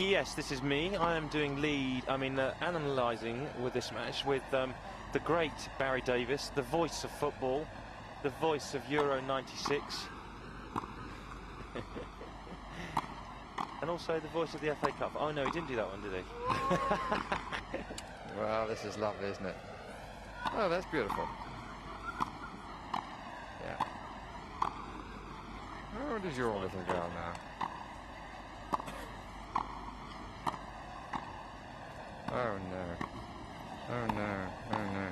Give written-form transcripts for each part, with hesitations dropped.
Yes, this is me. I am doing analysing with this match with the great Barry Davies, the voice of football, the voice of Euro '96, and also the voice of the FA Cup. Oh no, he didn't do that one, did he? Well, this is lovely, isn't it? Oh, that's beautiful. Yeah. How old is your little girl now? Oh no. Oh no. Oh no.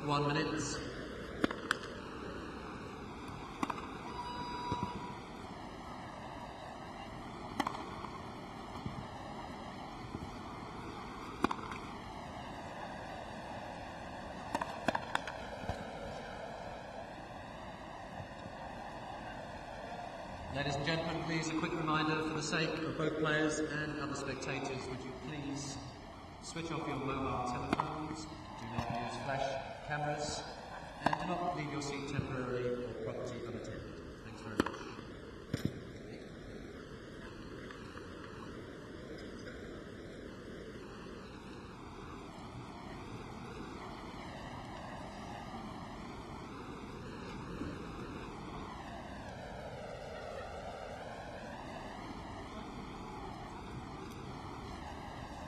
One minute. Ladies and gentlemen, please a quick reminder for the sake of both players and other spectators, would you please switch off your mobile telephones, do not use flash cameras, and do not leave your seat temporarily or property unattended. Thanks very much.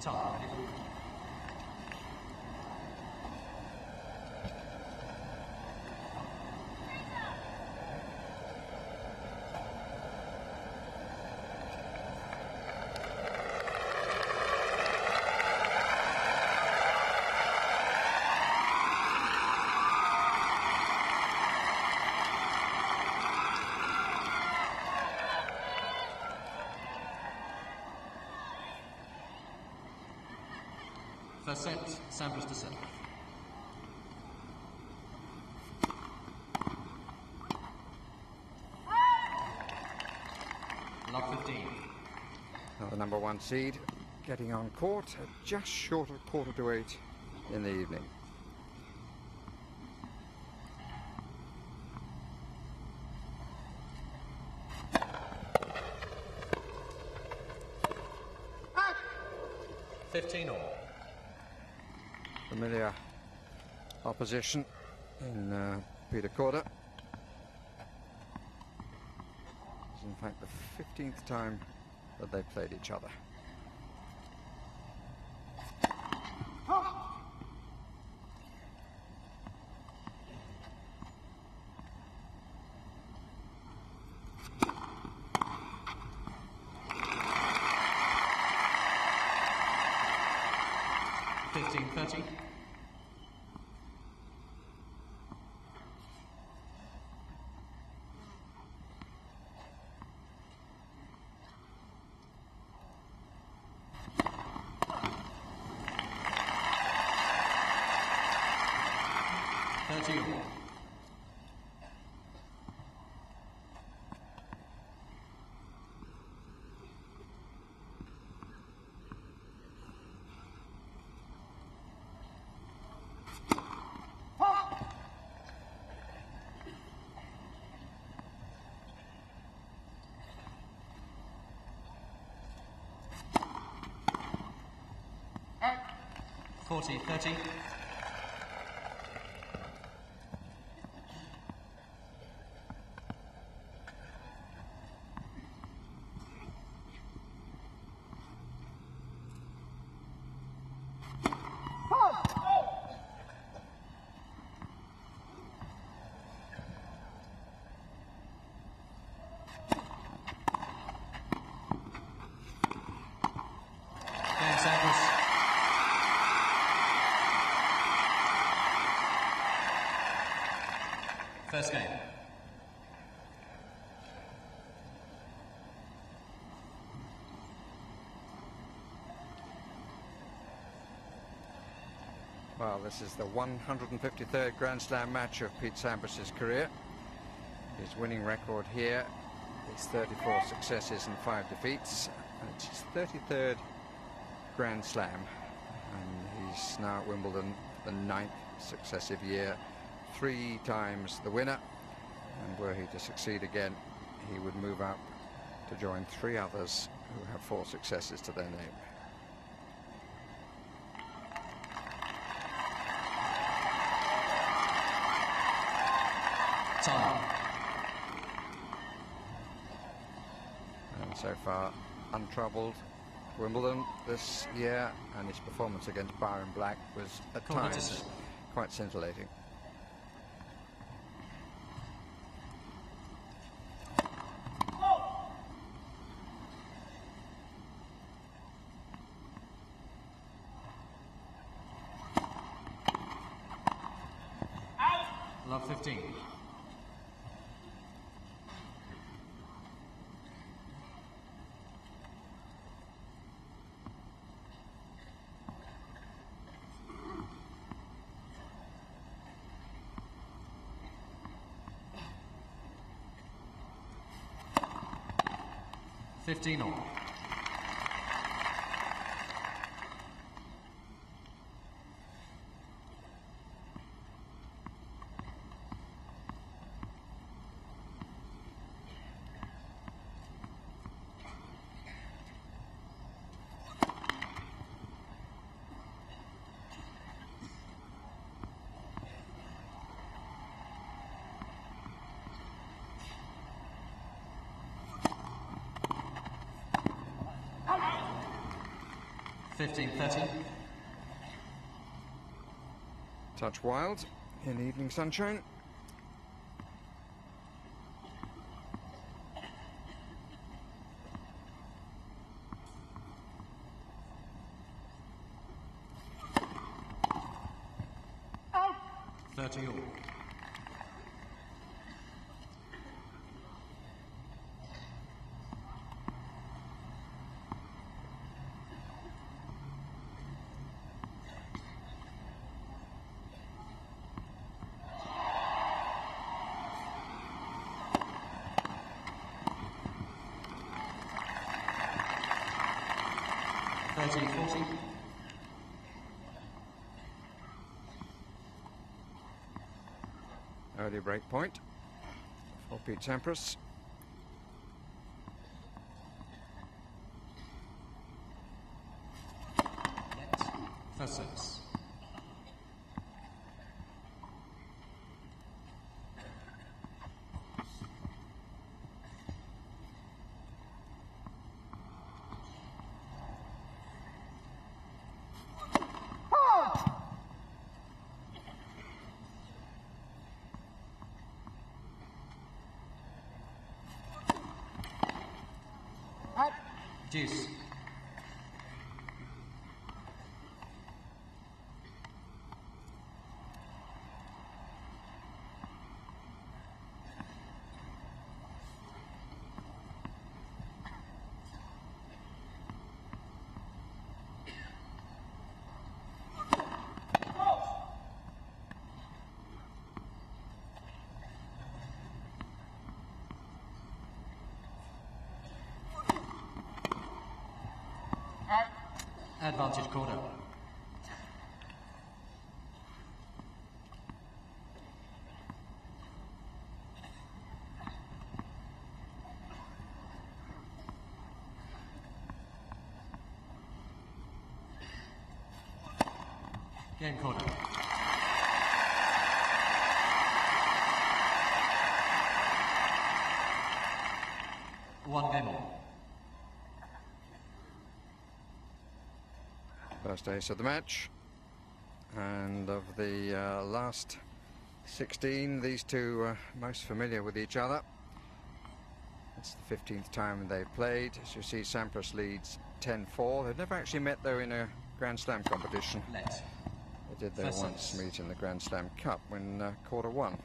Time, ready for you. First set, Sampras to serve. Love 15. Now the number 1 seed getting on court at just short of 7:45 in the evening. Ah! 15 all. Familiar opposition in Petr Korda. It's in fact the 15th time that they played each other. $15.30. $40.30. Pete Sampras. First game. Well, this is the 153rd Grand Slam match of Pete Sampras' career. His winning record here is 34 successes and 5 defeats, and it's his 33rd Grand Slam, and he's now at Wimbledon for the 9th successive year, 3 times the winner, and were he to succeed again, he would move up to join 3 others who have 4 successes to their name. Time. And so far untroubled Wimbledon this year, and his performance against Byron Black was at times quite scintillating. Love 15. 15 all. Touch wild in the evening sunshine. Out. 30 all. Early break point for Pete Sampras. First service. Deuce. Advantage corner. Game corner. One game on. First ace of the match, and of the last 16, these two are most familiar with each other. It's the 15th time they've played. As you see, Sampras leads 10-4. They've never actually met, though, in a Grand Slam competition. Let. They did, though, once meet in the Grand Slam Cup when Korda won.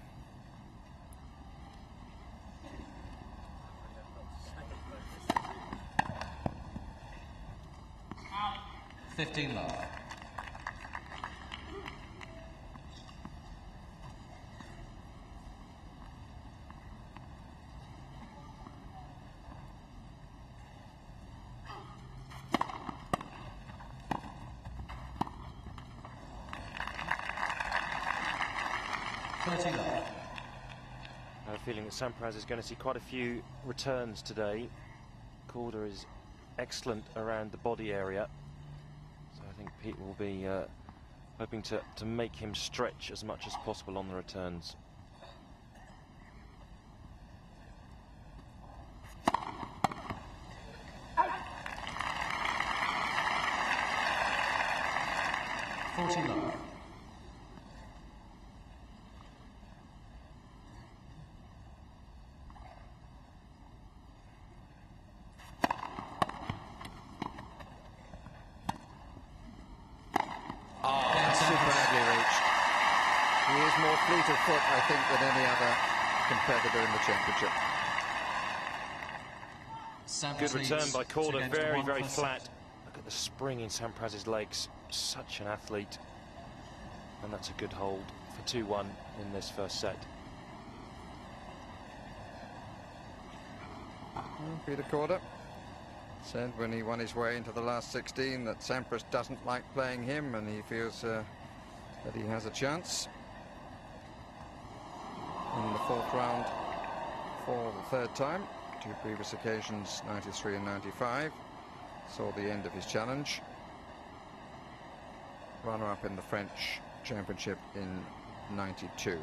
Out. 15 love. I have a feeling that Sampras is going to see quite a few returns today. Korda is excellent around the body area, so I think Pete will be hoping to make him stretch as much as possible on the returns. Love. Superbly reached. He is more fleet of foot, I think, than any other competitor in the championship. Good return by Korda, very, very flat. Look at the spring in Sampras's legs. Such an athlete. And that's a good hold for 2-1 in this first set. Peter Korda said when he won his way into the last 16 that Sampras doesn't like playing him, and he feels that he has a chance in the 4th round for the 3rd time. 2 previous occasions, 93 and 95, saw the end of his challenge. Runner-up in the French Championship in 92.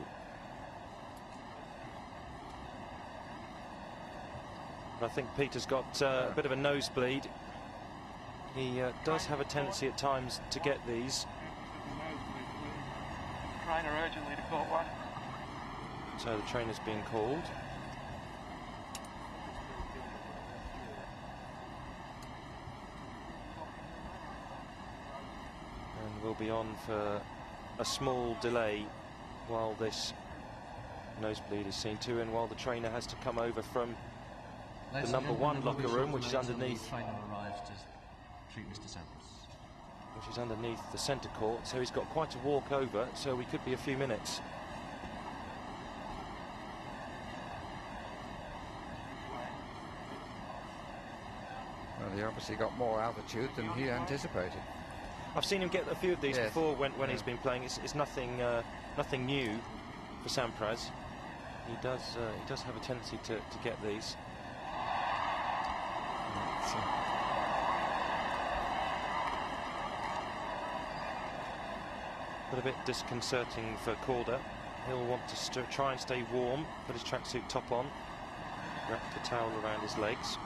I think Peter's got a bit of a nosebleed. He does have a tendency at times to get these. Trainer urgently to call one. So the trainer's being called. And we'll be on for a small delay while this nosebleed is seen to, and while the trainer has to come over from the number 1 locker room, which is underneath, which is underneath the centre court. So he's got quite a walk over, so we could be a few minutes. Well, he obviously got more altitude than he anticipated. I've seen him get a few of these Yes. before when he's been playing. It's nothing nothing new for Sampras. He does have a tendency to get these. But a bit disconcerting for Korda. He'll want to try and stay warm, put his tracksuit top on, wrap the towel around his legs.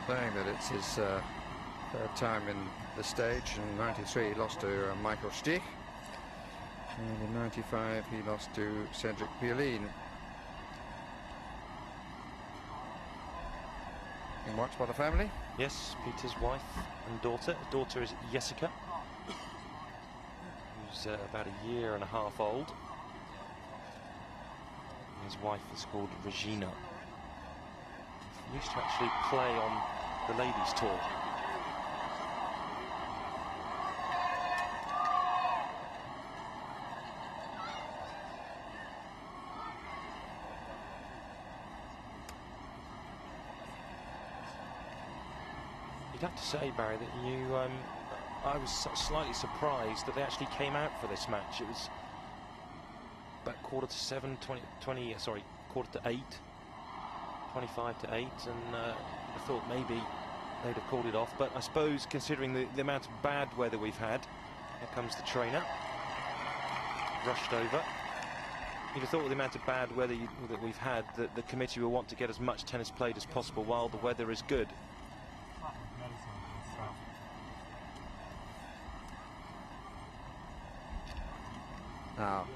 Saying that it's his 3rd time in the stage. In 93 he lost to Michael Stich, and in 95 he lost to Cedric Pioline. Being watched by the family. Yes, Peter's wife and daughter. His daughter is Jessica, who's about 1.5 years old. And his wife is called Regina. He used to actually play on the ladies' tour. You'd have to say, Barry, that I was slightly surprised that they actually came out for this match. It was about 6:45, 8, 25 to 8, and I thought maybe they'd have called it off. But I suppose, considering the amount of bad weather we've had, here comes the trainer, rushed over. You'd have thought with the amount of bad weather that we've had, that the committee will want to get as much tennis played as possible while the weather is good. Now,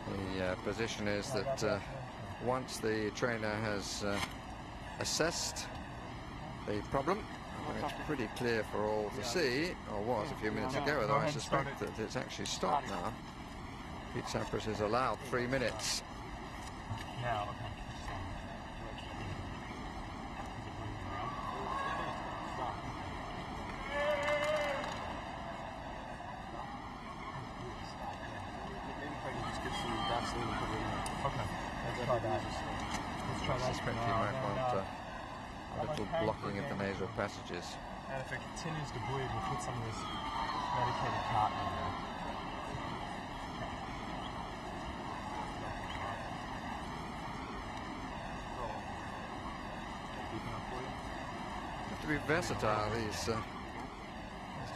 the position is that once the trainer has assessed the problem, and it's pretty clear for all to see, or was a few minutes ago, although I suspect that it's actually stopped now. Pete Sampras is allowed 3 minutes. I suspect he might want a little blocking of the nasal passages. And if it continues to bleed, we'll put some of this medicated cotton in there. Have to be versatile, these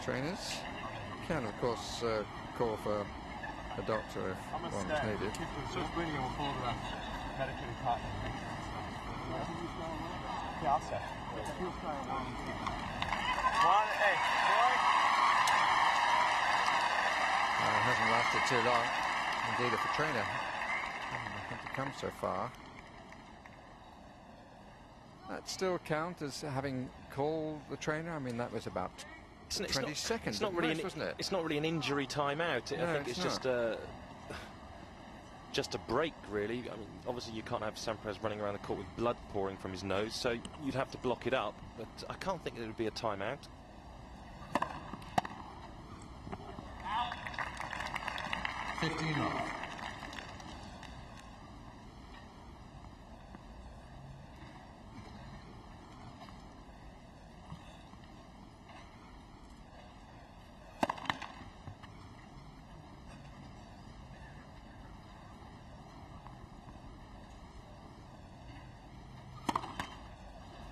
trainers. Can, of course, call for a doctor if one is needed. So it's bleeding, and we'll pull the medicated cotton. Yeah, I'll stay. It hasn't lasted too long. Indeed, if a trainer hadn't had to come so far. That still count as having called the trainer? I mean, that was about 20 seconds. It's not really wasn't it? It's not really an injury timeout. No, I think it's just a break, really. I mean, obviously you can't have Sampras running around the court with blood pouring from his nose, so you'd have to block it up. But I can't think it would be a timeout.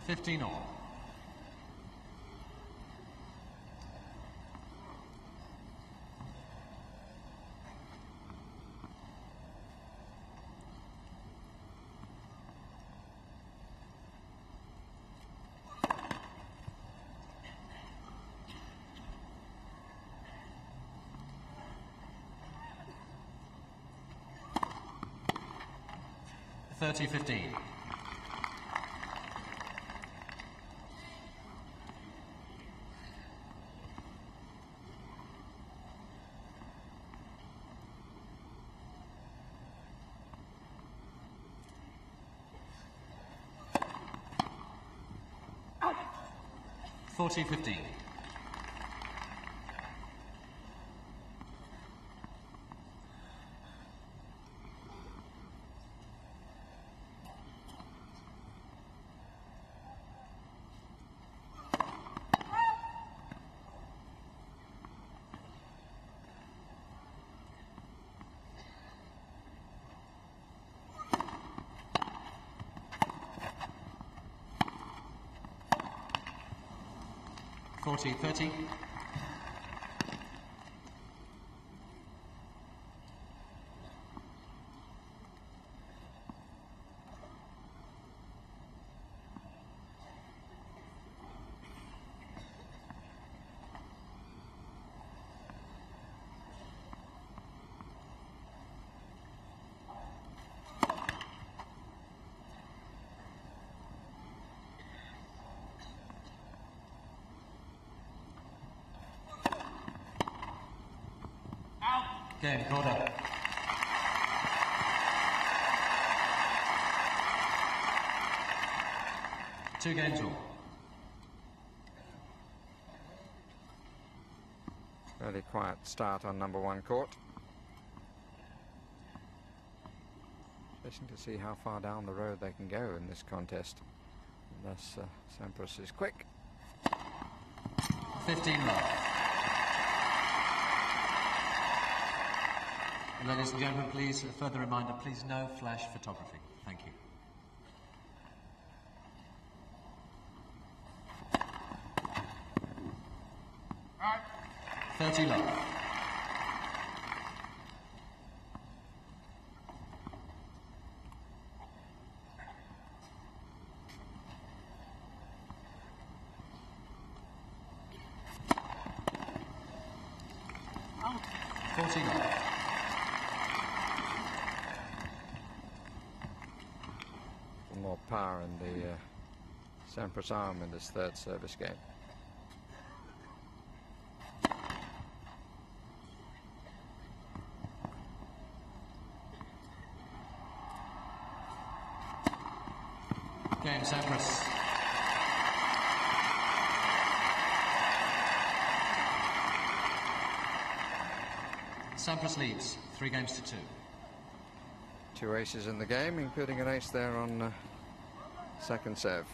15 all. $30-15. $40-15. $40-30. Game, Korda. Two games all. Fairly quiet start on number one court. Interesting to see how far down the road they can go in this contest. Unless Sampras is quick. 15 love. Ladies and gentlemen, please, a further reminder, please no flash photography. Thank you. All right. 30 love. Oh. 40 love. More power in the Sampras arm in this third service game. Game, Sampras. Sampras leads 3-2. Two aces in the game, including an ace there on second serve.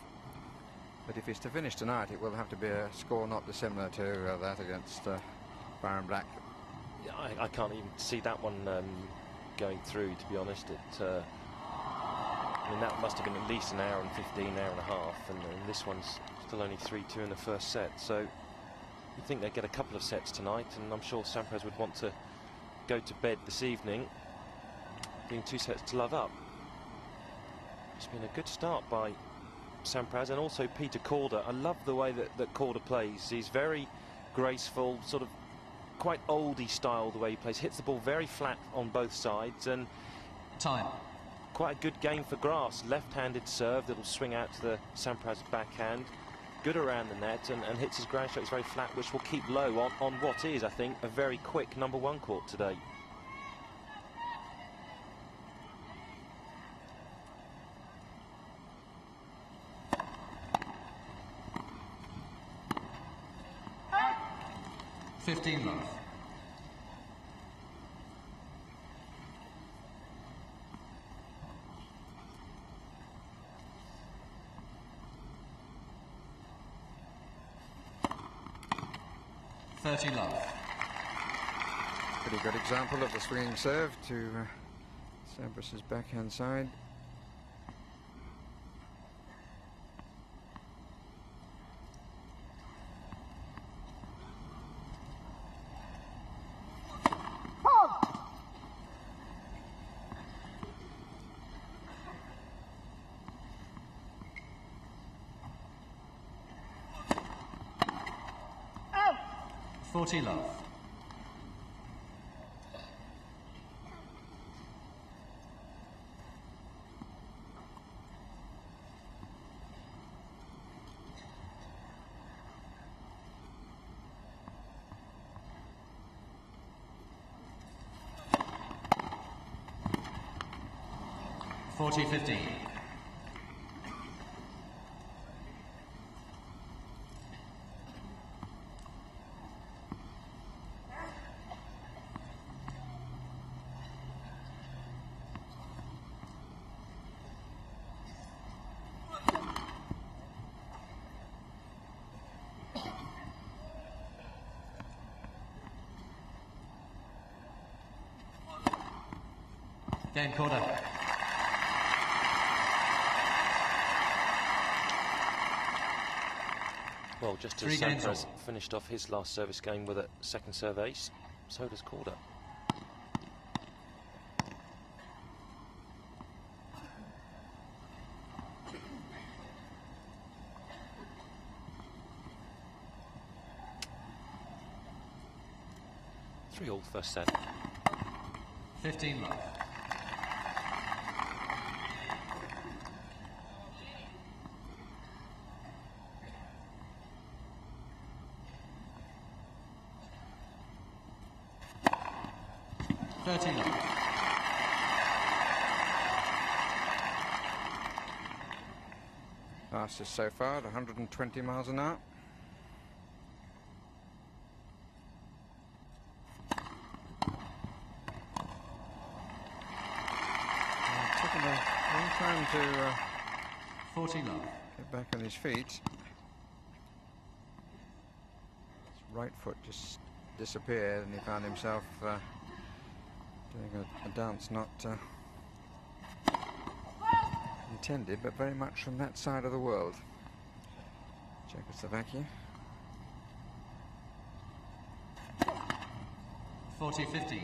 But if he's to finish tonight, it will have to be a score not dissimilar to that against Byron Black. Yeah, I can't even see that one going through, to be honest. I mean, that must have been at least an hour and 15, hour and a half, and this one's still only 3-2 in the first set. So you think they'd get a couple of sets tonight, and I'm sure Sampras would want to go to bed this evening doing 2 sets to love up. It's been a good start by Sampras and also Petr Korda. I love the way that Korda plays. He's very graceful, sort of quite oldie style the way he plays. Hits the ball very flat on both sides, and Time. quite a good game for grass. Left-handed serve that'll swing out to the Sampras backhand. Good around the net and hits his ground strokes very flat, which will keep low on what is, I think, a very quick number one court today. $15 love. $30 love. Pretty good example of the swinging serve to Sampras's backhand side. 40 love. $40-15. Game Korda. Well, just as Sampras finished off his last service game with a second serve ace, so does Korda. Three-all first set. 15 love. Fastest so far at 120 miles an hour. Took him a long time to 40 love. get back on his feet. His right foot just disappeared and he found himself doing a dance not intended, but very much from that side of the world. Czechoslovakia. 40-15.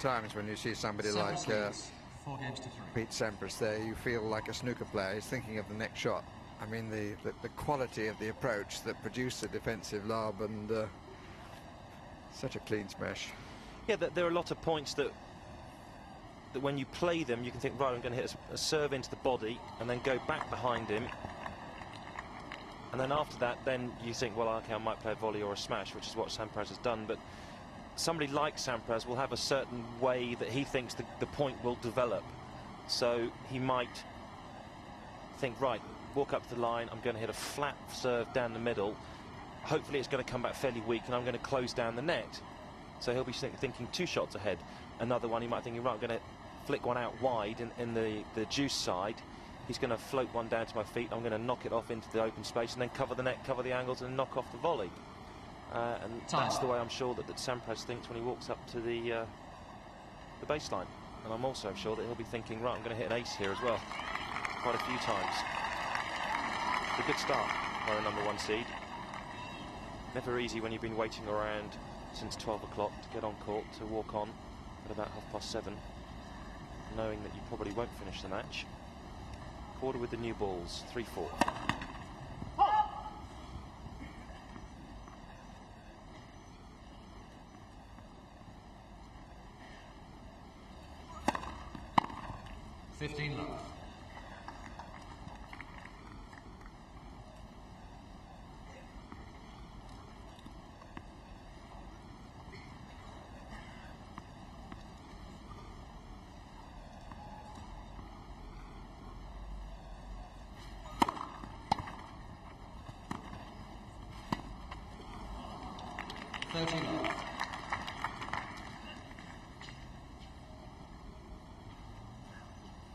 Times when you see somebody like Pete Sampras there, you feel like a snooker player. He's thinking of the next shot. I mean, the quality of the approach that produced the defensive lob and such a clean smash. Yeah, there are a lot of points that when you play them, you can think, right, I'm going to hit a serve into the body and then go back behind him. And then after that, then you think, well, okay, I might play a volley or a smash, which is what Sampras has done. But somebody like Sampras will have a certain way that he thinks the point will develop. So he might think, right, walk up to the line, I'm going to hit a flat serve down the middle. Hopefully it's going to come back fairly weak and I'm going to close down the net. So he'll be thinking 2 shots ahead. Another one, he might think, right, I'm going to flick one out wide in the juice side. He's going to float one down to my feet. I'm going to knock it off into the open space and then cover the net, cover the angles and knock off the volley. And that's the way I'm sure that Sampras thinks when he walks up to the baseline. And I'm also sure that he'll be thinking, right, I'm going to hit an ace here as well, quite a few times. A good start by the #1 seed. Never easy when you've been waiting around since 12 o'clock to get on court, to walk on at about 7:30, knowing that you probably won't finish the match. Korda with the new balls, 3-4. $15 love. $13 love.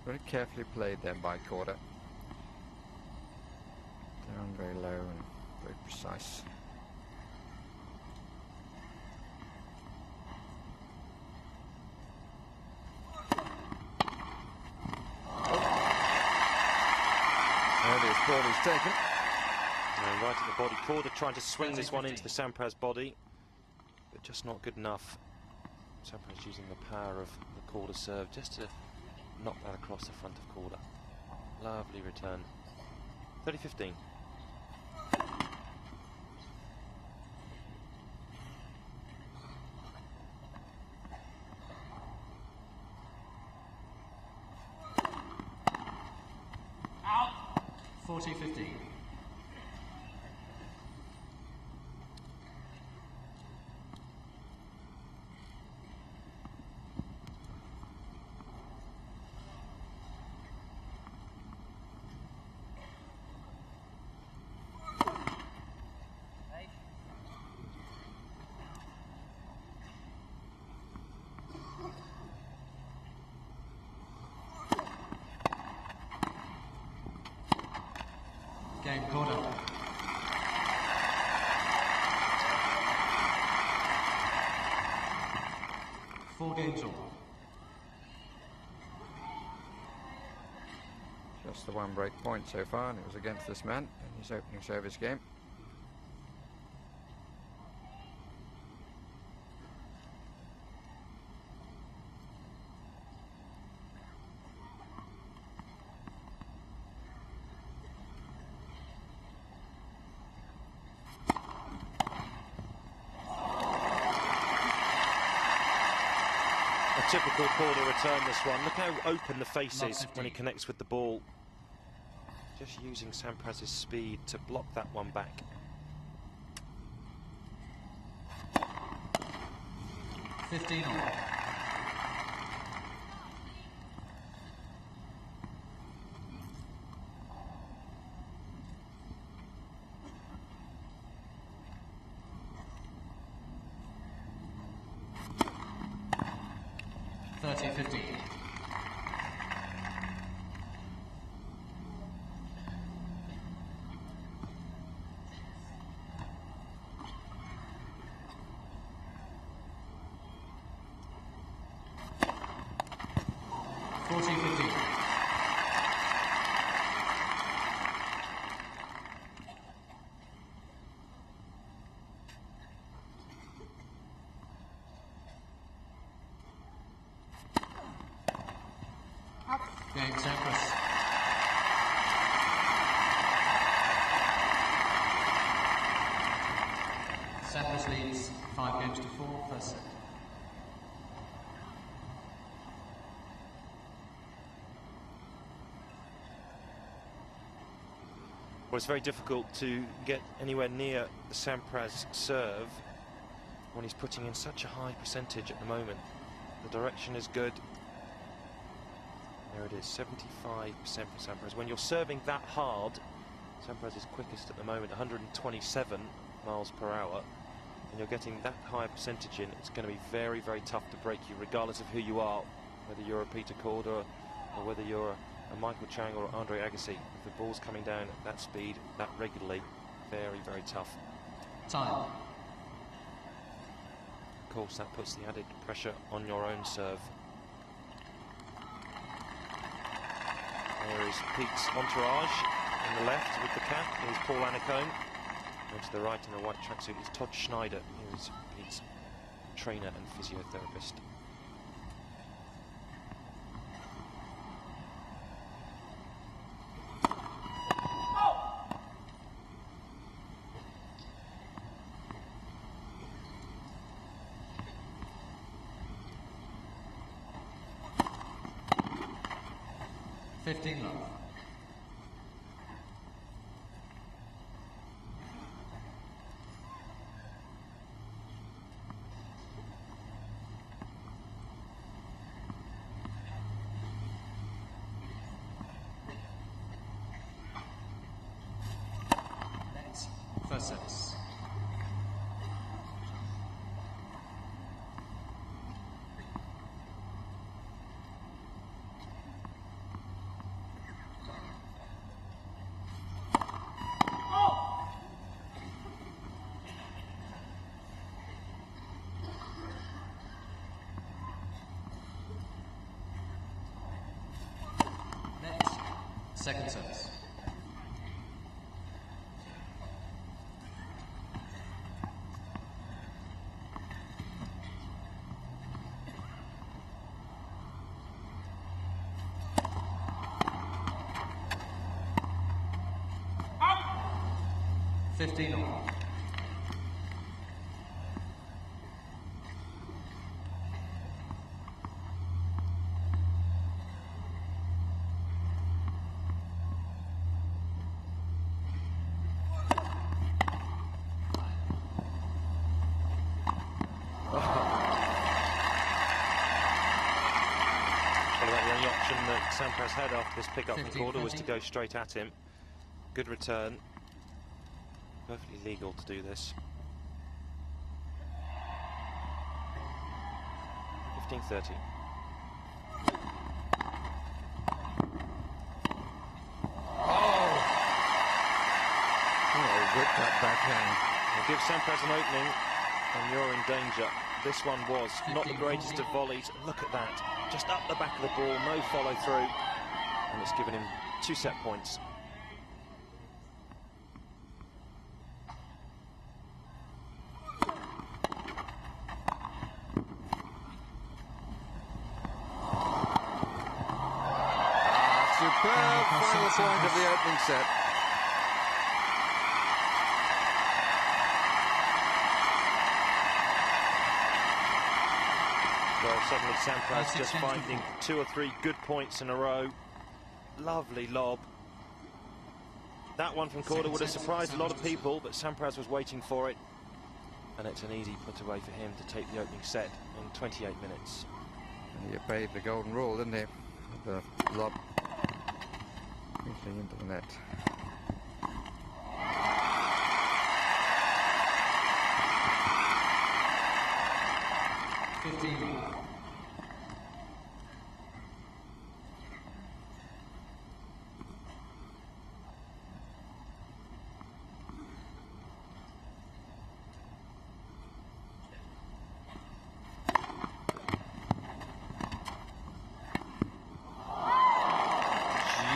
Very carefully played then by Korda. Down very low and very precise. Earliest ball is taken. And right at the body. Korda trying to swing this one into the Sampras body, but just not good enough. Sampras using the power of the Korda serve just to knock that across the front of Korda. Lovely return. 30-15. Out. 40-15. Game Korda. Four games all. Just the one break point so far, and it was against this man in his opening service game. Typical Korda return this one. Look how open the face is when he connects with the ball. Just using Sampras' speed to block that one back. $15 all. $30-15. Game Sampras. Sampras leads 5-4 first set. Well, it's very difficult to get anywhere near the Sampras serve when he's putting in such a high percentage at the moment. The direction is good. There it is, 75% for Sampras. When you're serving that hard, Sampras is quickest at the moment, 127 miles per hour, and you're getting that high percentage in, it's going to be very, very tough to break you, regardless of who you are, whether you're a Peter Korda or whether you're a Michael Chang or Andre Agassi. If the ball's coming down at that speed, that regularly, very, very tough. Time. Of course, that puts the added pressure on your own serve. There is Pete's entourage on the left with the cap. Here's Paul Annacone. And to the right in the white tracksuit is Todd Schneider, who is Pete's trainer and physiotherapist. $15 love. Next, first service. second service. Out! 15 all. That Sampras had after this pick-up from Korda was to go straight at him. Good return. Perfectly legal to do this. 15-30. Oh, whip that backhand. Well, give Sampras an opening and you're in danger. This one was not the greatest of volleys. Look at that. Just up the back of the ball, no follow through. And it's given him 2 set points. Superb final point of the opening set. Well, suddenly Sampras just finding 2 or 3 good points in a row. Lovely lob. That one from Korda would have surprised a lot of people, but Sampras was waiting for it. And it's an easy put away for him to take the opening set in 28 minutes. And he obeyed the golden rule, didn't he? The lob into the net.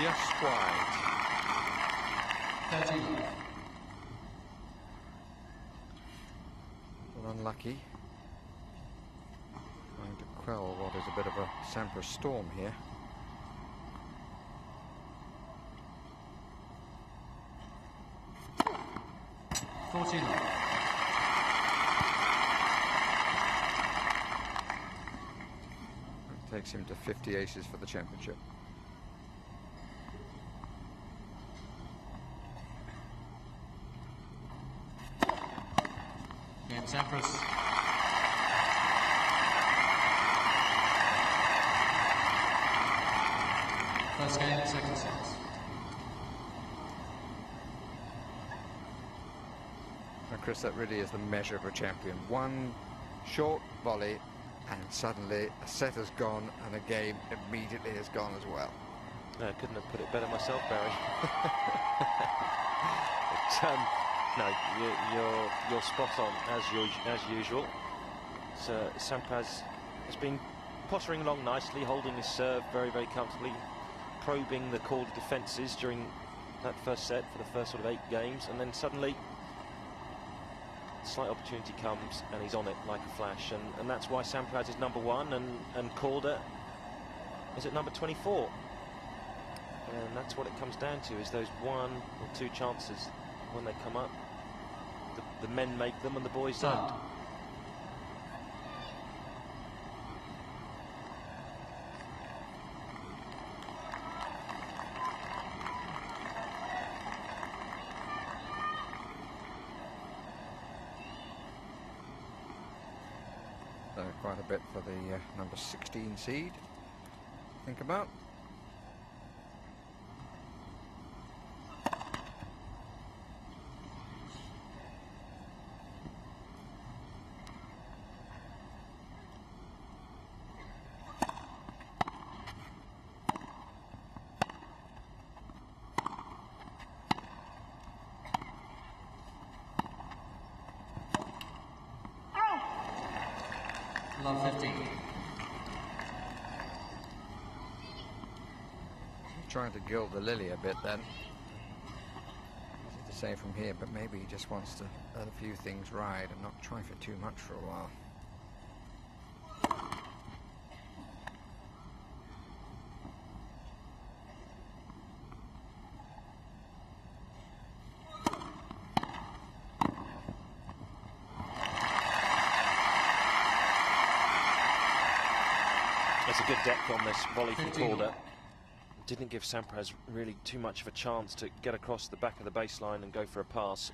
Just wide. 13. Well, unlucky. Trying to quell what is a bit of a Sampras storm here. That takes him to 50 aces for the championship. Game Sampras. First game, second set. And Chris, that really is the measure of a champion. One short volley and suddenly a set has gone and a game immediately has gone as well. No, I couldn't have put it better myself, Barry. But, no, you're spot on as usual. So Sampras has been pottering along nicely, holding his serve very, very comfortably, probing the Korda defences during that first set for the first sort of 8 games, and then suddenly slight opportunity comes and he's on it like a flash, and that's why Sampras is number 1 and Korda is at number 24. And that's what it comes down to, is those 1 or 2 chances when they come up. The men make them and the boys don't. So quite a bit for the number 16 seed. Think about. Love 15. trying to gild the lily a bit then. Easy to say from here, but maybe he just wants to let a few things ride and not try for too much for a while. That's a good depth on this volley from Korda. Didn't give Sampras really too much of a chance to get across the back of the baseline and go for a pass.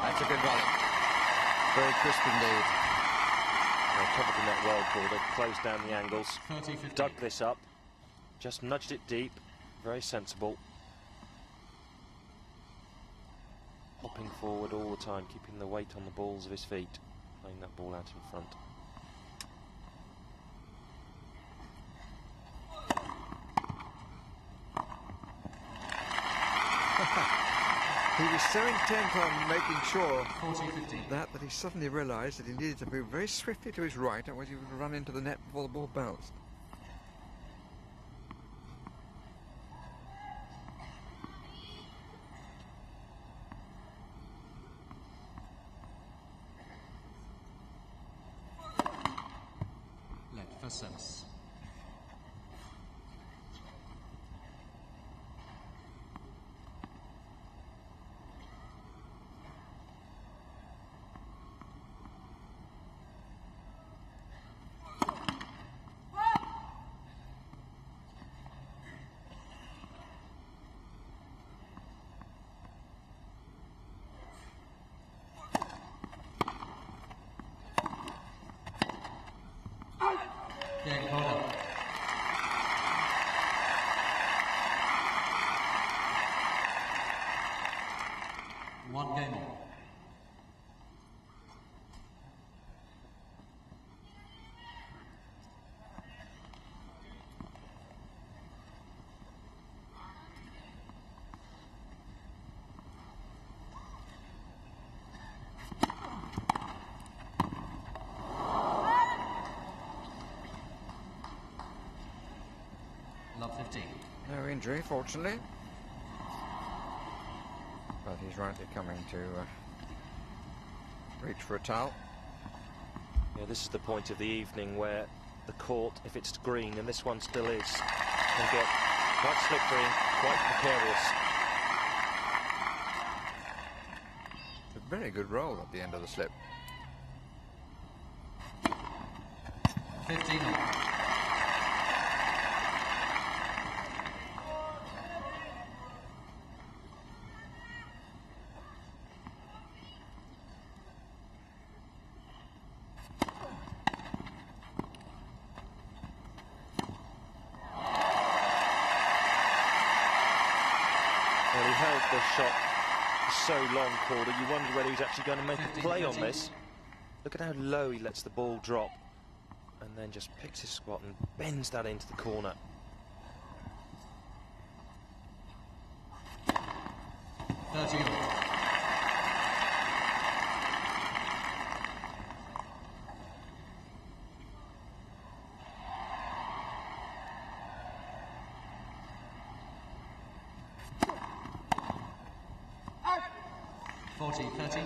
That's a good volley. Very crisp indeed. Covered the net well, Korda, closed down the angles, 30-50. dug this up, just nudged it deep, very sensible. Hopping forward all the time, keeping the weight on the balls of his feet, playing that ball out in front. He was so intent on making sure 40-50. that he suddenly realised that he needed to move very swiftly to his right, otherwise he would run into the net before the ball bounced. Let for service. Petr Korda. One game on. Love 15. No injury, fortunately. But he's rightly coming to reach for a towel. Yeah, this is the point of the evening where the court, if it's green, and this one still is, can get quite slippery and quite precarious. A very good roll at the end of the slip. 15 on. Well, he held the shot so long, Korda, you wonder whether he's actually going to make a play on this. Look at how low he lets the ball drop and then just picks his spot and bends that into the corner. 30 on. Forty, 30.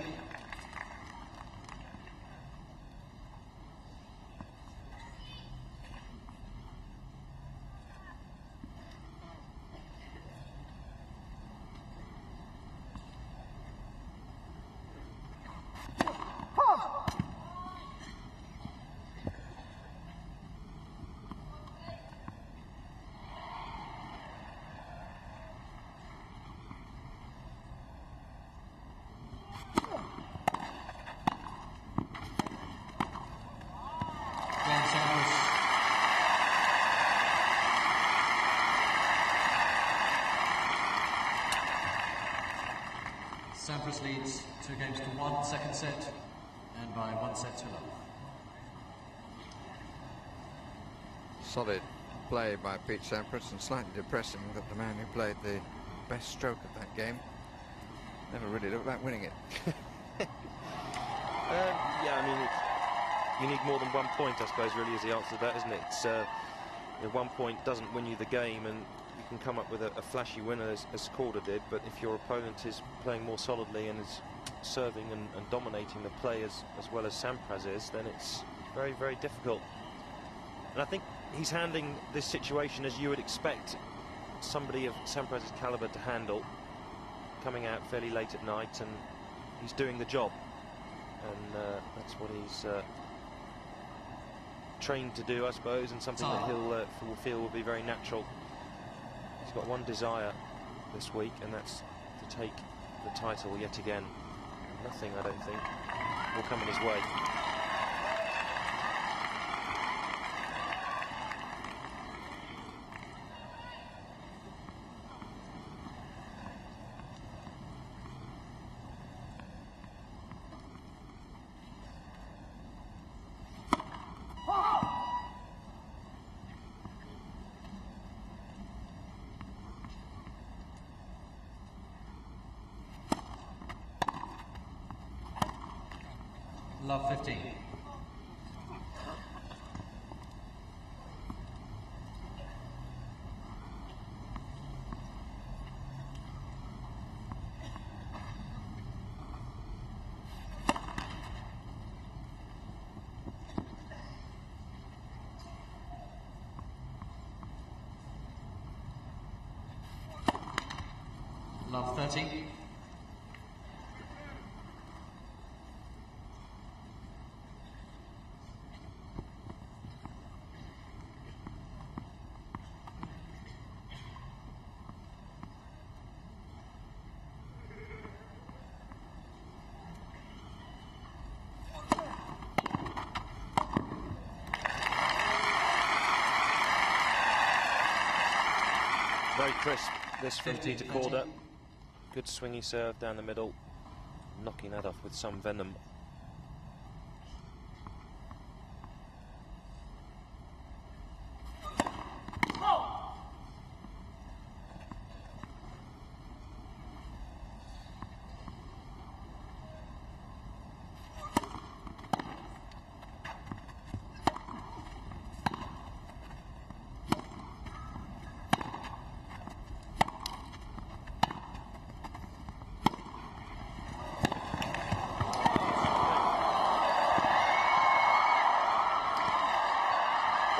Sampras leads 2-1 second set, and by 1 set to love. Solid play by Pete Sampras, and slightly depressing that the man who played the best stroke of that game never really looked like winning it. Yeah, I mean, you need more than 1 point, I suppose, really is the answer to that, isn't it? It's, 1 point doesn't win you the game, and you can come up with a flashy winner as Korda did, but if your opponent is playing more solidly and is serving and dominating the play as well as Sampras is, then it's very, very difficult. And I think he's handling this situation as you would expect somebody of Sampras' caliber to handle, coming out fairly late at night, and he's doing the job. And that's what he's trained to do, I suppose, and something that he'll feel will be very natural. He's got one desire this week, and that's to take the title yet again. Nothing, I don't think, will come in his way. Love 15. Love 30. Very crisp, this from Petr Korda. Good swingy serve down the middle, knocking that off with some venom.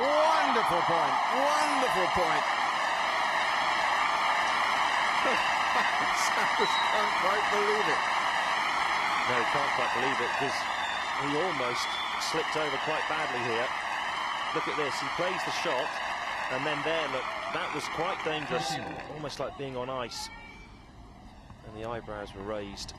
Wonderful point, wonderful point. Sampras can't quite believe it. No, he can't quite believe it, because he almost slipped over quite badly here. Look at this, he plays the shot, and then there, look, that was quite dangerous, almost like being on ice. And the eyebrows were raised.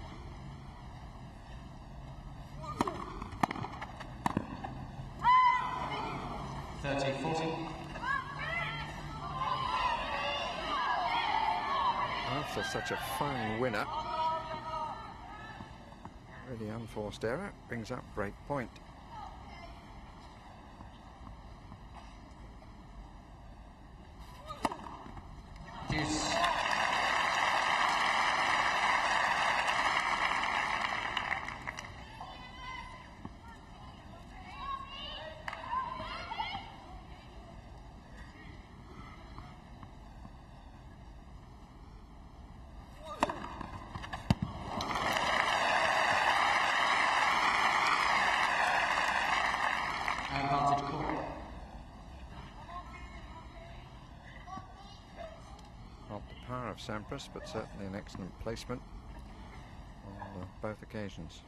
After such a fine winner, really unforced error, brings up break point. Deuce. Not the power of Sampras, but certainly an excellent placement on both occasions.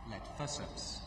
Let for six.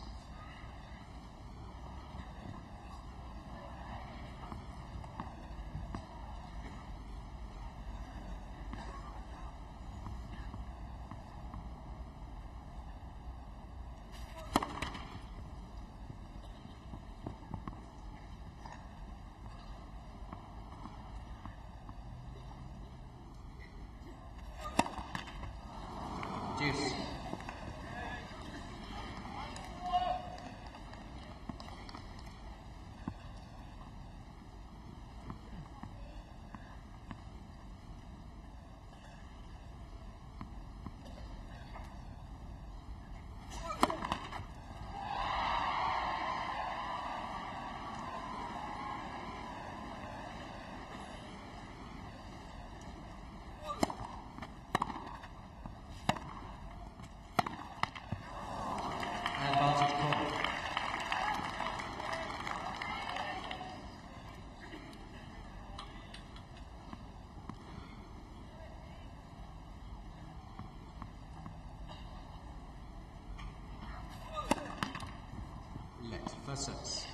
Let first sets.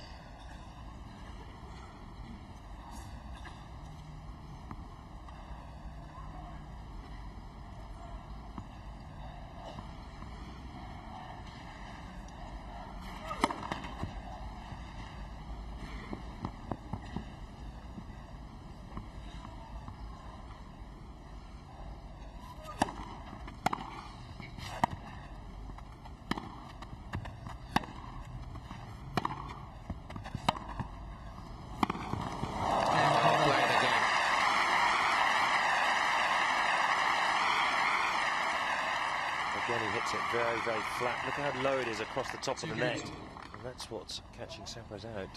Again, he hits it very, very flat. Look how low it is across the top of the net. And that's what's catching Sampras out.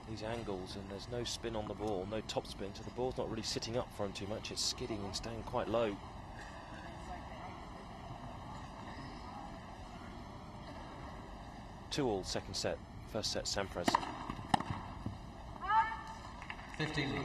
These angles, and there's no spin on the ball, no top spin, so the ball's not really sitting up for him too much. It's skidding and staying quite low. Two all, second set. First set, Sampras. 15.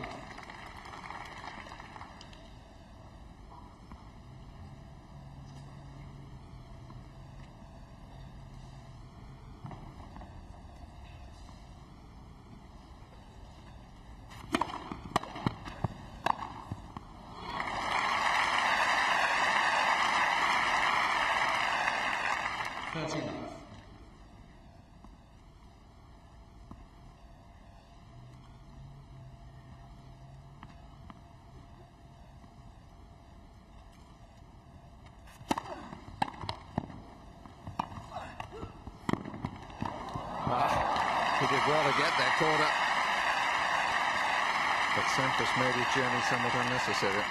He did well to get that Korda, but Sampras made his journey somewhat unnecessary.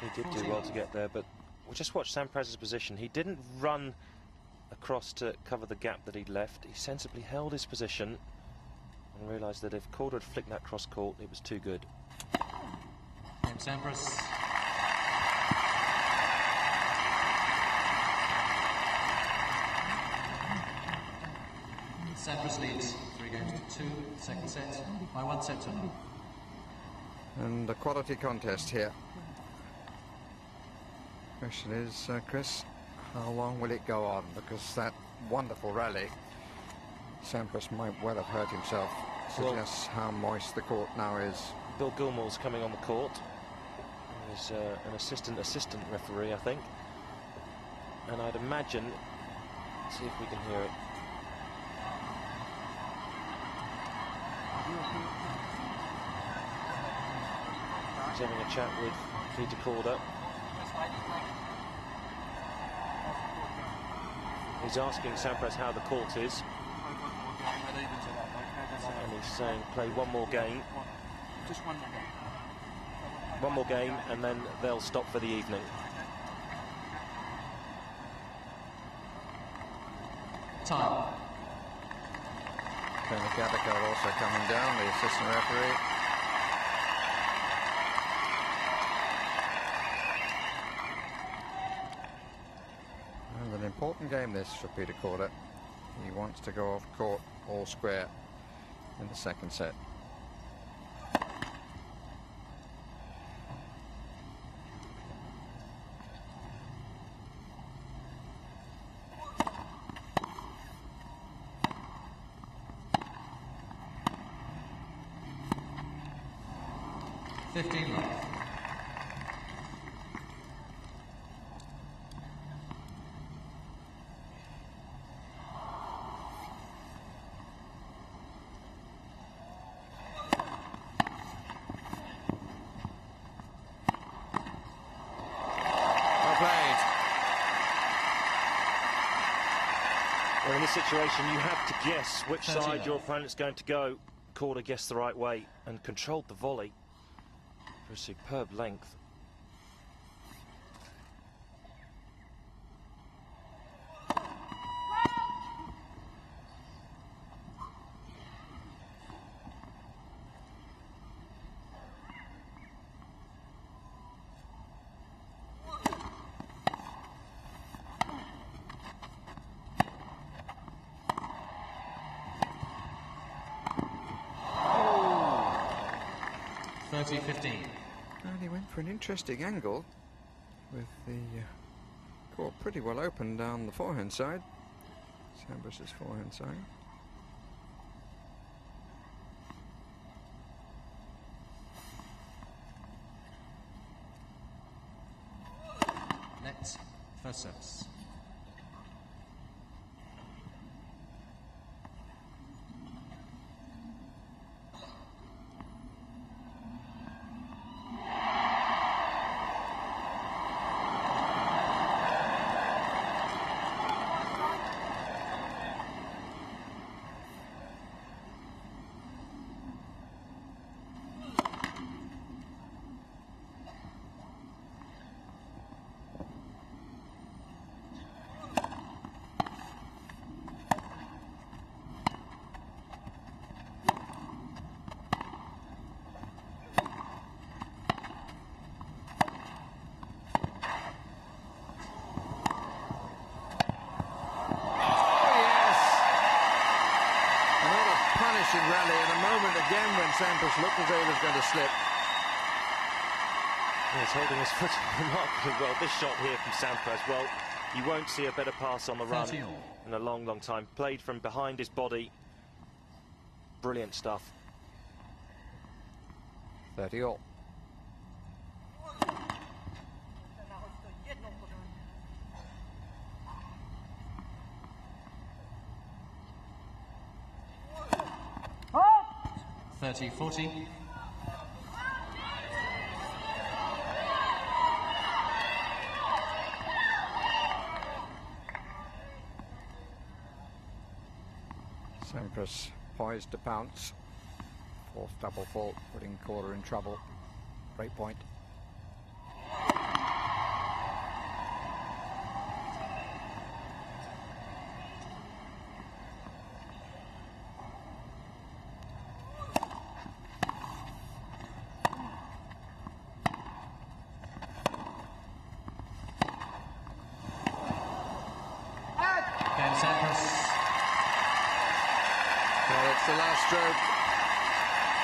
He did do well to get there, but we'll just watch Sampras's position. He didn't run across to cover the gap that he'd left. He sensibly held his position and realised that if Korda had flicked that cross court, it was too good. And Sampras. Sampras leads 3 games to 2, second set by 1 set to 0. And a quality contest here. Question is, Chris, how long will it go on? Because that wonderful rally, Sampras might well have hurt himself. Suggests how moist the court now is. Bill Gilmore's coming on the court. He's an assistant referee, I think. And I'd imagine, let's see if we can hear it. He's having a chat with Peter Korda. He's asking Sampras how the court is. And he's saying play one more game. Just one more game. One more game and then they'll stop for the evening. Time. Kenny Gallagher also coming down, the assistant referee. And an important game this for Peter Korda. He wants to go off court all square in the second set. Well, in this situation, you have to guess which side your opponent's going to go. Korda guessed the right way and controlled the volley for a superb length. And he went for an interesting angle with the court pretty well open down the forehand side. Sampras's forehand side. finishing rally, and a moment again when Sampras looked as though he was going to slip. Yeah, he's holding his foot remarkably well. This shot here from Sampras, well, you won't see a better pass on the run in a long, long time. Played from behind his body. Brilliant stuff. 30 all. Oh! 30-40. Sampras poised to pounce. Fourth double fault, putting Korda in trouble. Break point. Again, Sampras. Well, it's the last stroke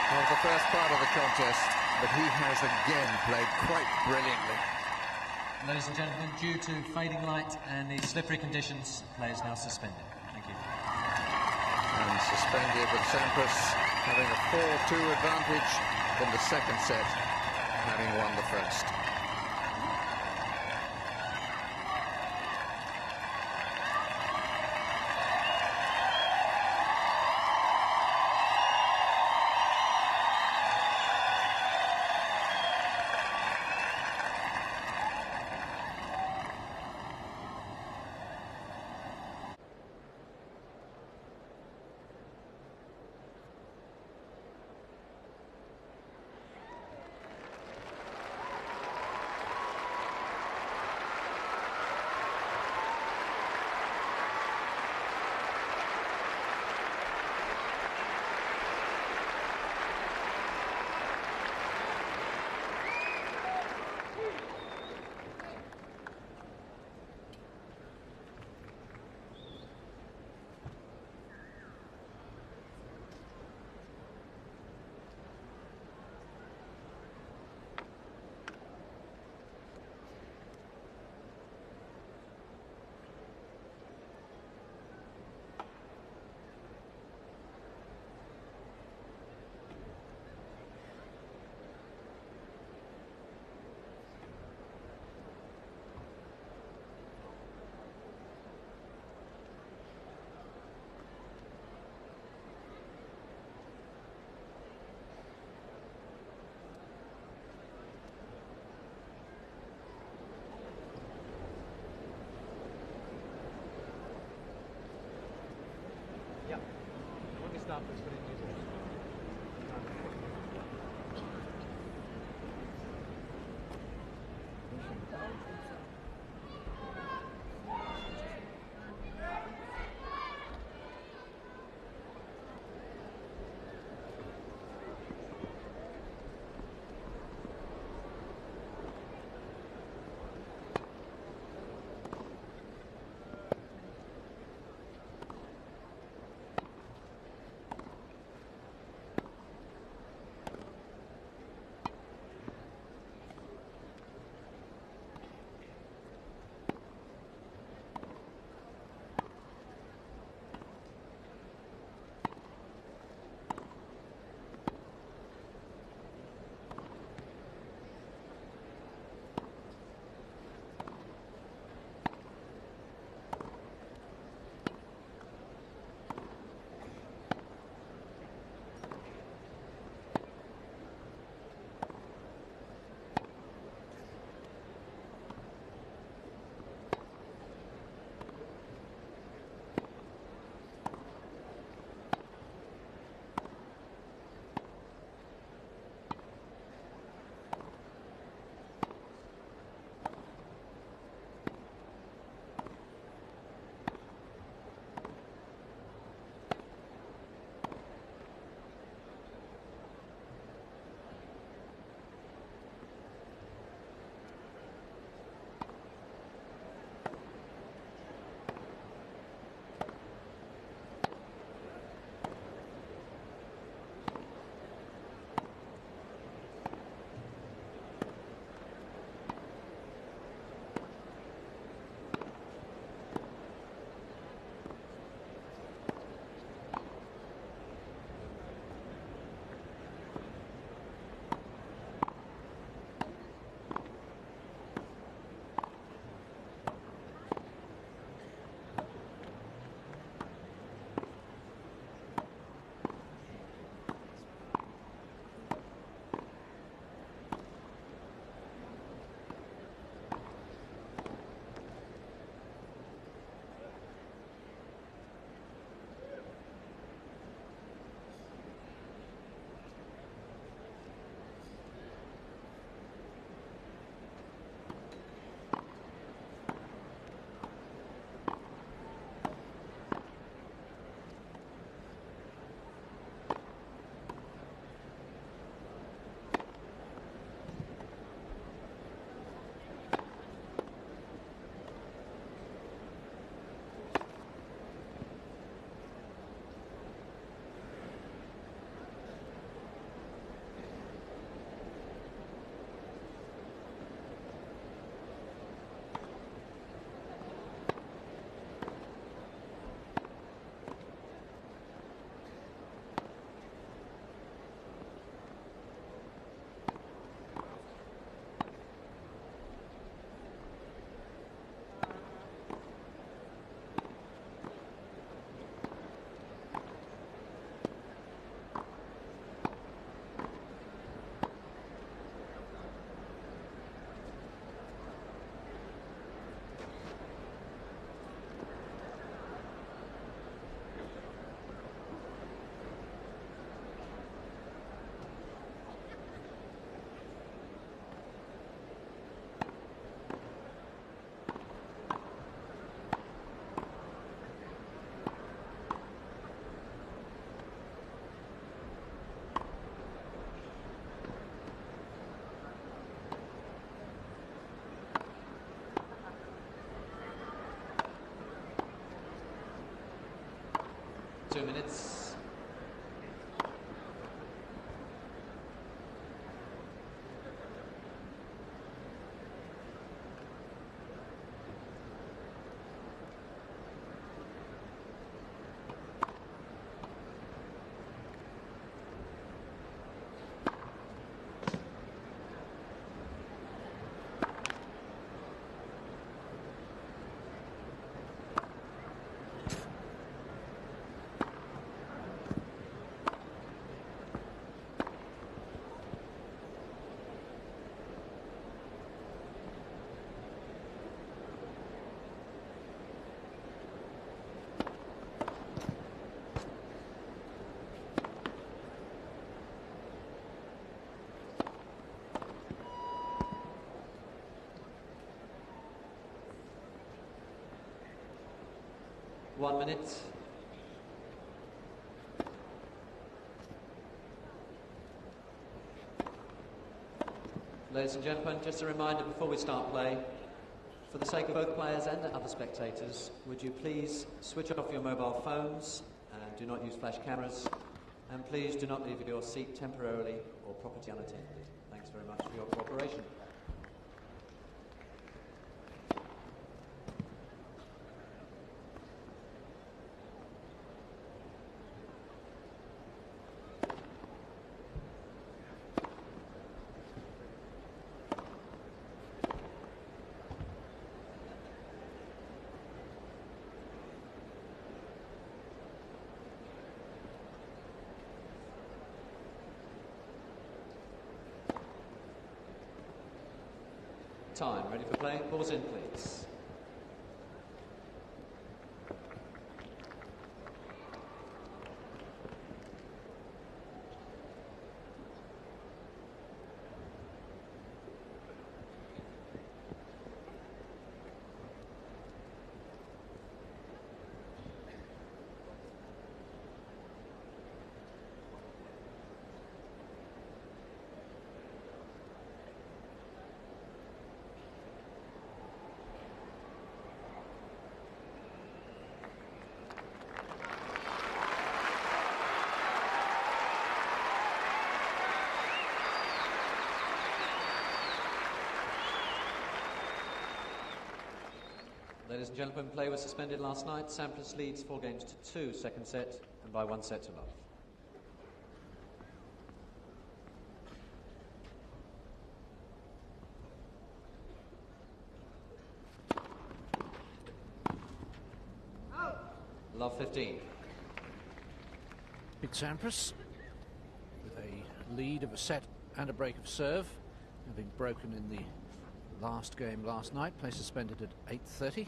of the first part of the contest, but he has again played quite brilliantly. Ladies and gentlemen, due to fading light and the slippery conditions, play is now suspended. Thank you. And suspended with Sampras having a 4-2 advantage in the second set, having won the first. Stop this for the music. 2 minutes. One minute. Ladies and gentlemen, just a reminder before we start play, for the sake of both players and other spectators, would you please switch off your mobile phones and do not use flash cameras, and please do not leave your seat temporarily or property unattended. Thanks very much for your cooperation. Time, ready for play? Balls in, please. Ladies and gentlemen, play was suspended last night. Sampras leads 4 games to 2, second set, and by 1 set to love. Love 15. Pete Sampras with a lead of a set and a break of serve, having broken in the last game last night. Play suspended at 8:30.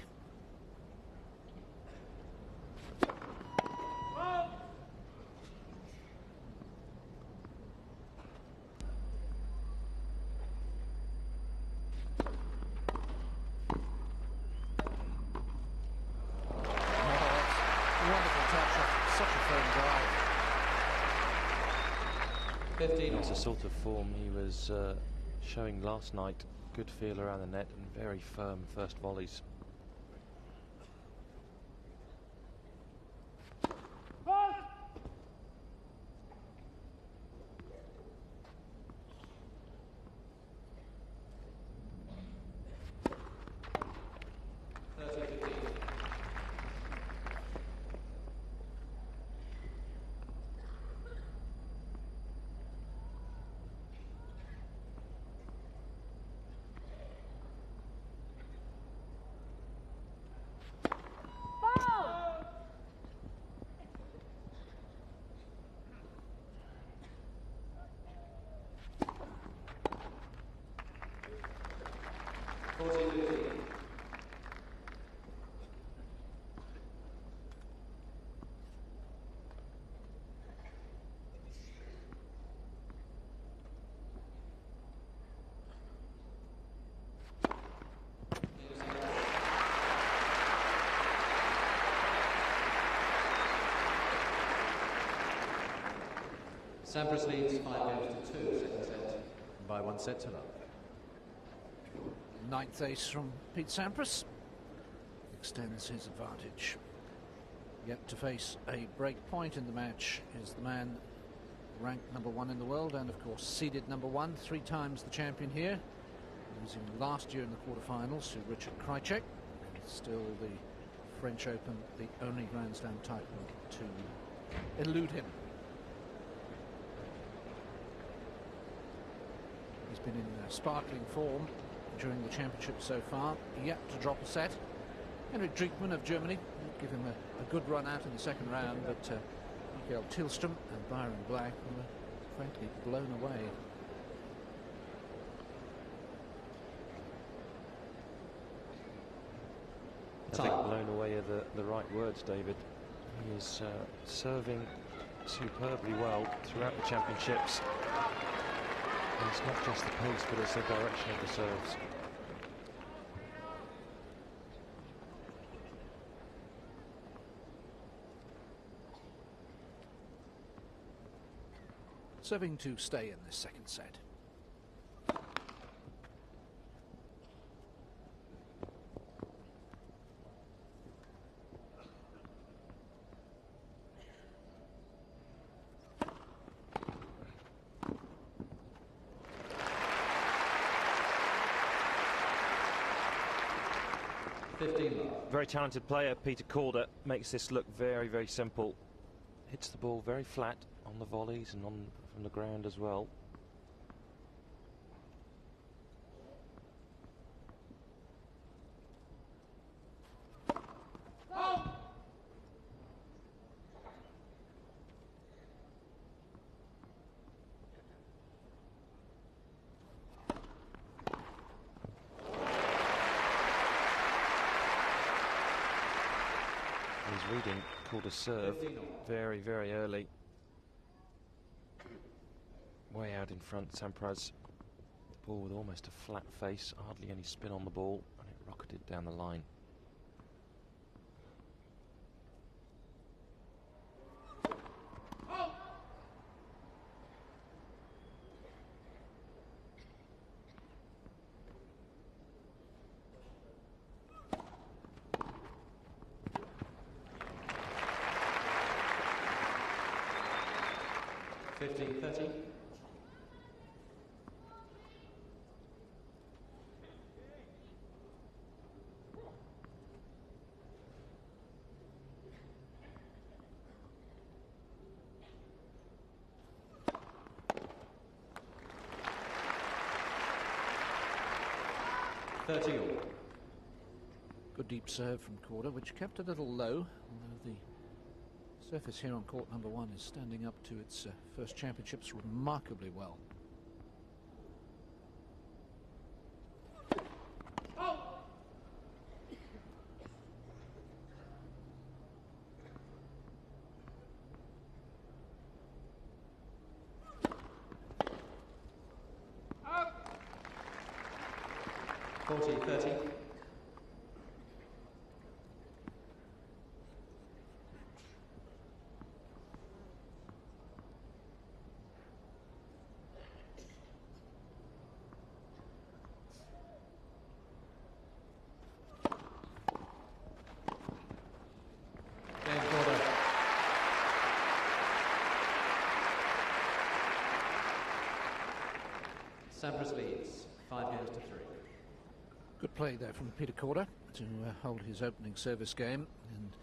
It's a sort of form he was showing last night. Good feel around the net and very firm first volleys. Sampras leads 5 games to 2, second set, and by 1 set to love. Ninth ace from Pete Sampras extends his advantage. Yet to face a break point in the match is the man ranked #1 in the world and, of course, seeded #1, 3 times the champion here, losing last year in the quarterfinals to Richard Krajicek. Still the French Open, the only Grand Slam title to elude him. He's been in sparkling form during the championship so far, yet to drop a set. Henrik Driekman of Germany would give him a good run out in the second round, but Mikael Tillström and Byron Black were frankly blown away. I think blown away are the right words, David. He is serving superbly well throughout the championships. And it's not just the pace, but it's the direction of the serves. Serving to stay in this second set. Very talented player, Petr Korda, makes this look very, very simple. Hits the ball very flat on the volleys and from the ground as well. He's reading Korda's serve very, very early. Way out in front, Sampras. The ball with almost a flat face, hardly any spin on the ball, and it rocketed down the line. Good deep serve from Korda, which kept a little low, although the surface here on court #1 is standing up to its first championships remarkably well. Sampras leads 5-3. Good play there from Petr Korda to hold his opening service game, and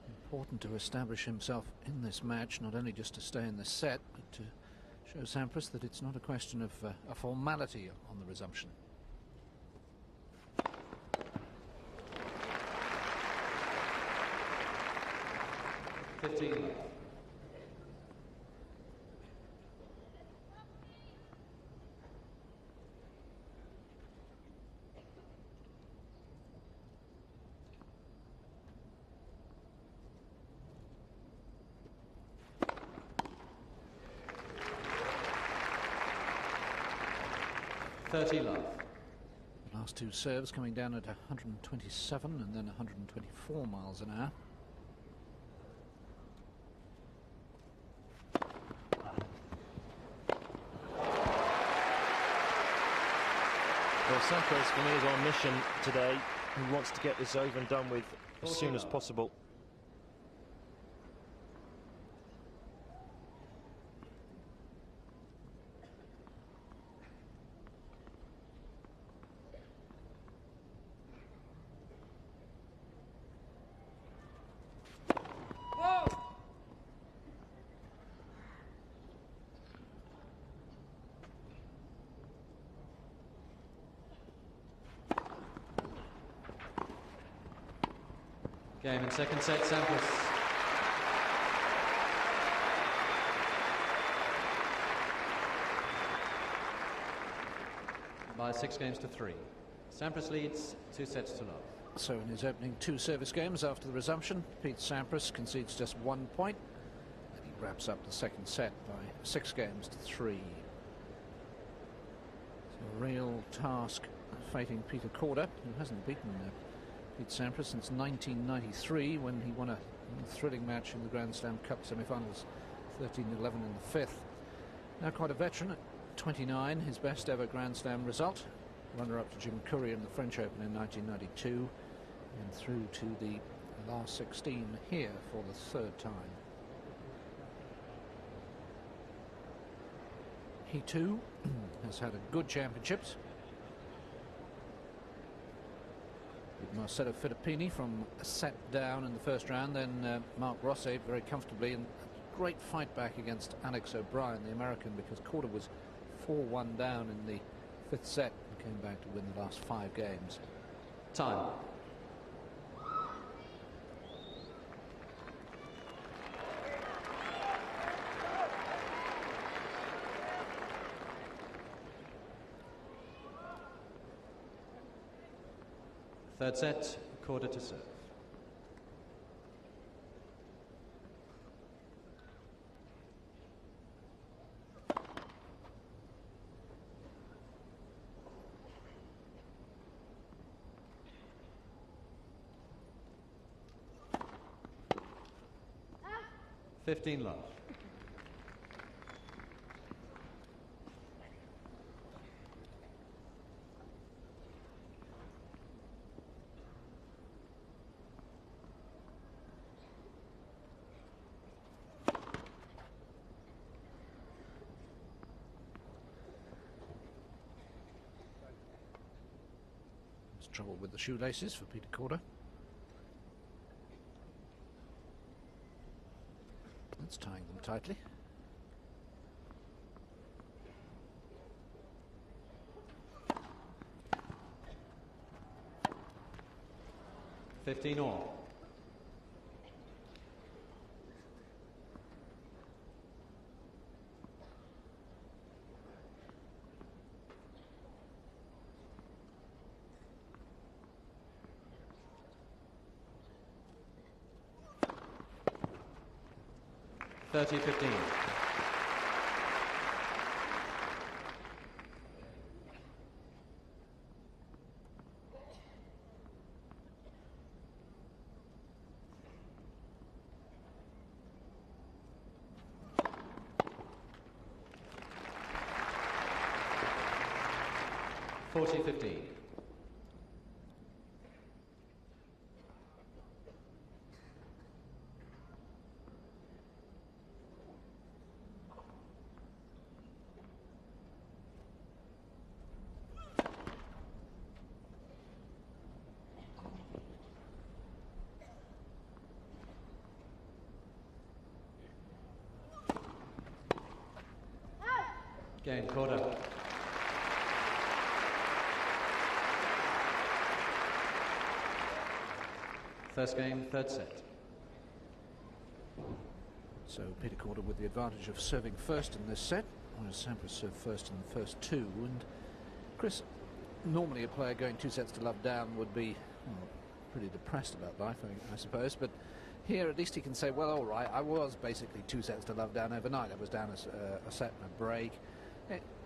important to establish himself in this match, not only just to stay in this set, but to show Sampras that it's not a question of a formality on the resumption. The last two serves coming down at 127 and then 124 miles an hour. Well, Sampras, for me, is on a mission today. He wants to get this over and done with as soon as possible. Game in second set, Sampras. By 6-3. Sampras leads 2-0. So in his opening 2 service games after the resumption, Pete Sampras concedes just 1 point, and he wraps up the second set by 6-3. So a real task fighting Petr Korda, who hasn't beaten Pete Sampras since 1993, when he won a thrilling match in the Grand Slam Cup semi-finals, 13-11 in the 5th. Now quite a veteran at 29, his best ever Grand Slam result, runner-up to Jim Courier in the French Open in 1992, and through to the last 16 here for the 3rd time. He too has had a good championships, with Marcelo Filippini from a set down in the first round, then Marc Rosset very comfortably, and a great fight back against Alex O'Brien, the American, because Korda was 4-1 down in the 5th set and came back to win the last 5 games. Time. Third set, Korda to serve. Love. There's trouble with the shoelaces for Petr Korda. It's tying them tightly. All. $30-15. $40-15. Game, Korda. First game, third set. So Petr Korda with the advantage of serving first in this set, whereas Sampras served first in the first 2. And Chris, normally a player going 2 sets to love down would be pretty depressed about life, I suppose, but here at least he can say, well, all right, I was basically 2 sets to love down overnight. I was down a set and a break.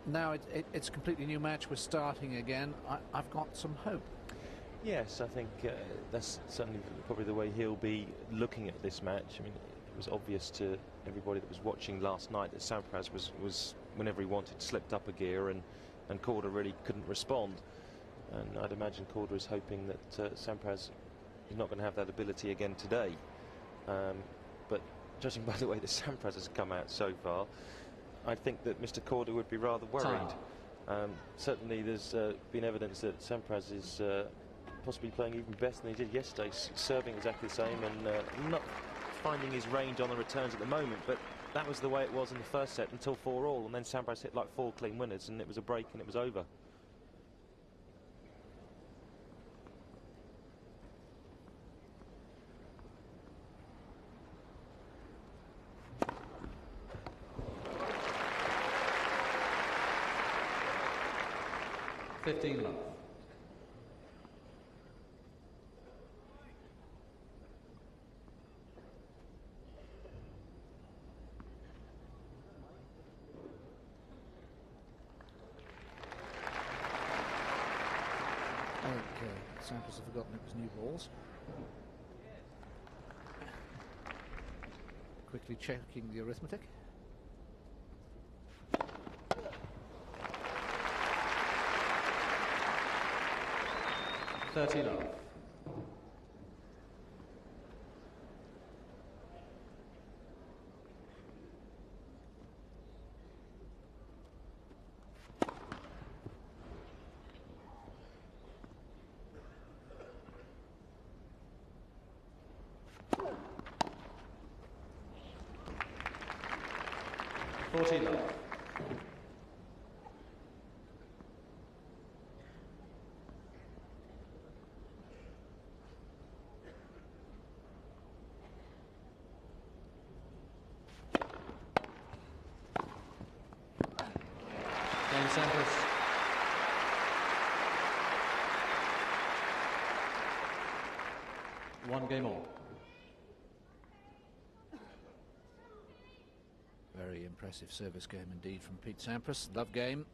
Now it's a completely new match. We're starting again. I've got some hope. Yes, I think that's certainly probably the way he'll be looking at this match. I mean, it was obvious to everybody that was watching last night that Sampras was whenever he wanted, slipped up a gear, and Korda really couldn't respond. And I'd imagine Korda is hoping that Sampras is not going to have that ability again today. But judging by the way that Sampras has come out so far, I think that Mr. Korda would be rather worried. Certainly there's been evidence that Sampras is possibly playing even better than he did yesterday, serving exactly the same and not finding his range on the returns at the moment, but that was the way it was in the first set until 4-all, and then Sampras hit like 4 clean winners and it was a break and it was over. 15 love. Okay, Sampras have forgotten it was new balls. Quickly checking the arithmetic. $30 love. $40 love. Game Sampras. One game all. Very impressive service game indeed from Pete Sampras. Love game.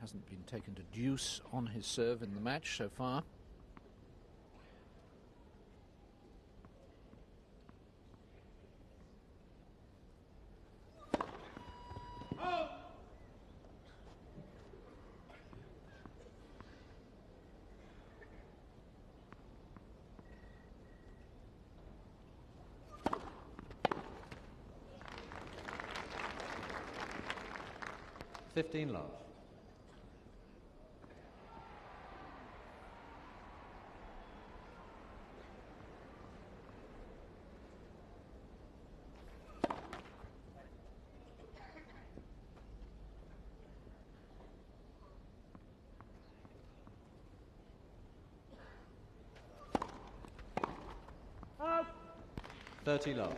Hasn't been taken to deuce on his serve in the match so far. $15 love. $30 love.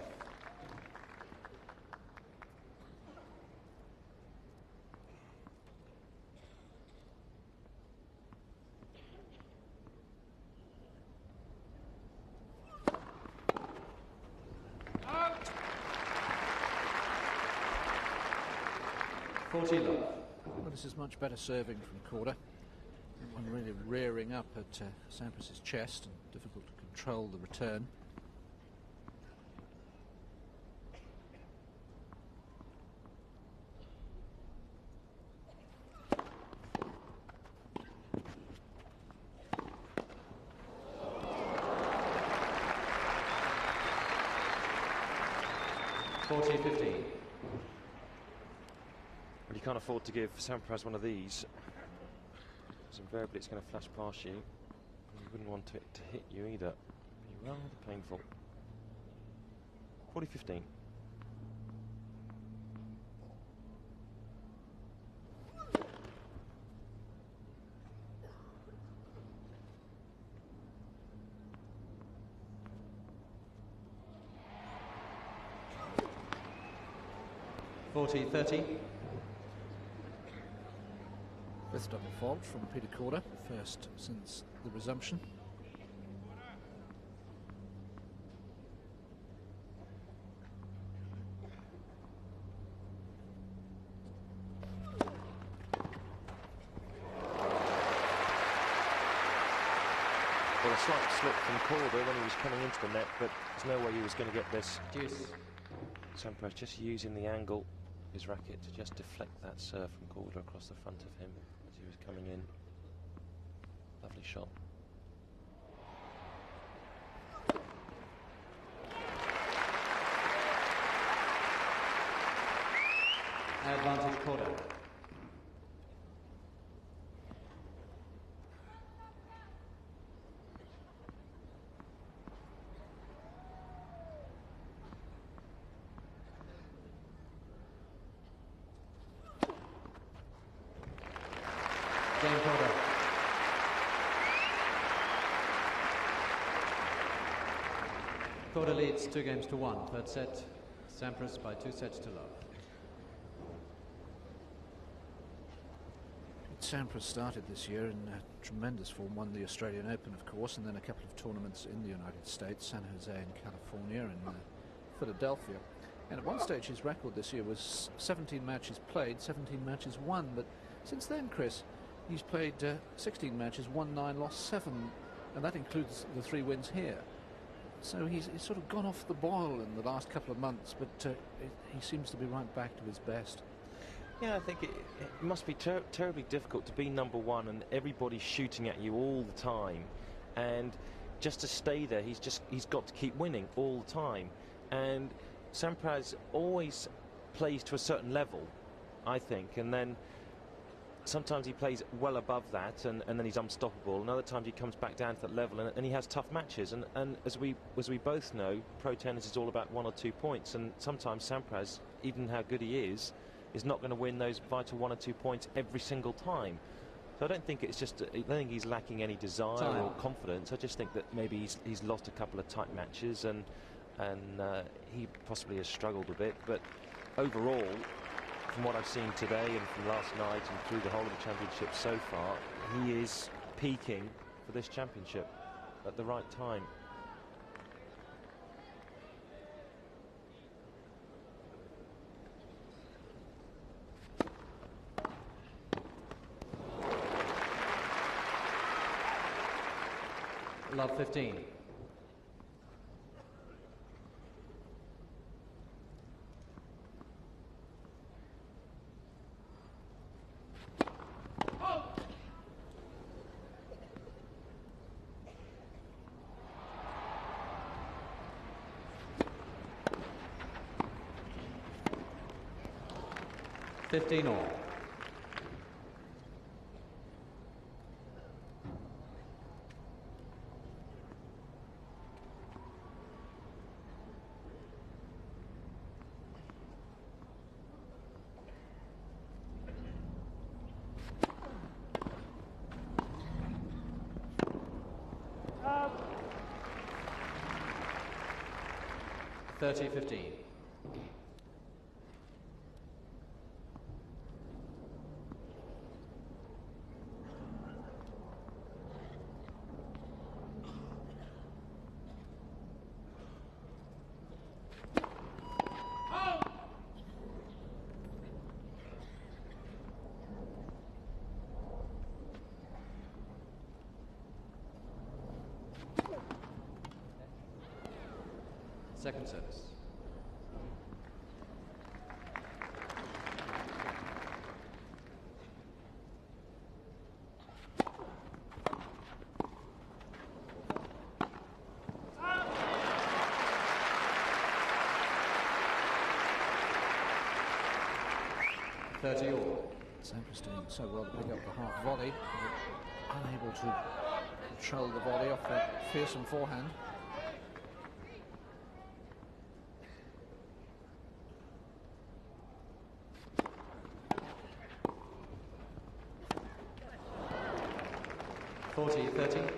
$40 love. Well, this is much better serving from Korda. One really rearing up at Sampras' chest and difficult to control the return. $40-15. Well, you can't afford to give Sampras one of these, because invariably it's going to flash past you. You wouldn't want it to hit you either. It'd be rather painful. 40-15. $40-30. Fifth double fault from Peter Korda, first since the resumption. Well, a slight slip from Korda when he was coming into the net, but there's no way he was going to get this. Deuce. Sampras just using the angle, his racket, to just deflect that serve from Korda across the front of him as he was coming in. Lovely shot. Advantage Korda. Game Korda. Korda leads 2-1. Third set, Sampras by 2 sets to love. Sampras started this year in tremendous form, won the Australian Open, of course, and then a couple of tournaments in the United States, San Jose in California and Philadelphia. And at one stage his record this year was 17 matches played, 17 matches won, but since then, Chris, he's played 16 matches, won 9, lost 7, and that includes the 3 wins here. So he's sort of gone off the boil in the last couple of months, but he seems to be right back to his best. Yeah, I think it must be terribly difficult to be number one and everybody's shooting at you all the time, and just to stay there, he's got to keep winning all the time. And Sampras always plays to a certain level, I think, and then sometimes he plays well above that, and then he's unstoppable, and other times he comes back down to that level, and he has tough matches. And as we both know, pro tennis is all about 1 or 2 points, and sometimes Sampras, even how good he is not going to win those vital 1 or 2 points every single time. So I don't think it's just, I don't think he's lacking any desire or confidence. I just think that maybe he's lost a couple of tight matches, and he possibly has struggled a bit. But overall, from what I've seen today and from last night and through the whole of the championship so far, he is peaking for this championship at the right time. Love 15. $15 all. $30-15. Second service. $30 all. Sampras doing so well to pick up the half volley, but unable to control the volley off that fearsome forehand. $40-30.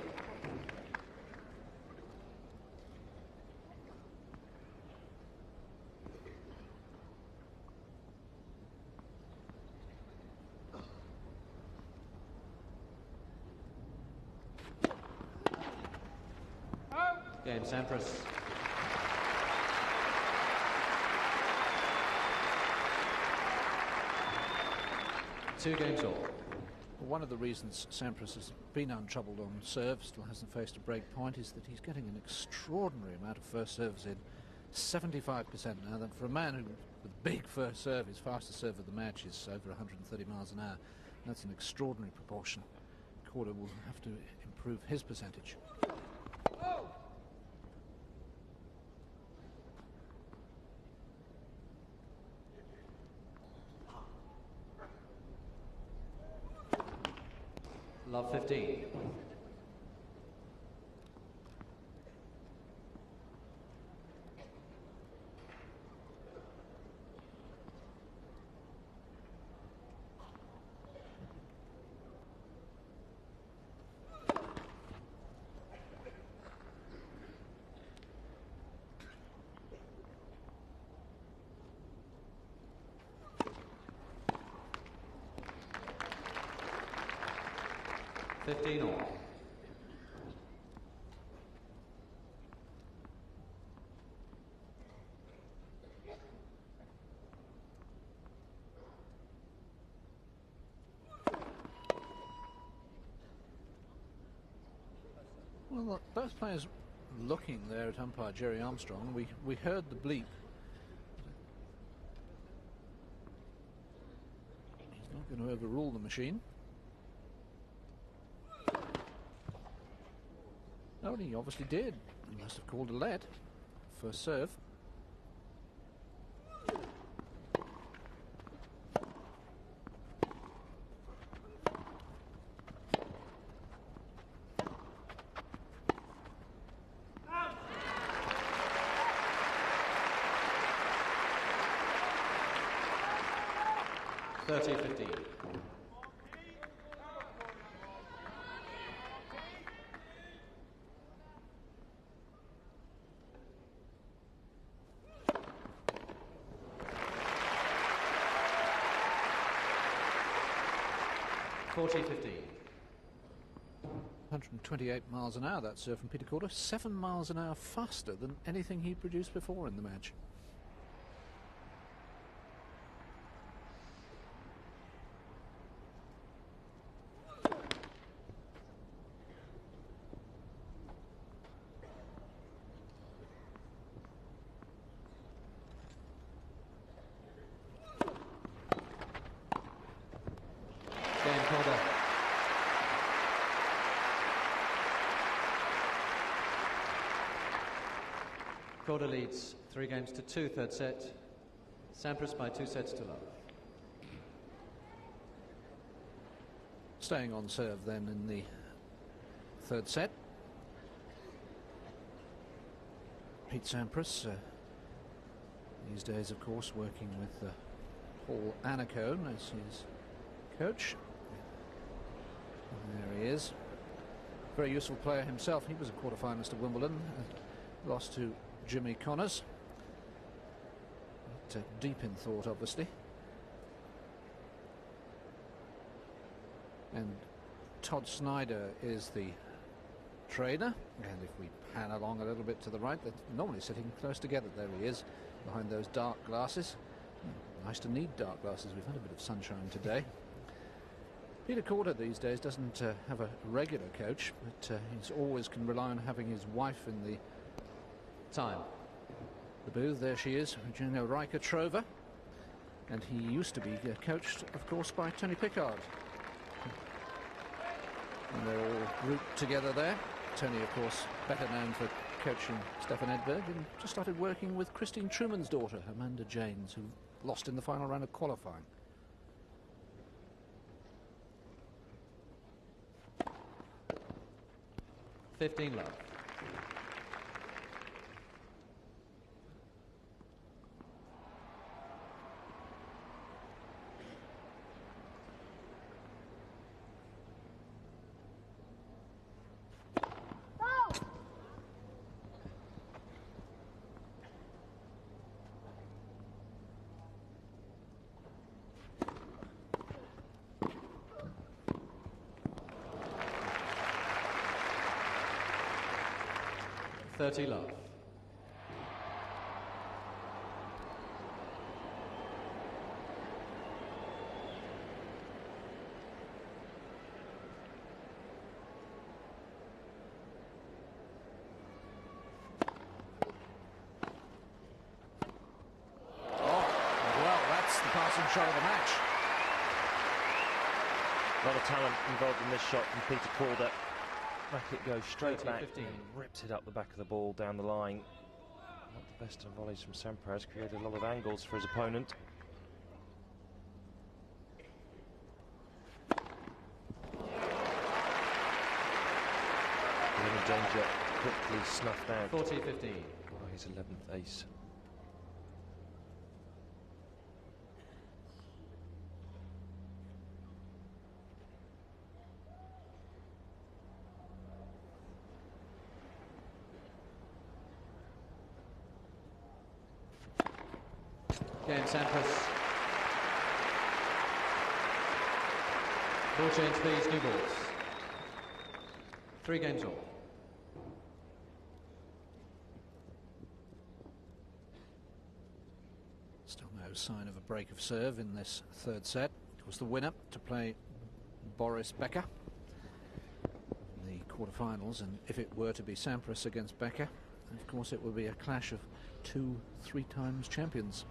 Game Sampras. Two games all. One of the reasons Sampras has been untroubled on serve, still hasn't faced a break point, is that he's getting an extraordinary amount of first serves in. 75% now. That for a man who, with big first serve, his fastest serve of the match is over 130 miles an hour. That's an extraordinary proportion. Korda will have to improve his percentage. Love 15. 15 all. Well, look, both players looking there at umpire Jerry Armstrong. We heard the bleep. He's not going to overrule the machine. Oh, he obviously did. He must have called a let. First serve. Forty 15. 128 miles an hour, that serve from Peter Korda. 7 miles an hour faster than anything he produced before in the match. Korda leads 3 games to 2, third set. Sampras by 2 sets to love. Staying on serve then in the third set. Pete Sampras, these days of course working with Paul Annacone as his coach. And there he is. Very useful player himself. He was a quarter-finalist at Wimbledon. Lost to Jimmy Connors. But, deep in thought, obviously. And Todd Snyder is the trainer. And if we pan along a little bit to the right, they're normally sitting close together. There he is, behind those dark glasses. Nice to need dark glasses. We've had a bit of sunshine today. Peter Korda these days doesn't have a regular coach, but he's always can rely on having his wife in the booth. There she is, Regina Riker-Trova, and he used to be coached, of course, by Tony Pickard. And they're all grouped together there. Tony, of course, better known for coaching Stefan Edberg, and just started working with Christine Truman's daughter, Amanda Janes, who lost in the final round of qualifying. $15 love. $30 love. Well, that's the passing shot of the match. A lot of talent involved in this shot from Peter Korda. Back it goes straight back 15. and rips it up the back of the ball down the line. Not the best of volleys from Sampras, created a lot of angles for his opponent. Little danger quickly snuffed out 40-15. by his 11th ace. Game Sampras. Ball change, please, new balls. 3 games all. Still no sign of a break of serve in this third set. It was the winner to play Boris Becker in the quarterfinals, and if it were to be Sampras against Becker, of course it would be a clash of 2 3-times champions.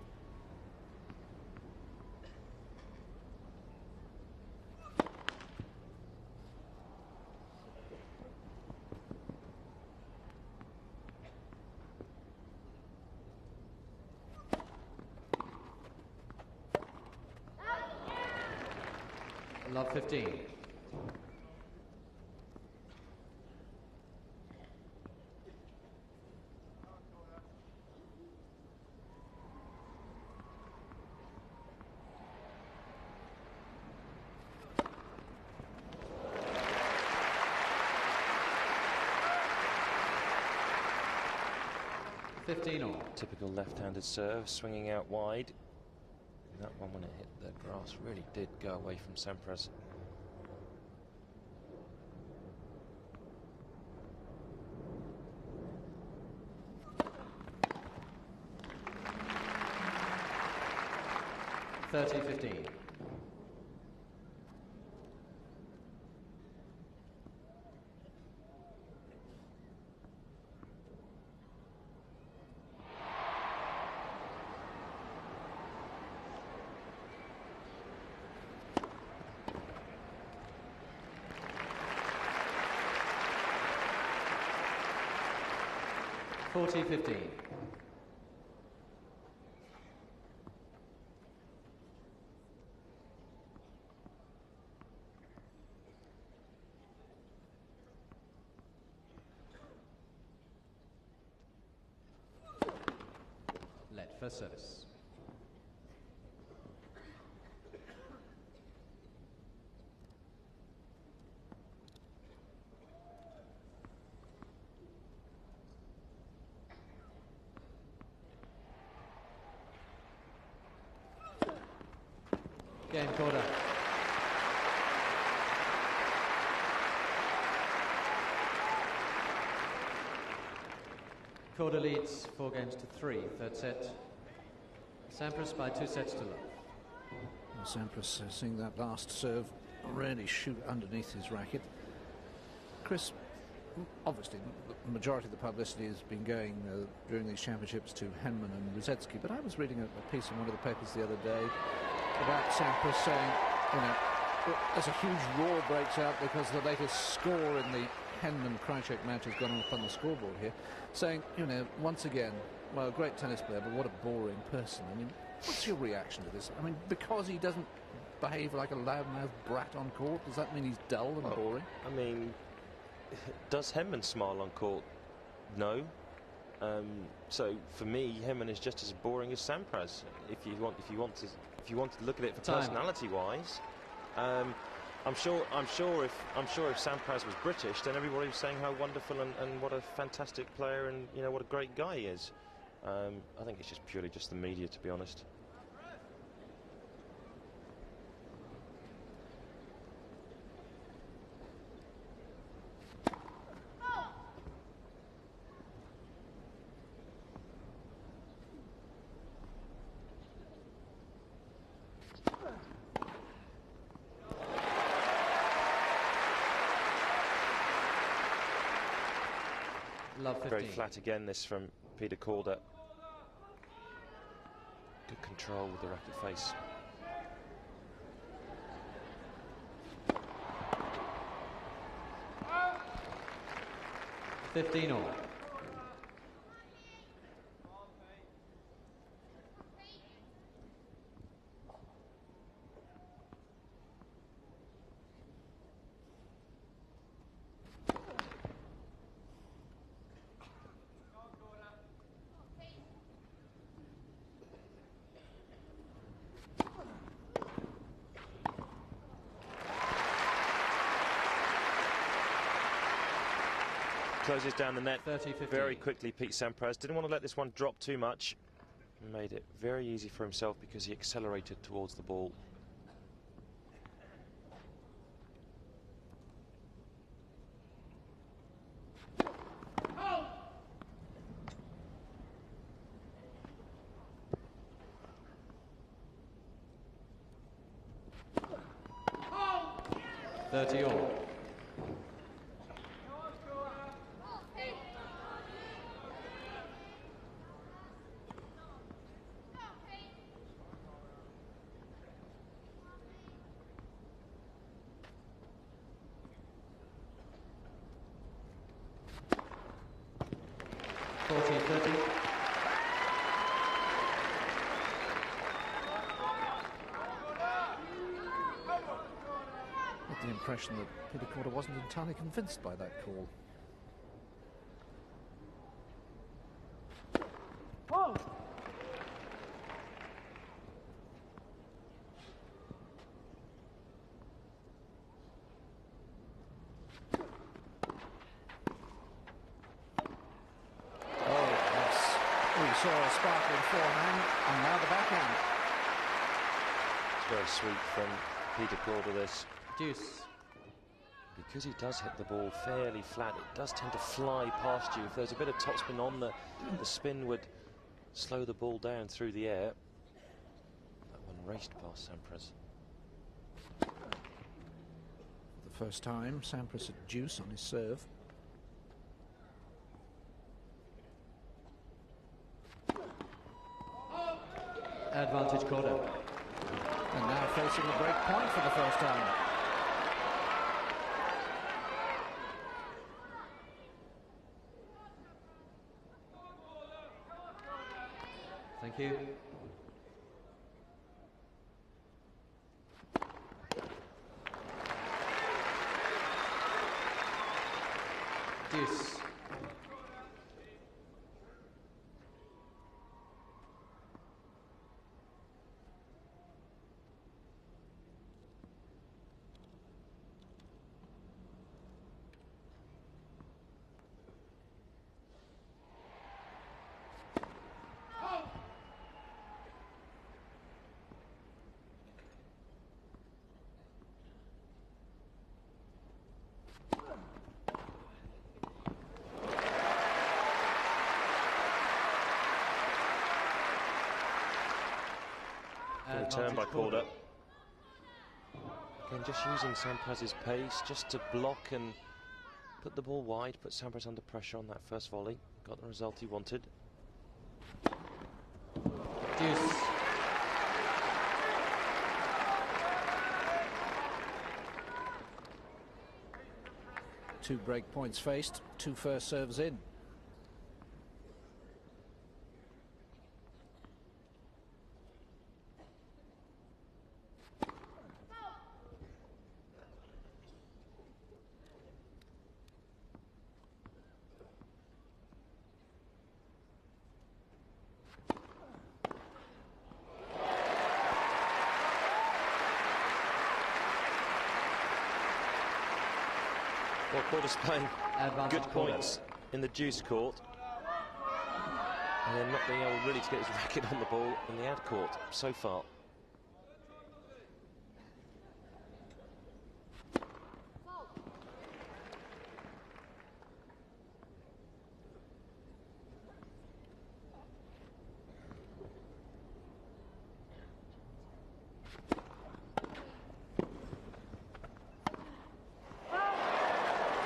Love 15. Typical left-handed serve, swinging out wide. And that one, when it hit the grass, really did go away from Sampras. (30-15). (40-15). Let for service. Game Korda. Korda leads 4 games to 3. Third set. Sampras by 2 sets to love. Well, Sampras seeing that last serve really shoot underneath his racket. Chris, obviously the majority of the publicity has been going during these championships to Henman and Ruzetsky, but I was reading a piece in one of the papers the other day about Sampras saying, you know, as a huge roar breaks out because the latest score in the Henman-Krajicek match has gone up on the scoreboard here, saying, you know, once again, well, a great tennis player, but what a boring person. I mean, what's your reaction to this? I mean, because he doesn't behave like a loudmouth brat on court, does that mean he's dull and boring? I mean, does Henman smile on court? No. So for me, Henman is just as boring as Sampras. If you want to look at it for personality-wise, I'm sure if Sampras was British, then everybody was saying how wonderful and what a fantastic player and, you know, what a great guy he is. I think it's just purely just the media, to be honest. Very flat again, this from Petr Korda. Good control with the racket face. (15 all). Closes down the net 30-15. very quickly. Pete Sampras didn't want to let this one drop too much. Made it very easy for himself because he accelerated towards the ball. 30 all. The impression that Peter Korda wasn't entirely convinced by that call. Whoa! Oh, yes. We saw a sparkling forehand, and now the backhand. It's very sweet from Peter Korda, this. Deuce. Because he does hit the ball fairly flat, it does tend to fly past you. If there's a bit of topspin on, the spin would slow the ball down through the air. That one raced past Sampras. For the first time, Sampras at deuce on his serve. Advantage Korda. And now facing the break point for the first time. Thank you. Deuce. Return by Korda. Again, just using Sampras's pace just to block and put the ball wide, put Sampras under pressure on that first volley. Got the result he wanted. Deuce. Two break points faced, two first serves in. Well, Korda's playing Advantage good points in the deuce court, and then not being able really to get his racket on the ball in the ad court so far.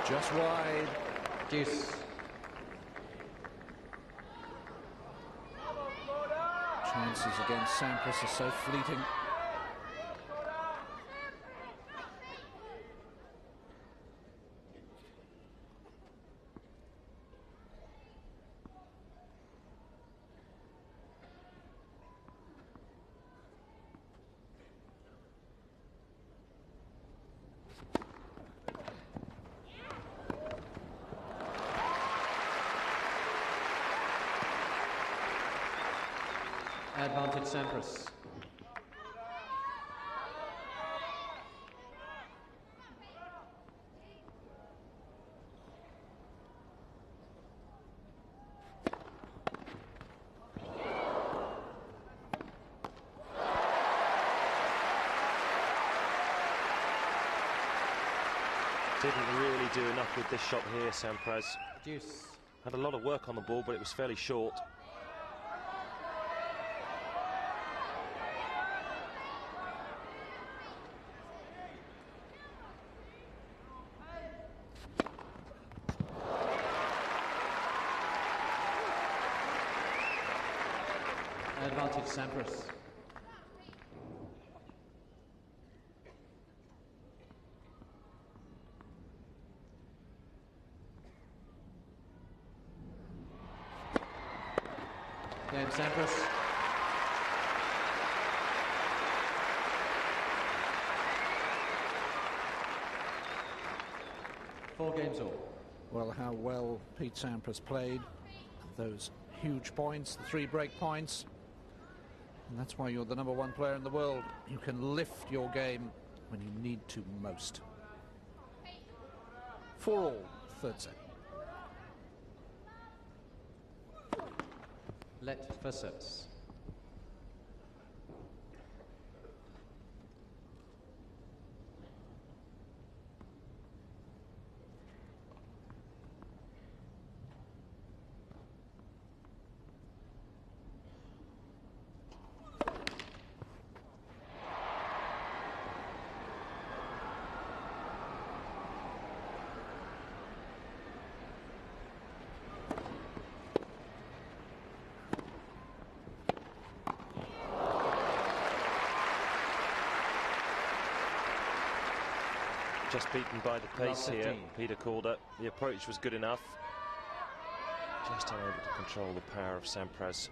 Just wide. Deuce. Chances against Sampras are so fleeting. Advantage Sampras. Didn't really do enough with this shot here, Sampras. Deuce. Had a lot of work on the ball, but it was fairly short. advantage, Sampras. Game, Sampras. Four games all. Well, how well Pete Sampras played. Those huge points, the 3 break points. And that's why you're the #1 player in the world. You can lift your game when you need to most. 4-all, third set. Let for service. Just beaten by the pace here, Petr Korda. The approach was good enough. Just unable to control the power of Sampras.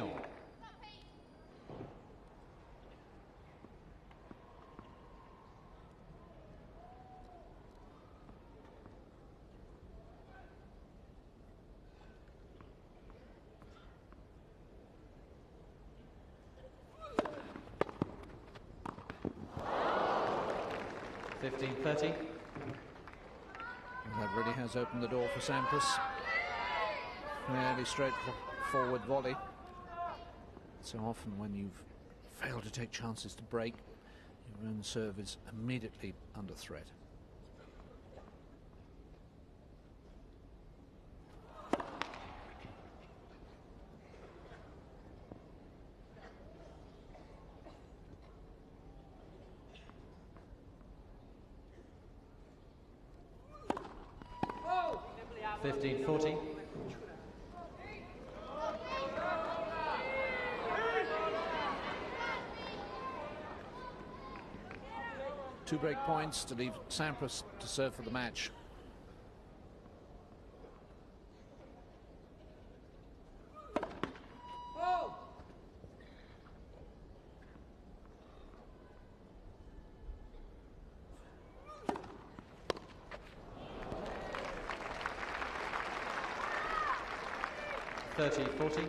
All. 15-30. And that really has opened the door for Sampras. Fairly straightforward volley. So often when you've failed to take chances to break, your own serve is immediately under threat. Oh! 15-40. Two break points to leave Sampras to serve for the match. Oh! $30-40.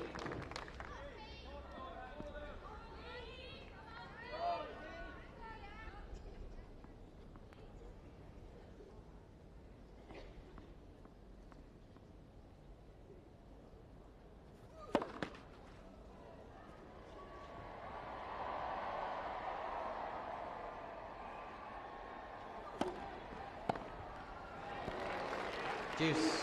Deuce.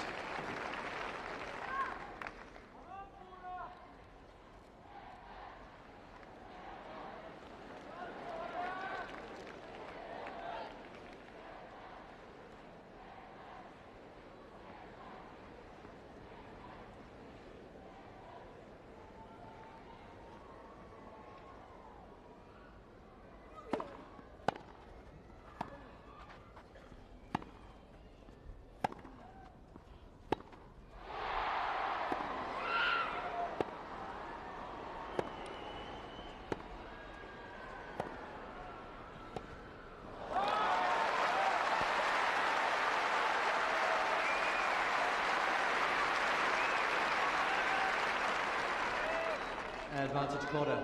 Advantage Korda.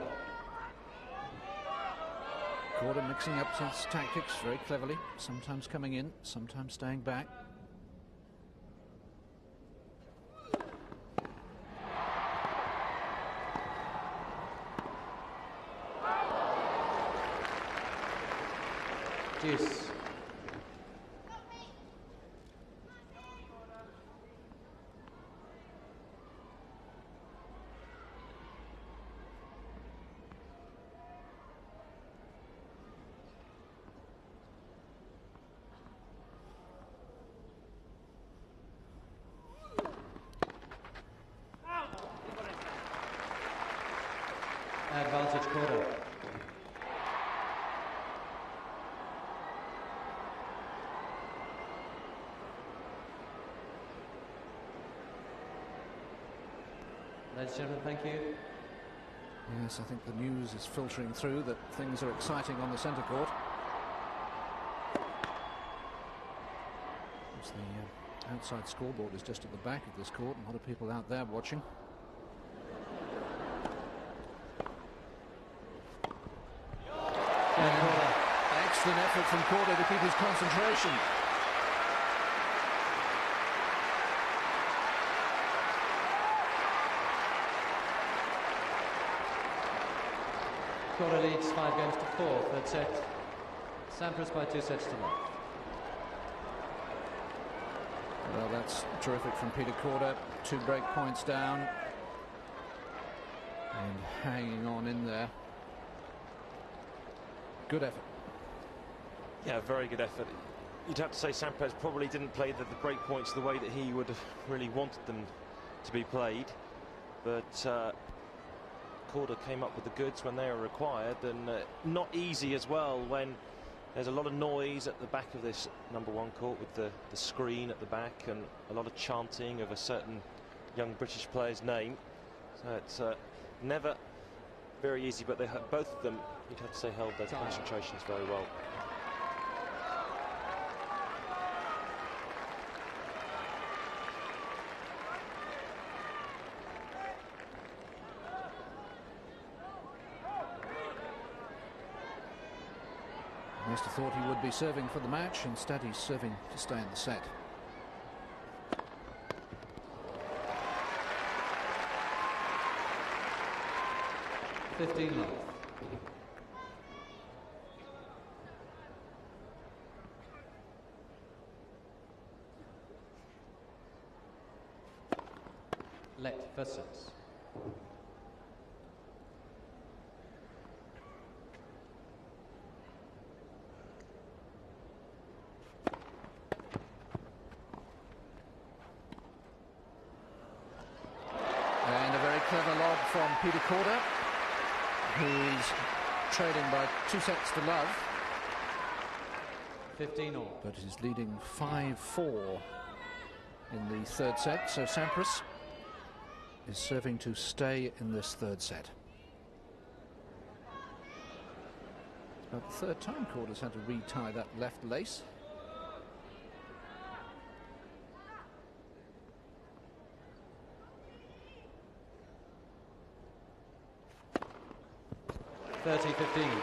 Korda mixing up his tactics very cleverly, sometimes coming in, sometimes staying back. Deuce. Advantage Korda. Ladies and gentlemen, thank you. Yes, I think the news is filtering through that things are exciting on the centre court. The outside scoreboard is just at the back of this court, and a lot of people out there watching. Excellent effort from Korda to keep his concentration. Korda leads 5 games to 4, third set. Sampras by 2 sets to 1. Well, that's terrific from Petr Korda. 2 break points down. And hanging on in there. Good effort. Yeah, very good effort. You'd have to say Sampras probably didn't play the break points the way that he would have really wanted them to be played. But Korda came up with the goods when they were required, and not easy as well when there's a lot of noise at the back of this #1 court with the screen at the back and a lot of chanting of a certain young British player's name. So it's never very easy, but they both of them, you'd have to say, held their concentrations very well. Must have thought he would be serving for the match. Instead, he's serving to stay in the set. $15 Let versus. And a very clever lob from Petr Korda, who's trailing by 2 sets to love. 15-all. But is leading 5-4 in the third set. So Sampras is serving to stay in this third set. It's about the third time Korda's had to retie that left lace. $30-15.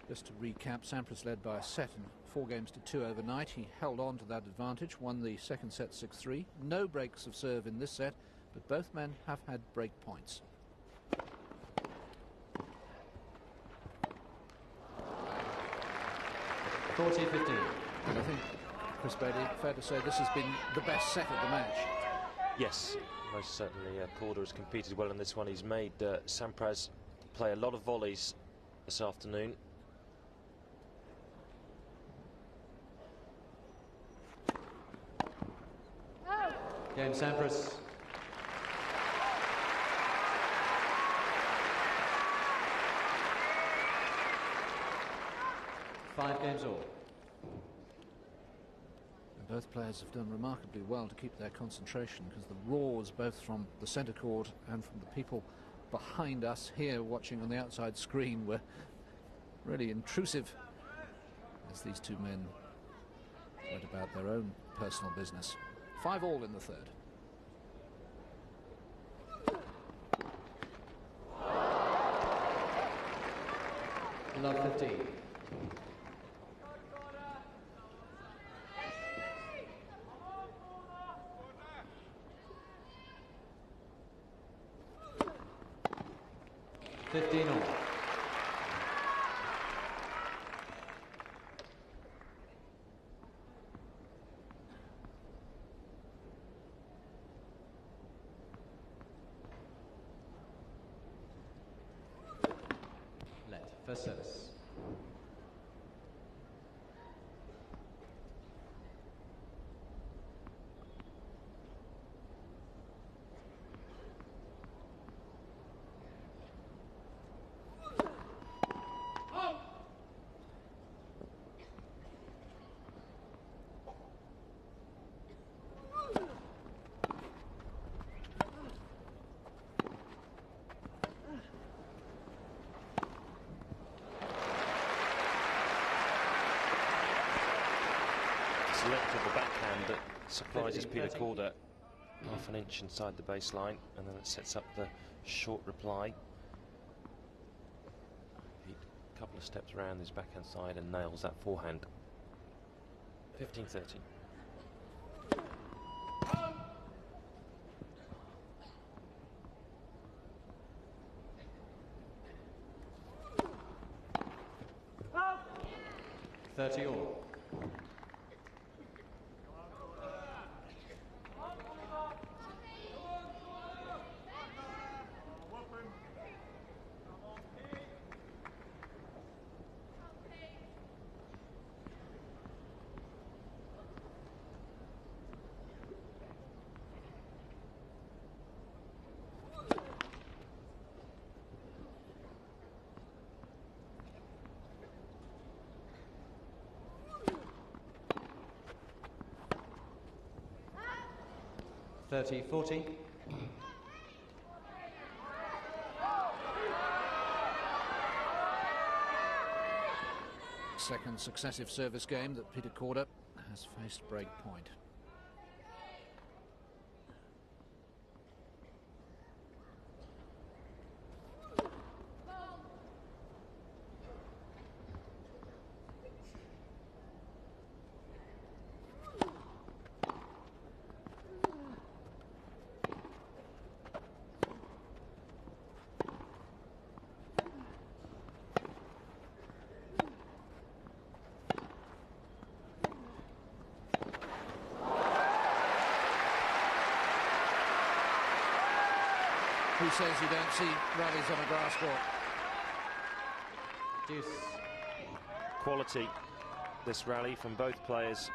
Just to recap, Sampras led by a set and 4 games to 2 overnight. He held on to that advantage, won the second set 6-3. No breaks of serve in this set, but both men have had break points. $40-15. And I think, Chris Bailey, fair to say this has been the best set of the match. Yes, most certainly. Korda has competed well in this one. He's made Sampras play a lot of volleys this afternoon. Game Sampras. Five games all. And both players have done remarkably well to keep their concentration, because the roars both from the centre court and from the people behind us here watching on the outside screen were really intrusive as these two men went about their own personal business. 5-all in the third. Love 15. $15-all. Let versus. depth of the backhand that surprises 15, Peter 30. Korda. Half an inch inside the baseline, and then it sets up the short reply. Pete, a couple of steps around his backhand side and nails that forehand. 15-30. All. (30-40). Second successive service game that Peter Korda has faced break point. Who says you don't see rallies on a grass court? Deuce. Quality, this rally from both players.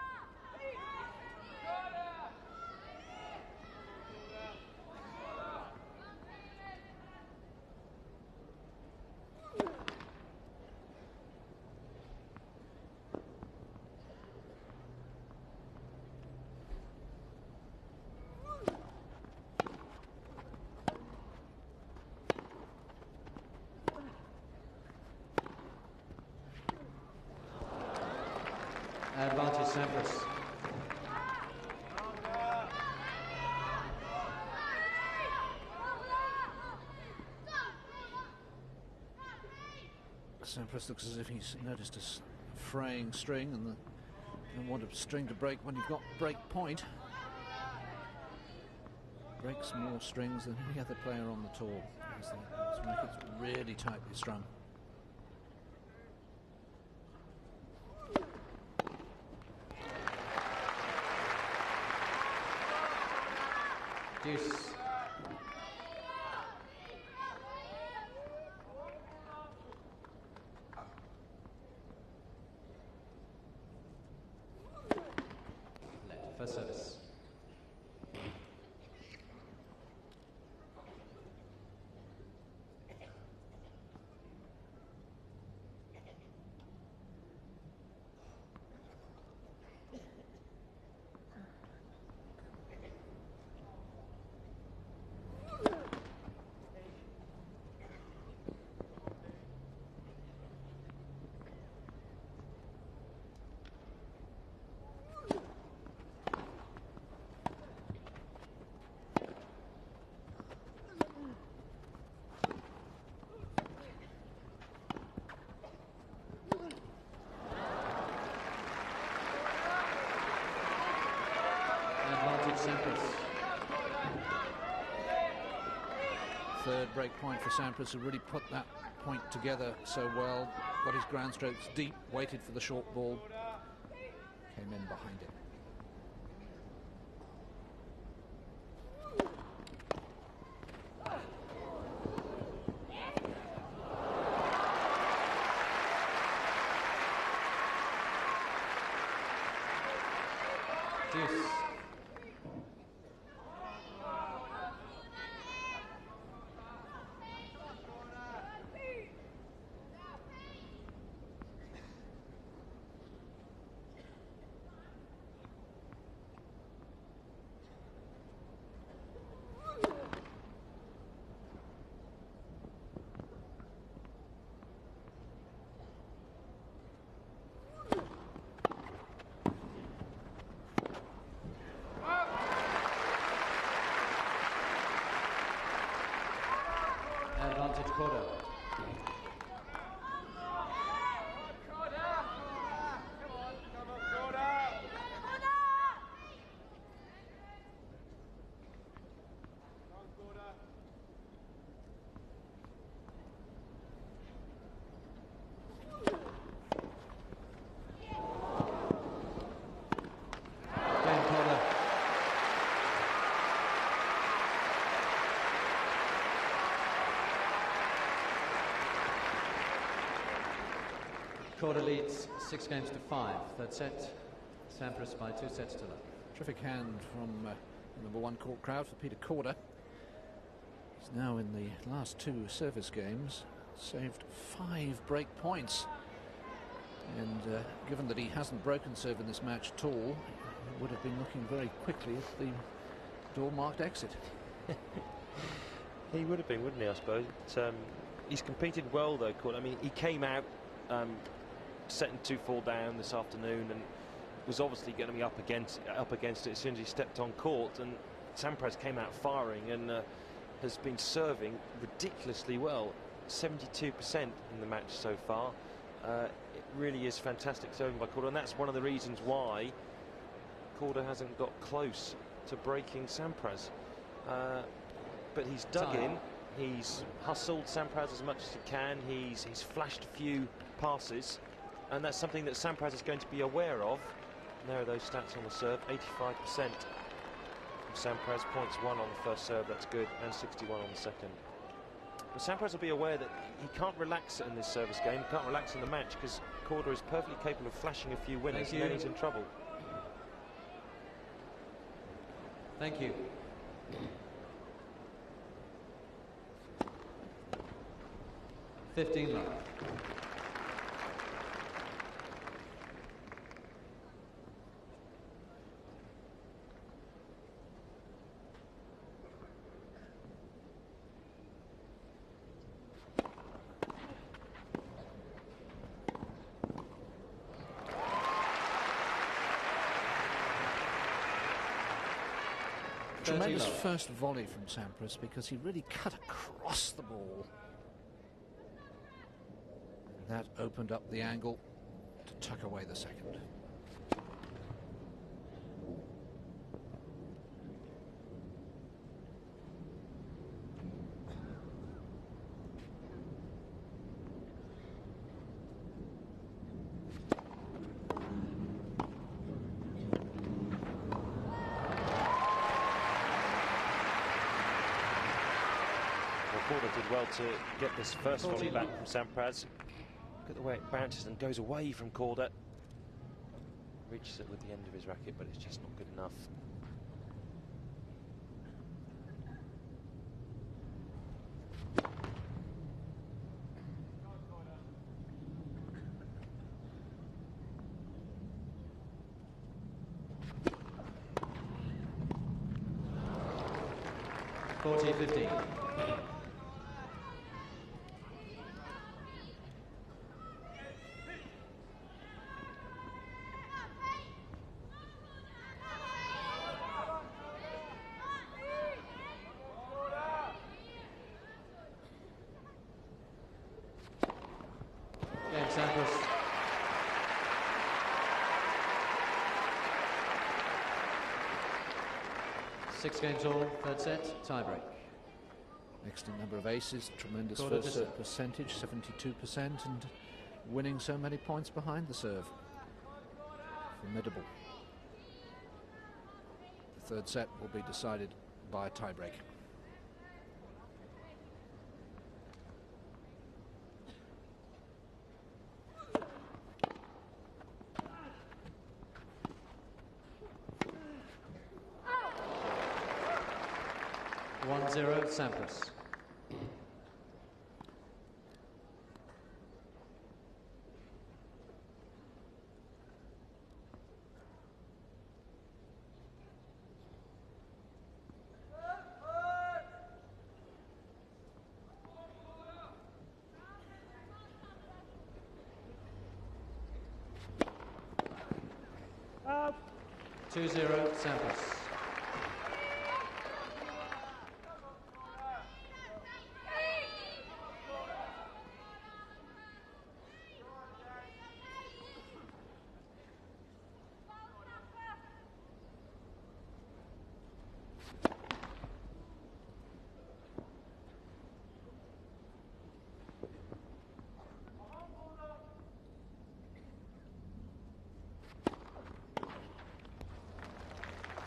Advantage Sampras. Sampras looks as if he's noticed a fraying string and don't want a string to break when you've got break point. Breaks more strings than any other player on the tour. His racket's really tightly strung. Deuce. Left for service. Sampras. Third break point for Sampras, who really put that point together so well. Got his ground strokes deep, waited for the short ball, came in behind it. Deuce. advantage, Korda. Korda leads 6 games to 5. Third set, Sampras by 2 sets to none. Terrific hand from the number 1 court crowd for Petr Korda. He's now in the last 2 service games saved 5 break points. And given that he hasn't broken serve in this match at all, he would have been looking very quickly at the door marked exit. He would have been, wouldn't he, I suppose. But, he's competed well, though, Korda. I mean, he came out setting 2-4 down this afternoon and was obviously going to be up against it as soon as he stepped on court, and Sampras came out firing and has been serving ridiculously well. 72% in the match so far. It really is fantastic serving by Korda, and that's one of the reasons why Korda hasn't got close to breaking Sampras. But he's dug in, he's hustled Sampras as much as he can, he's flashed a few passes, and that's something that Sampras is going to be aware of. And there are those stats on the serve. 85% from Sampras, points 1 on the first serve, that's good, and 61 on the second. But Sampras will be aware that he can't relax in this service game, he can't relax in the match, because Korda is perfectly capable of flashing a few winners, and then he's in trouble. Thank you. $15 love. Tremendous first volley from Sampras, because he really cut across the ball. That opened up the angle to tuck away the second. Korda did well to get this first volley back from Sampras. Look at the way it bounces and goes away from Korda. Reaches it with the end of his racket, but it's just not good enough. $40-15. Sampras. Six games all, third set, tiebreak. Excellent number of aces, tremendous Korda first serve percentage, 72%, and winning so many points behind the serve. Formidable. The third set will be decided by a tiebreak. Sampras. Up. 2-0 Sampras.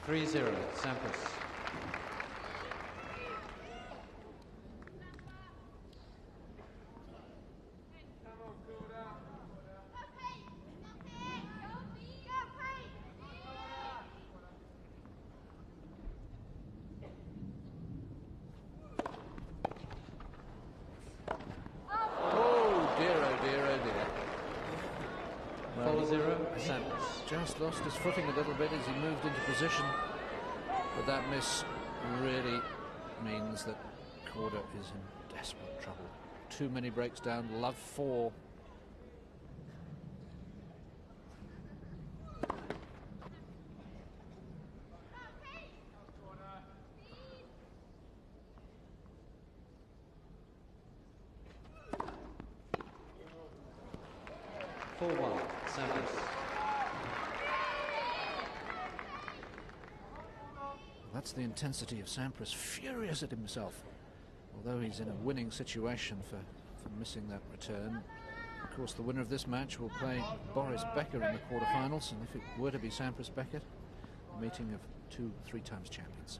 3-0, Sampras. Just lost his footing a little bit as he moved into position, but that miss really means that Korda is in desperate trouble. Too many breaks down, love 4. That's the intensity of Sampras, furious at himself. Although he's in a winning situation for missing that return. Of course, the winner of this match will play Boris Becker in the quarterfinals, and if it were to be Sampras Beckett, a meeting of 2 3-times champions.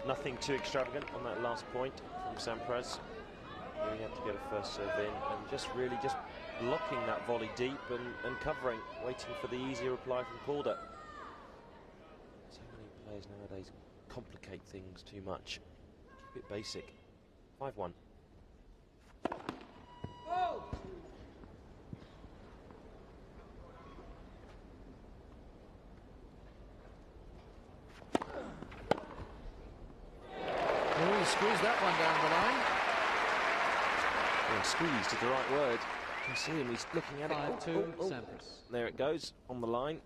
Nothing too extravagant on that last point from Sampras. He had to get a first serve in and just blocking that volley deep and covering, waiting for the easy reply from Korda. So many players nowadays complicate things too much. Keep it basic. 5-1. Squeeze that one down the line. Well, squeezed is the right word. You can see him, he's looking at it. 5-2, Sampras. There it goes, on the line.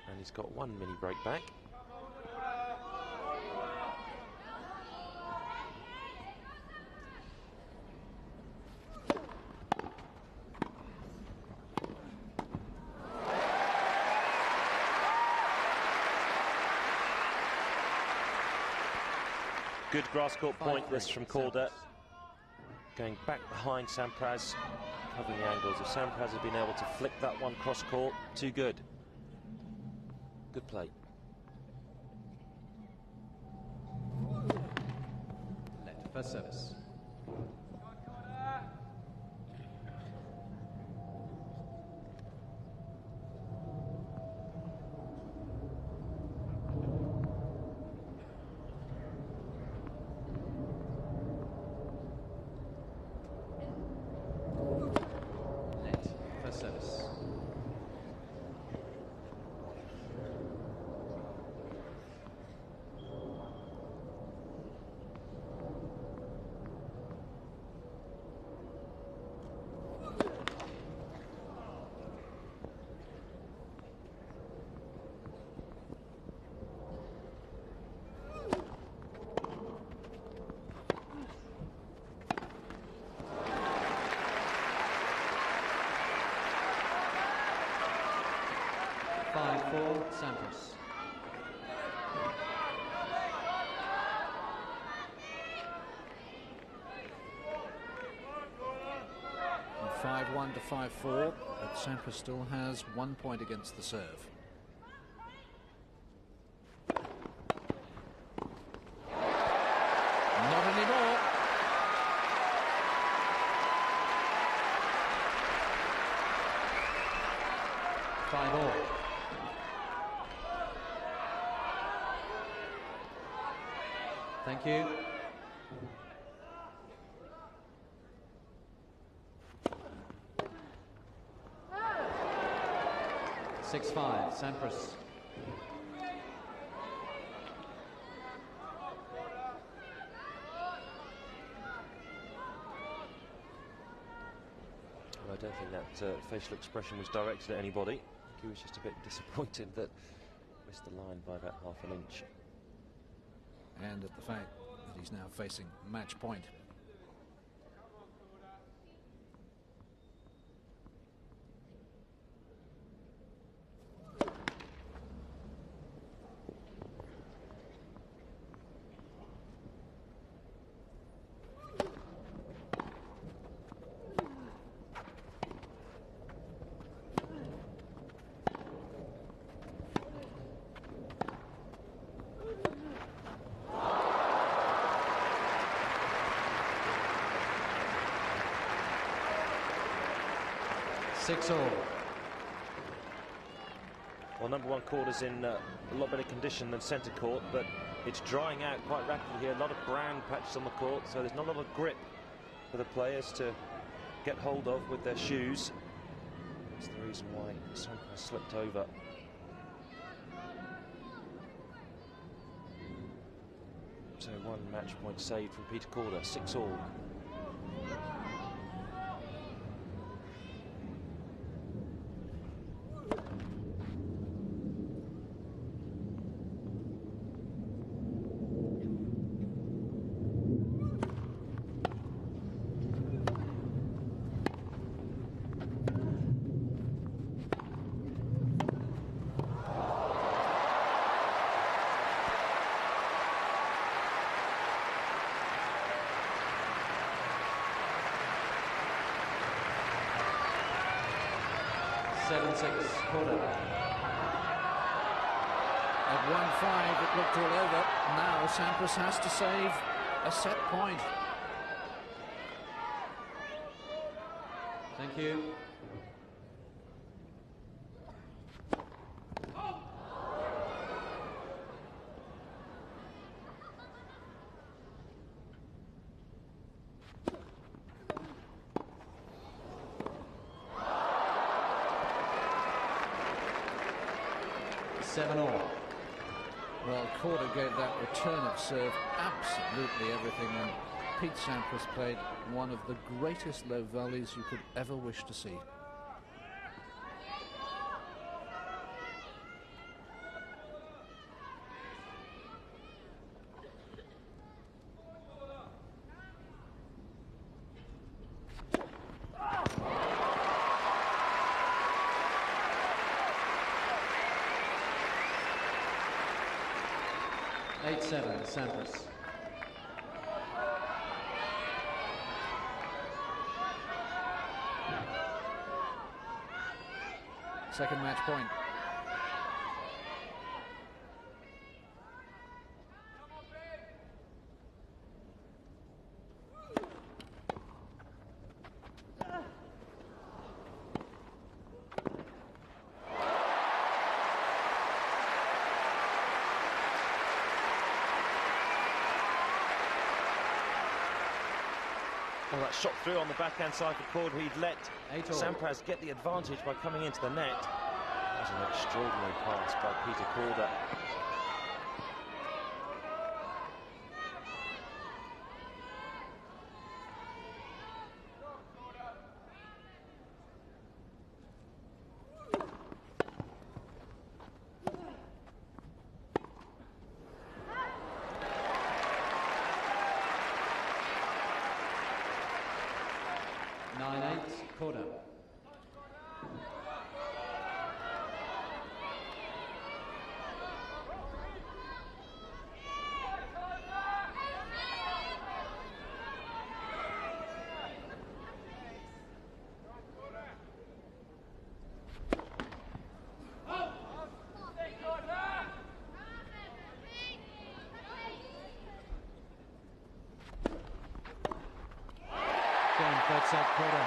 And he's got 1 mini break back. Good grass court point this from Korda. Going back behind Sampras, covering the angles. If Sampras had been able to flick that one cross court, too good. Good play. Let first service. Sampras. And 5-1 to 5-4, but Sampras still has 1 point against the serve. Not anymore. Five all. Thank you. 6-5, Sampras. Well, I don't think that facial expression was directed at anybody. I think he was just a bit disappointed that missed the line by about half an inch. And at the fact that he's now facing match point. 6-all. Well, number one Korda's in a lot better condition than centre court, but it's drying out quite rapidly here. A lot of brown patches on the court, so there's not a lot of grip for the players to get hold of with their shoes. That's the reason why Sampras slipped over. So one match point saved from Petr Korda, 6-all. Korda. At 1-5, it looked all over. Now Sampras has to save a set point. Thank you. Well, Korda gave that return of serve absolutely everything, and Pete Sampras played one of the greatest low volleys you could ever wish to see. Sampras. Second match point. Well, that shot through on the backhand side for Korda. He'd let Sampras get the advantage by coming into the net. That was an extraordinary pass by Petr Korda. Korda. Third set, Korda.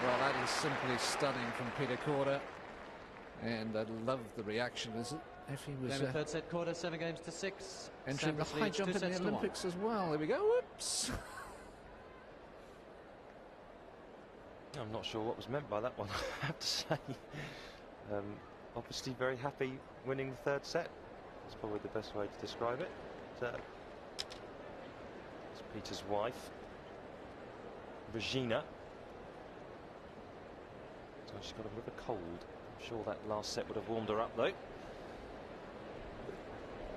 Well, that is simply stunning from Petr Korda, and I love the reaction as if he was third set, Korda, 7-6. Entering the high jump in the Olympics as well. There we go. Whoops. I'm not sure what was meant by that one, I have to say. Obviously very happy winning the third set. That's probably the best way to describe it. It's Peter's wife, Regina. So she's got a bit of a cold. I'm sure that last set would have warmed her up, though.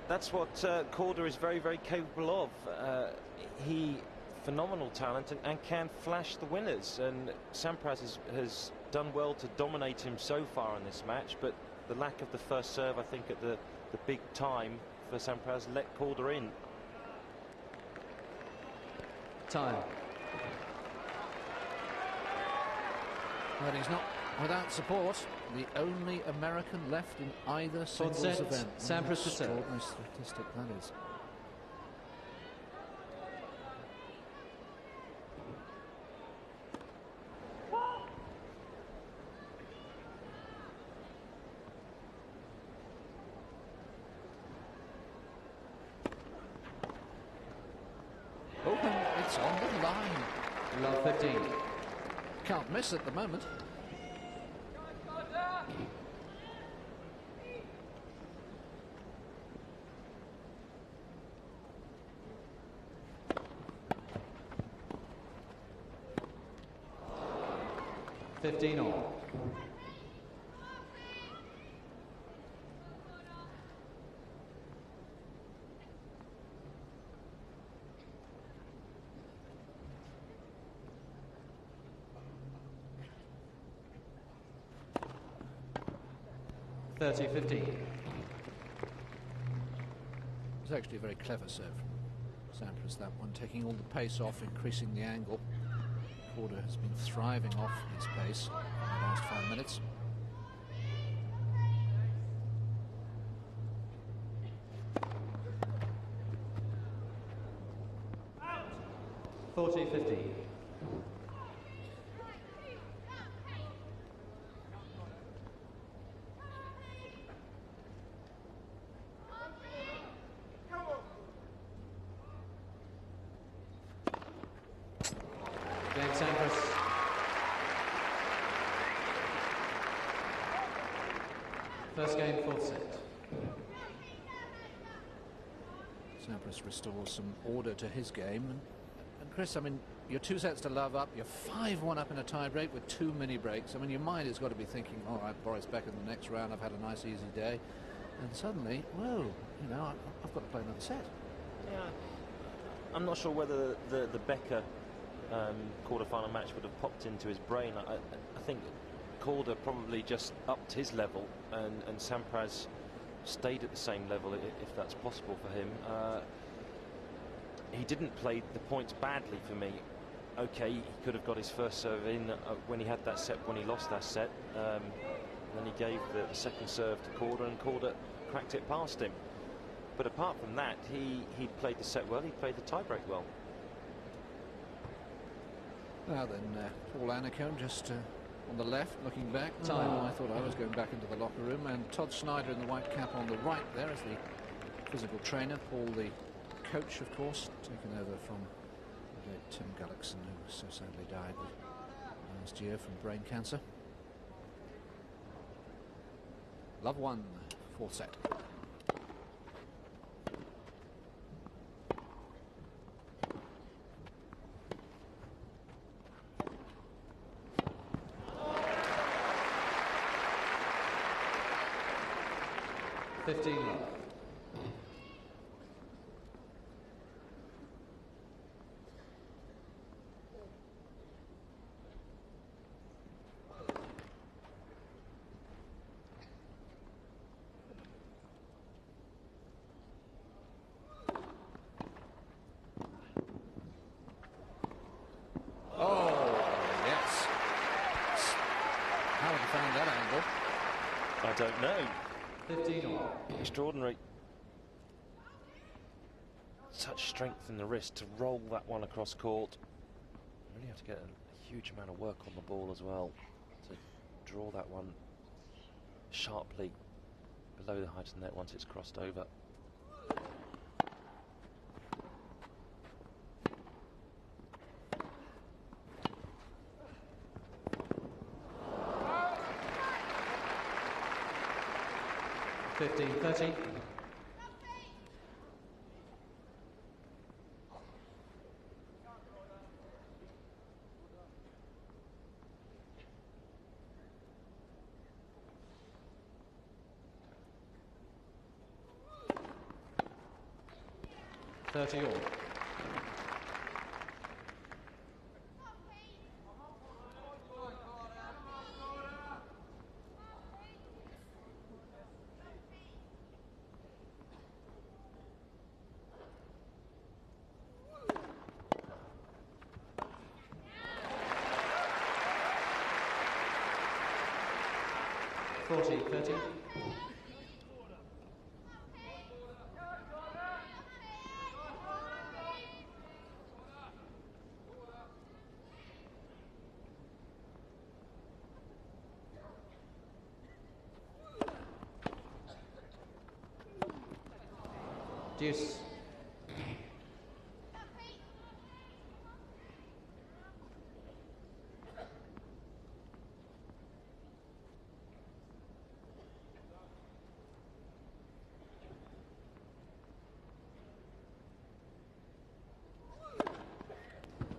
That's what Korda is very, very capable of. He phenomenal talent and can flash the winners, and Sampras has done well to dominate him so far in this match, but the lack of the first serve, I think, at the big time for Sampras let Korda in. Time. But he's not without support. The only American left in either singles set, event. Sampras to serve. Extraordinary statistic that is. Open, it's on the line. Love 15. Can't miss at the moment. $15 all. $30-15. It's actually a very clever serve from Sampras, that one, taking all the pace off, increasing the angle. Korda has been thriving off his pace in the last 5 minutes. $40-15. Sampras. First game, fourth set. Sampras restores some order to his game. And Chris, I mean, you're 2 sets to love up, you're 5-1 up in a tie break with 2 mini breaks. I mean, your mind has got to be thinking, all right, Boris, back in the next round, I've had a nice easy day. And suddenly, whoa, you know, I've got to play another set. Yeah, I'm not sure whether the Becker quarter-final match would have popped into his brain. I think Korda probably just upped his level, and Sampras stayed at the same level, if that's possible for him. He didn't play the points badly for me. Okay, he could have got his first serve in when he had that set, when he lost that set. Then he gave the second serve to Korda, and Korda cracked it past him. But apart from that, he played the set well, he played the tiebreak well. Now then, Paul Annacone just on the left, looking back. Time. Oh, I thought I was going back into the locker room. And Todd Snyder in the white cap on the right there as the physical trainer. Paul, the coach, of course, taken over from the late Tim Gullickson, who so sadly died last year from brain cancer. Love 1, fourth set. $15 love. I don't know. 15 all. Extraordinary. Such strength in the wrist to roll that one across court. You really have to get a huge amount of work on the ball as well to draw that one sharply below the height of the net once it's crossed over. $15-30. $30 all. 40-30. Deuce.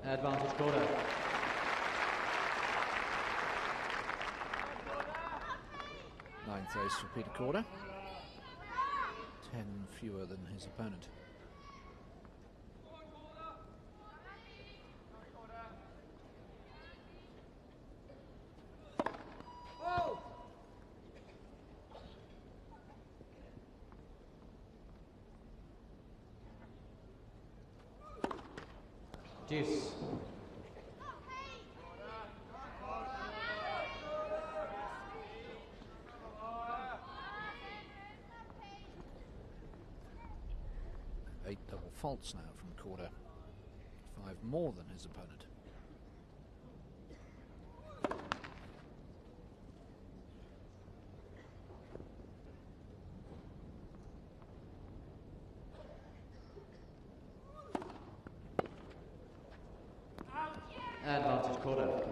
Advantage Korda. Ninth ace for Peter Korda. 10 fewer than his opponent. Deuce. Eight double faults now from Korda. 5 more than his opponent. Advantage Korda.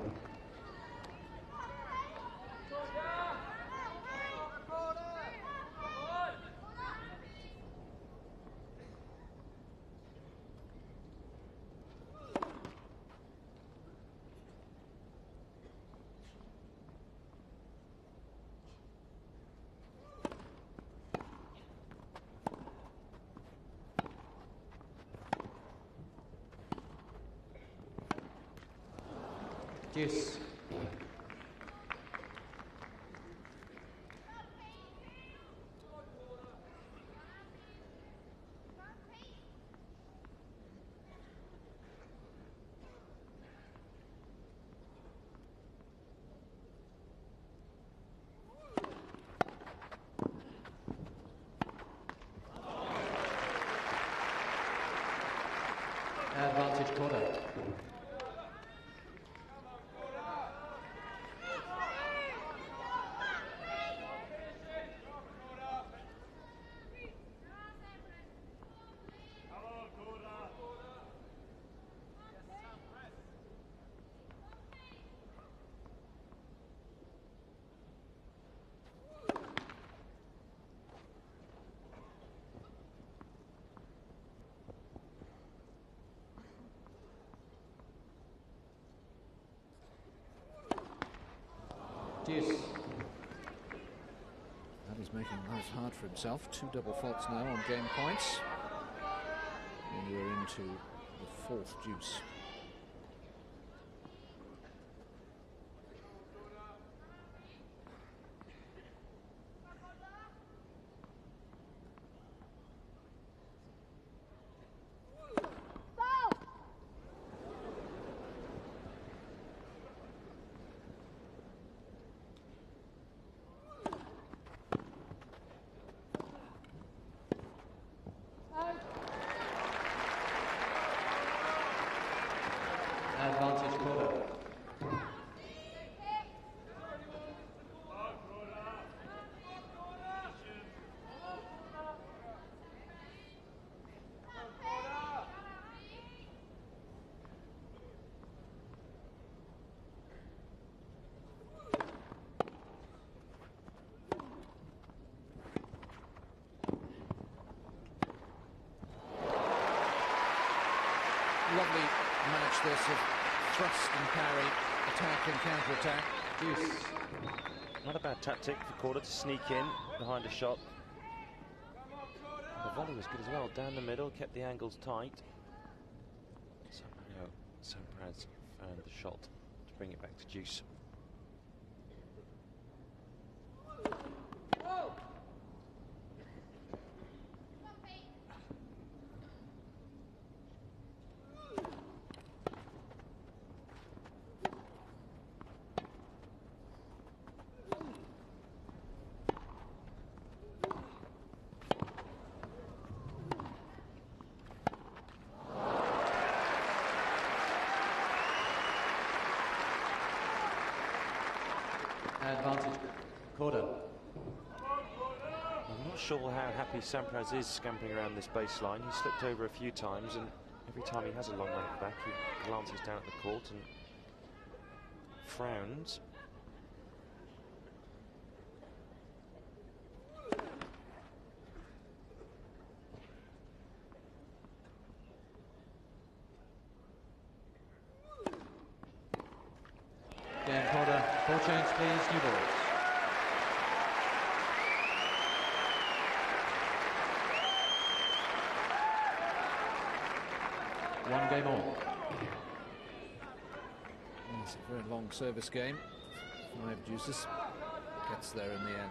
Deuce. Advantage Korda. Deuce. That is making life hard for himself. 2 double faults now on game points. And we're into the 4th deuce. Advantage Korda. Lovely match this of thrust and parry, attack and counter-attack. Deuce. Not a bad tactic for Korda to sneak in behind a shot. The volley was good as well, down the middle, kept the angles tight. Somehow Sampras found the shot to bring it back to deuce. Not sure how happy Sampras is scampering around this baseline. He's slipped over a few times, and every time he has a long run back, he glances down at the court and frowns. Dan Korda, 4 change please, new balls. One game on. It's a very long service game. 5 deuces. Gets there in the end.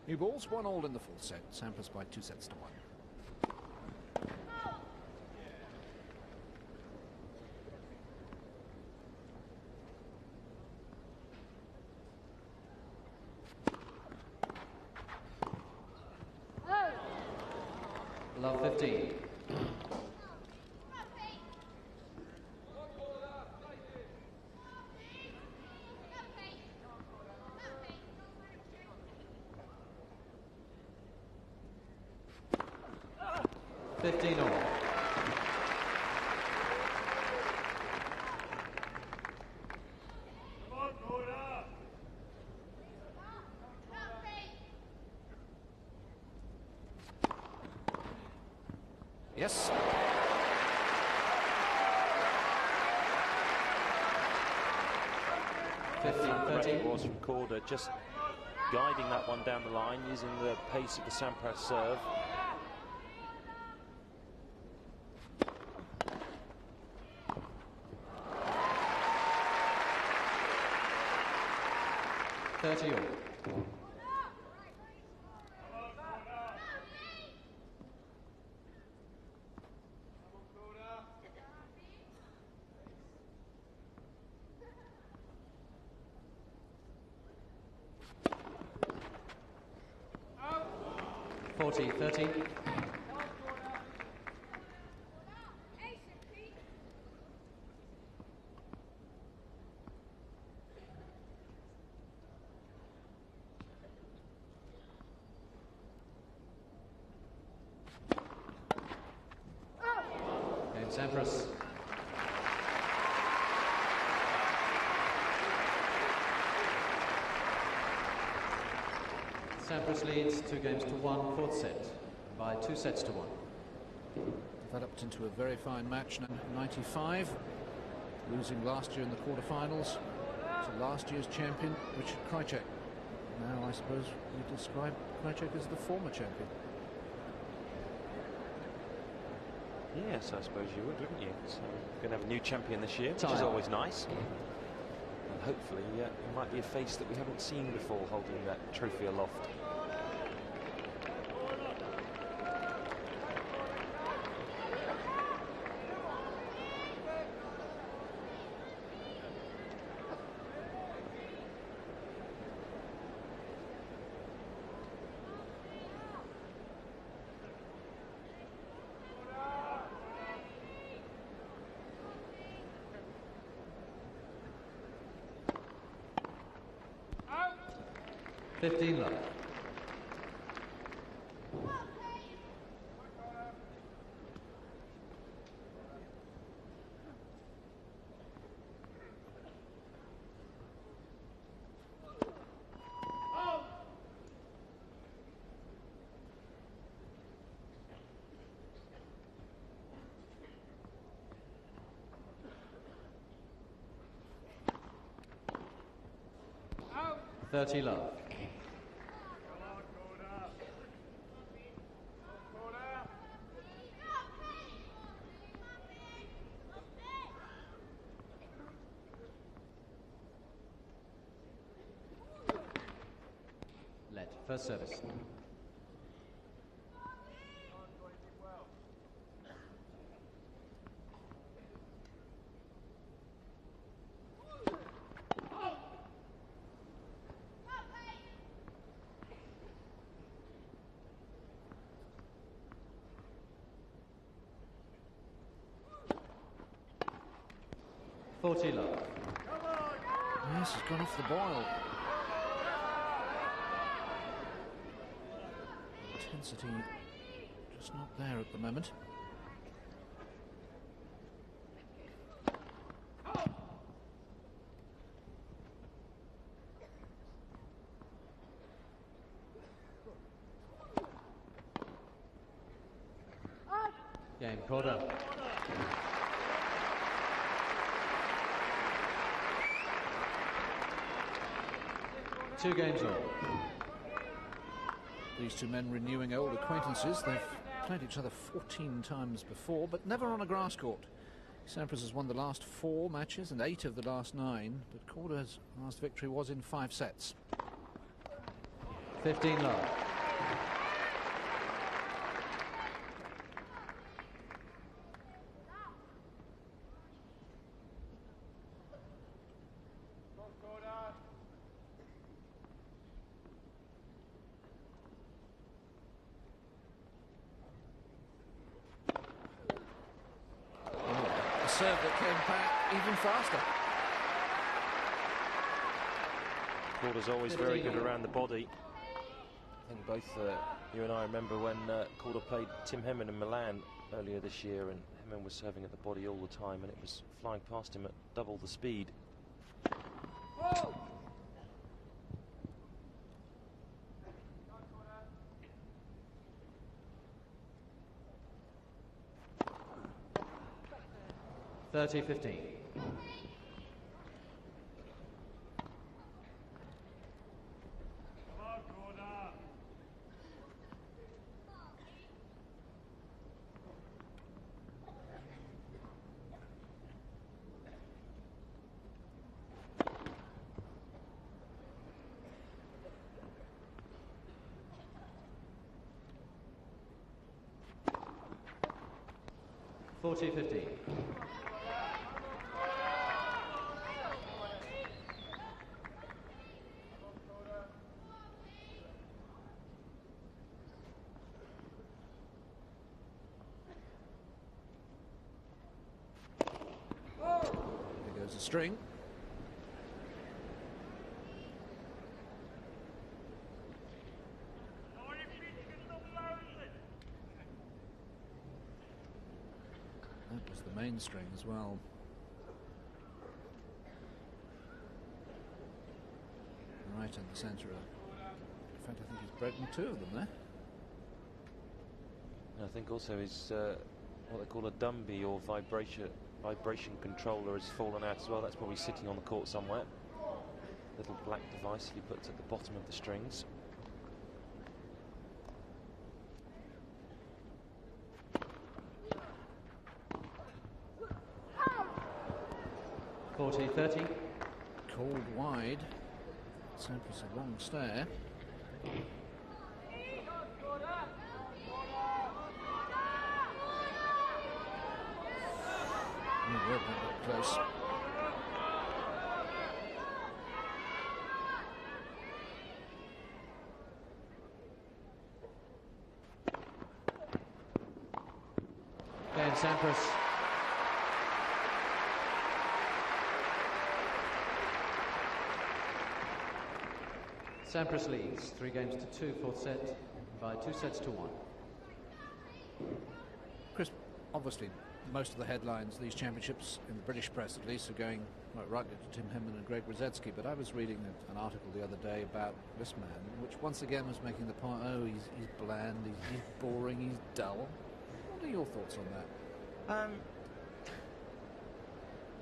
New balls, 1-1 in the full set. Sampras by 2 sets to 1. Love 15. All. Yes. It was from Korda, just guiding that one down the line, using the pace of the Sampras serve. All. 40-30. And Sampras. Sampras leads 2 games to 1, 4th set by 2 sets to 1. Developed into a very fine match. 95, losing last year in the quarterfinals to last year's champion, Richard Krajicek. Now I suppose we describe Krajicek as the former champion. Yes, I suppose you would, wouldn't you? So we're going to have a new champion this year, which Time. is always nice. And hopefully it might be a face that we haven't seen before holding that trophy aloft. Love. Love. Let first service. 40 love. Yes, he's gone off the boil. Intensity just not there at the moment. Game Korda. Two games all. These two men renewing old acquaintances. They've played each other 14 times before, but never on a grass court. Sampras has won the last 4 matches and 8 of the last 9, but Korda's last victory was in 5 sets. 15 love. Serve that came back even faster. Korda's always very good around the body. I think both you and I remember when Korda played Tim Henman in Milan earlier this year, and Henman was serving at the body all the time, and it was flying past him at double the speed. Whoa! $30-15. $40-15. There goes the string. That was the main string as well. Right in the centre. In fact, I think he's broken 2 of them there. And I think also his what they call a Dumby or vibration controller has fallen out as well. That's probably sitting on the court somewhere. Little black device he puts at the bottom of the strings. $40-30. Called wide. Sampras a long stare. Oh, that close. Game Sampras. Sampras leads 3 games to 2, 4th set by 2 sets to 1. Chris, obviously most of the headlines, these championships in the British press at least, are going right to Tim Henman and Greg Rosetsky, but I was reading an article the other day about this man, which once again was making the point, oh, he's bland, he's boring, he's dull. What are your thoughts on that?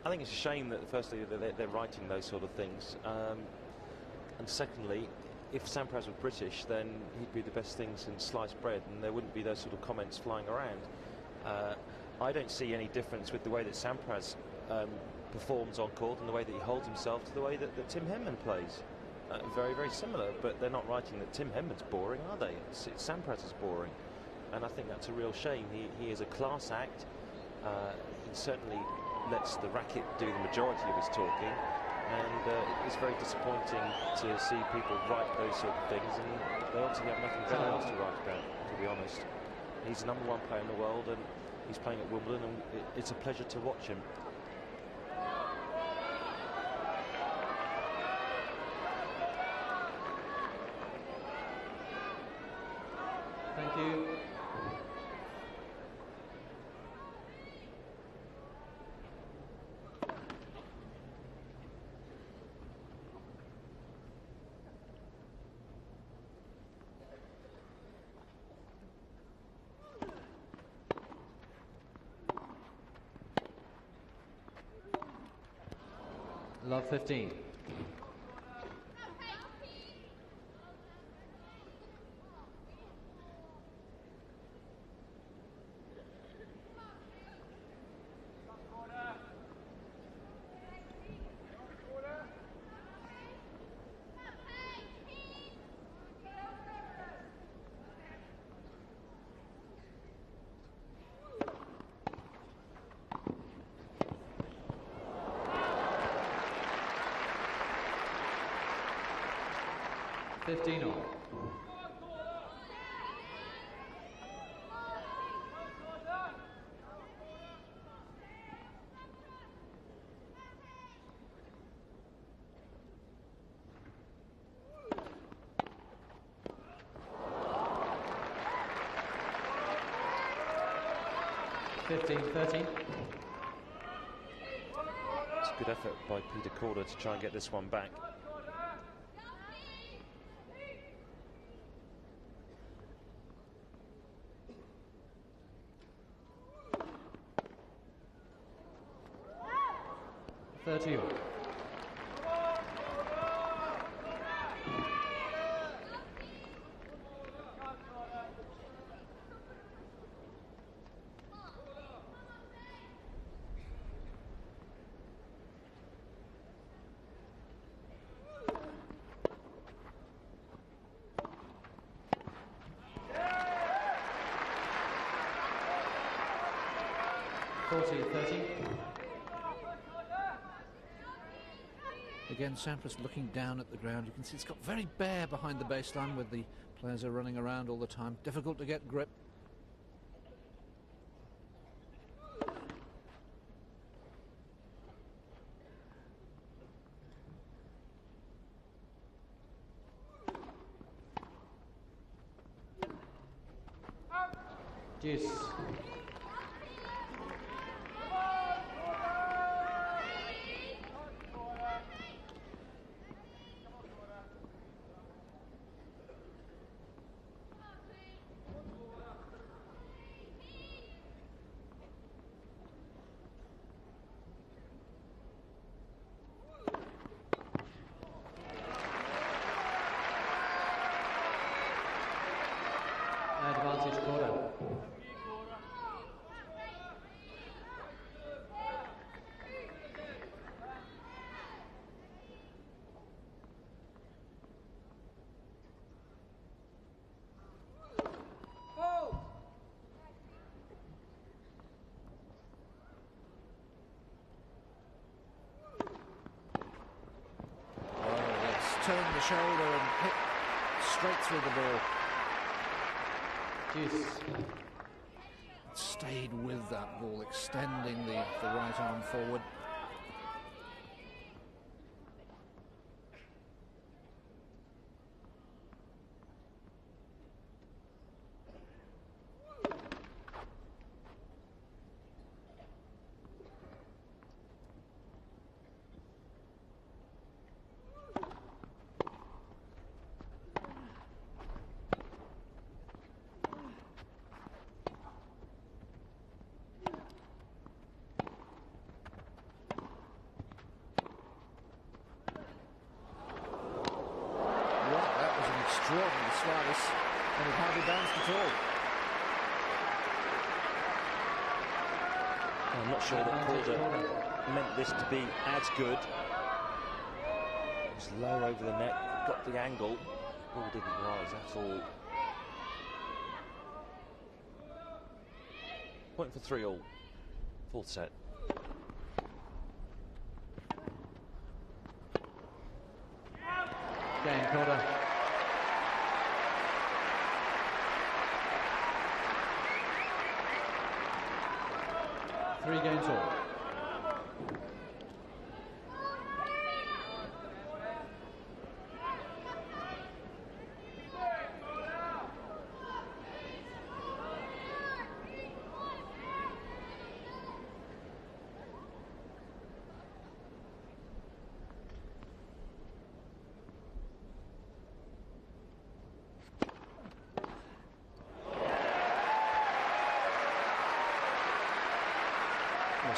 I think it's a shame that firstly that they're writing those sort of things, and secondly, if Sampras were British, then he'd be the best thing since sliced bread, and there wouldn't be those sort of comments flying around. I don't see any difference with the way that Sampras performs on court and the way that he holds himself to the way that Tim Henman plays. Very, very similar, but they're not writing that Tim Henman's boring, are they? It's Sampras is boring, and I think that's a real shame. He is a class act. He certainly lets the racket do the majority of his talking, and it's very disappointing to see people write those sort of things, and they obviously have nothing better else to write about, to be honest. He's the #1 player in the world, and he's playing at Wimbledon, and it's a pleasure to watch him. Love 15. All. It's a good effort by Peter Korda to try and get this one back. Again, Sampras looking down at the ground. You can see it's got very bare behind the baseline with the players are running around all the time. Difficult to get grip. Deuce. Advantage Korda. Turned the shoulder and hit straight through the ball. Deuce. Stayed with that ball, extending the right arm forward. Extraordinary slice, and it hardly bounced at all. I'm not sure that Korda meant this to be as good. It was low over the net, got the angle, ball didn't rise at all. Point for 3 all, fourth set. Game Korda. Three games all.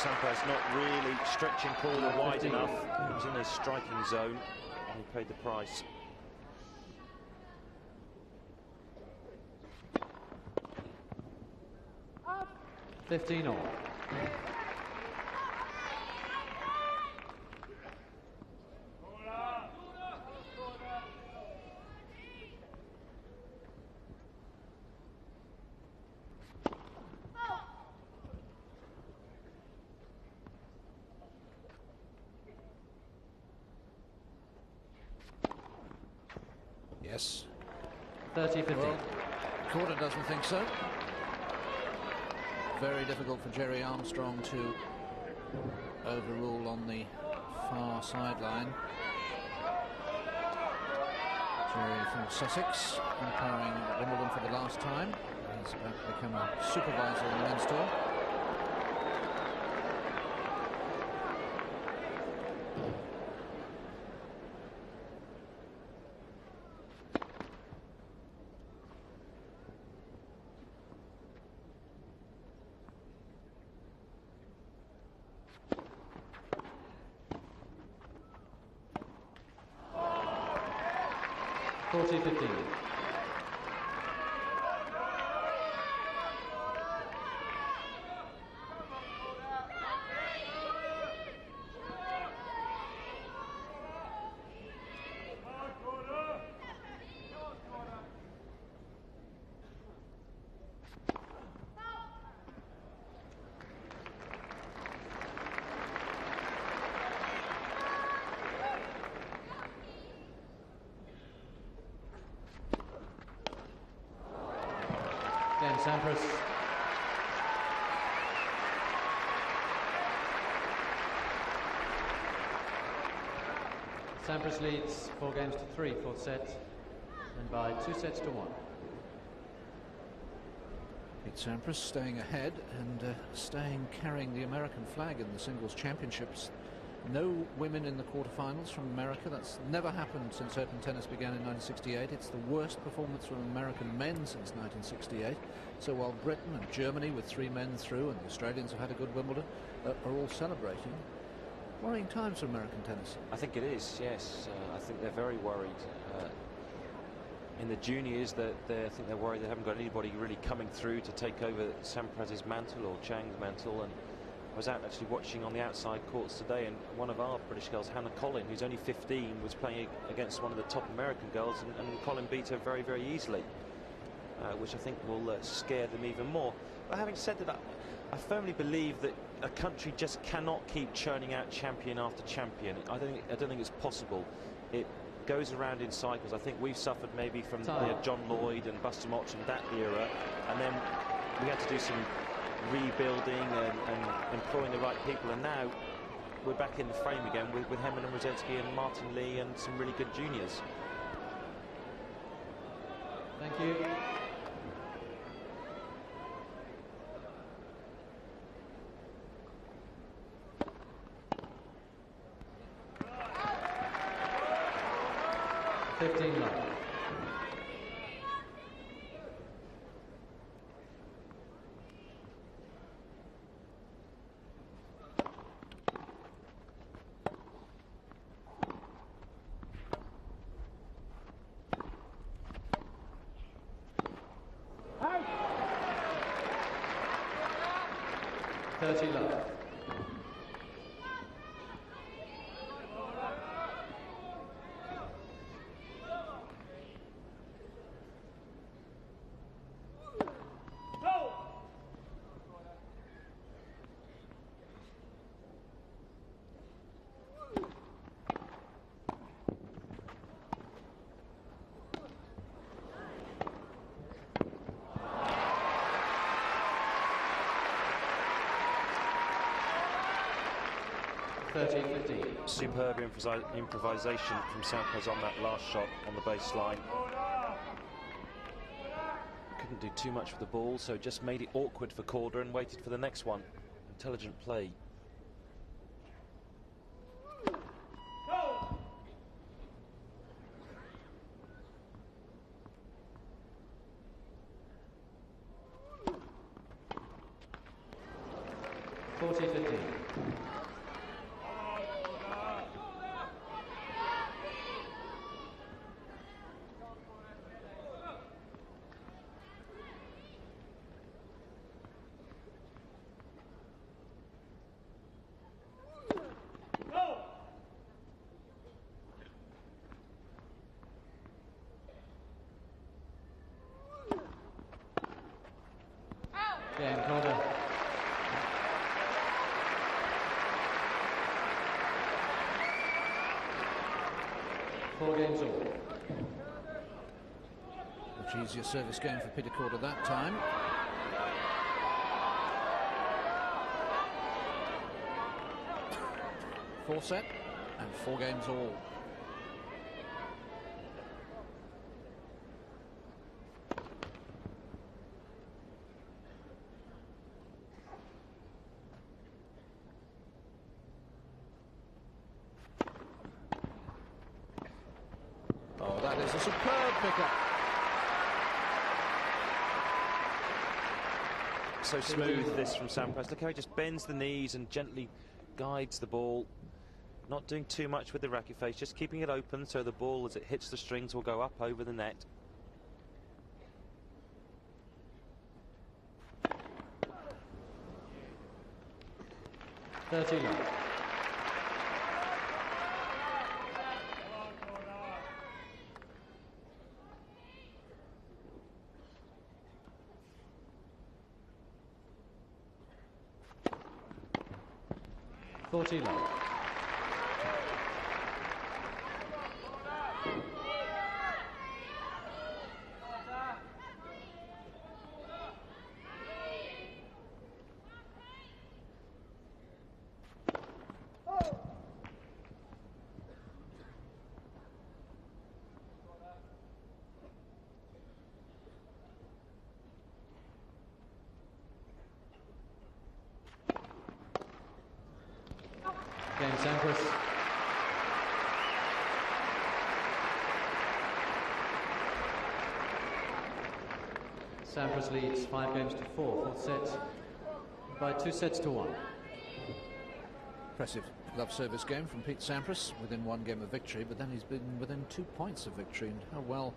Sampras not really stretching Korda wide enough. He was in his striking zone and he paid the price. $15 all. Yes. 30-15. Well, Korda doesn't think so. Very difficult for Jerry Armstrong to overrule on the far sideline. Jerry from Sussex, umpiring Wimbledon for the last time. He's about to become a supervisor in the men's tour. Sampras. Sampras leads 4 games to 3, fourth set, and by 2 sets to 1. Pete Sampras staying ahead and carrying the American flag in the singles championships. No women in the quarterfinals from America. That's never happened since Open tennis began in 1968. It's the worst performance from American men since 1968. So while Britain and Germany, with 3 men through, and the Australians have had a good Wimbledon, are all celebrating, worrying times for American tennis. I think it is, yes. I think they're very worried. In the juniors, I think they're worried they haven't got anybody really coming through to take over Sampras's mantle or Chang's mantle. And I was out actually watching on the outside courts today, and one of our British girls, Hannah Collin, who's only 15, was playing against one of the top American girls, and Collin beat her very, very easily, which I think will scare them even more. But having said that, I firmly believe that a country just cannot keep churning out champion after champion. I don't think it's possible. It goes around in cycles. I think we've suffered maybe from John Lloyd and Buster Mott and that era, and then we had to do some rebuilding and employing the right people, and now we're back in the frame again with Hemmen and Rosetsky and Martin Lee and some really good juniors. Thank you. $15 love. $30 love. Superb improvisation from Sampras on that last shot on the baseline. Couldn't do too much with the ball, so just made it awkward for Korda and waited for the next one. Intelligent play. 40-15. Game Korda. Four games all. Much easier service game for Peter Korda that time. Four set and 4 games all. Oh, that is a superb pickup. So smooth, this from Sampras. Look how he just bends the knees and gently guides the ball. Not doing too much with the racket face, just keeping it open so the ball, as it hits the strings, will go up over the net. $30 love. $40 love. Game Sampras. Sampras leads 5 games to 4, fourth set by 2 sets to 1. Impressive love service game from Pete Sampras, within 1 game of victory, but then he's been within 2 points of victory, and how well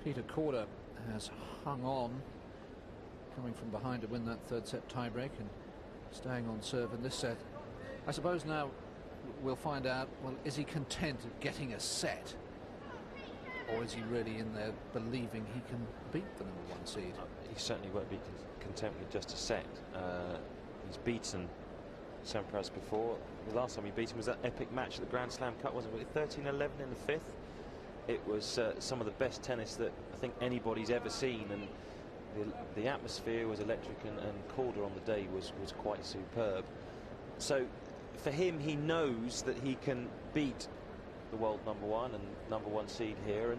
Peter Korda has hung on, coming from behind to win that 3rd set tiebreak and staying on serve in this set. I suppose now we'll find out, well, is he content at getting a set, or is he really in there believing he can beat the #1 seed? He certainly won't be content with just a set. He's beaten Sampras before. The last time he beat him was that epic match at the Grand Slam Cup, wasn't it? 13-11 in the 5th. It was some of the best tennis that I think anybody's ever seen, and the atmosphere was electric, and Korda on the day was quite superb. So for him, he knows that he can beat the world #1 and #1 seed here,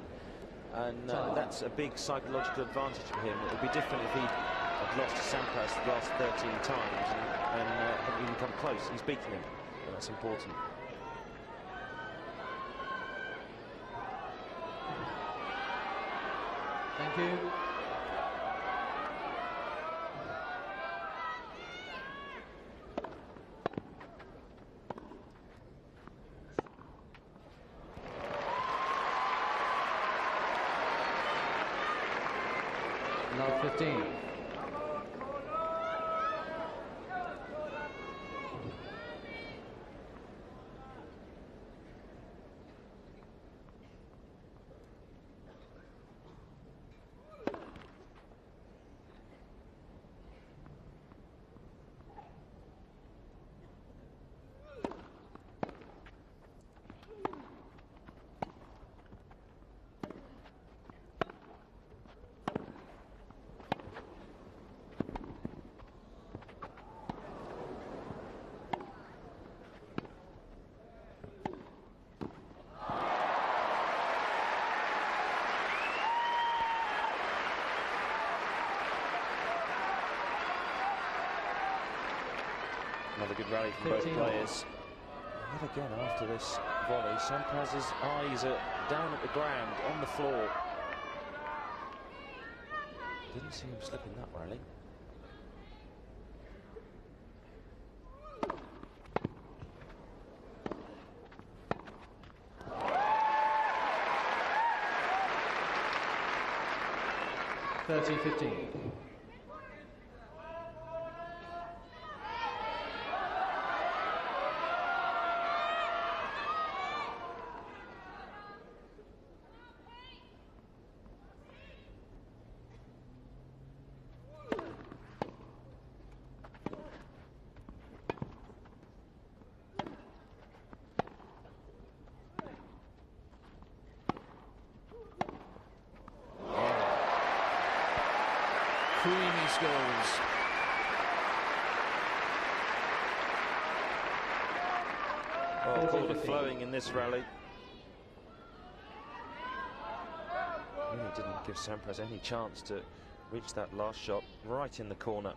and that's a big psychological advantage for him. It would be different if he had lost to Sampras the last 13 times and hadn't even come close. He's beaten him, and that's important. Thank you. Love 15. Another good rally from both players. Yet again, after this volley, Sampras's eyes are down at the ground, on the floor. Didn't see him slipping that rally. 30-15. Creamy skills. Oh, Korda flowing in this rally. Really didn't give Sampras any chance to reach that last shot right in the corner.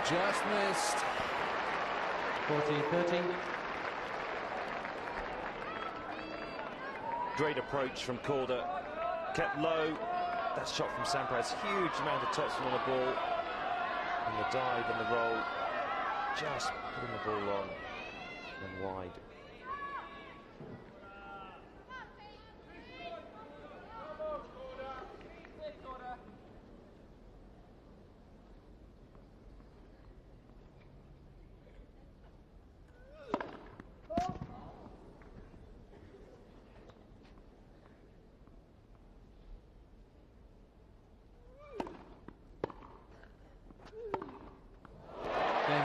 Just missed. 40-30. Great approach from Korda. Kept low. That shot from Sampras. Huge amount of touch on the ball. And the dive and the roll. Just putting the ball on and wide.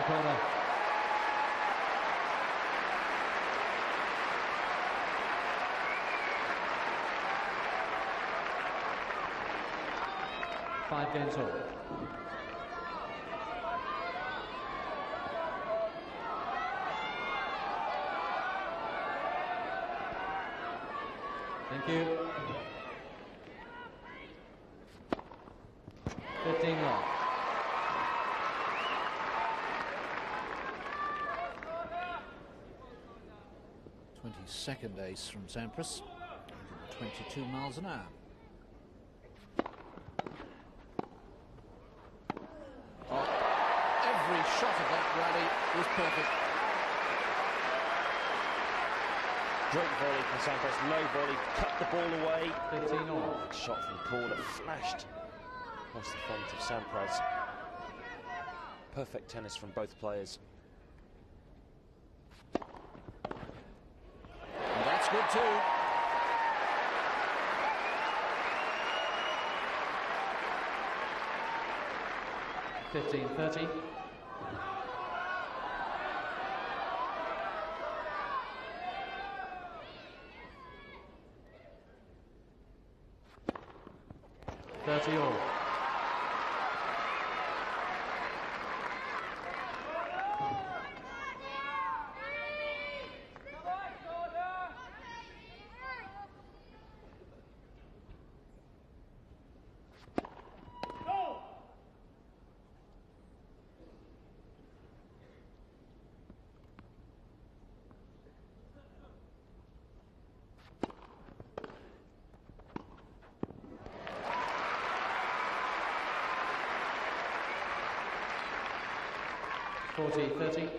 Korda. Five games all. Thank you. 15 all. 22nd ace from Sampras, 22 miles an hour. Oh, every shot of that rally was perfect. Great volley from Sampras, low volley, cut the ball away. 15 all. Shot from Korda flashed across the front of Sampras. Perfect tennis from both players. That's good too. $15.30. $30 all. $40.30.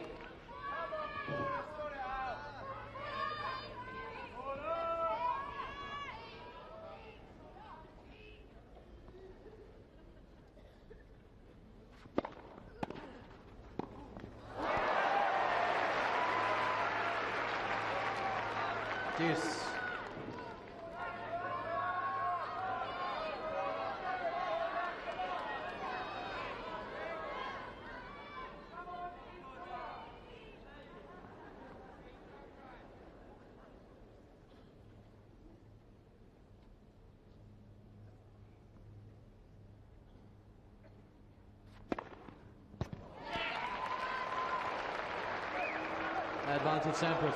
Deuce. Advantage Sampras.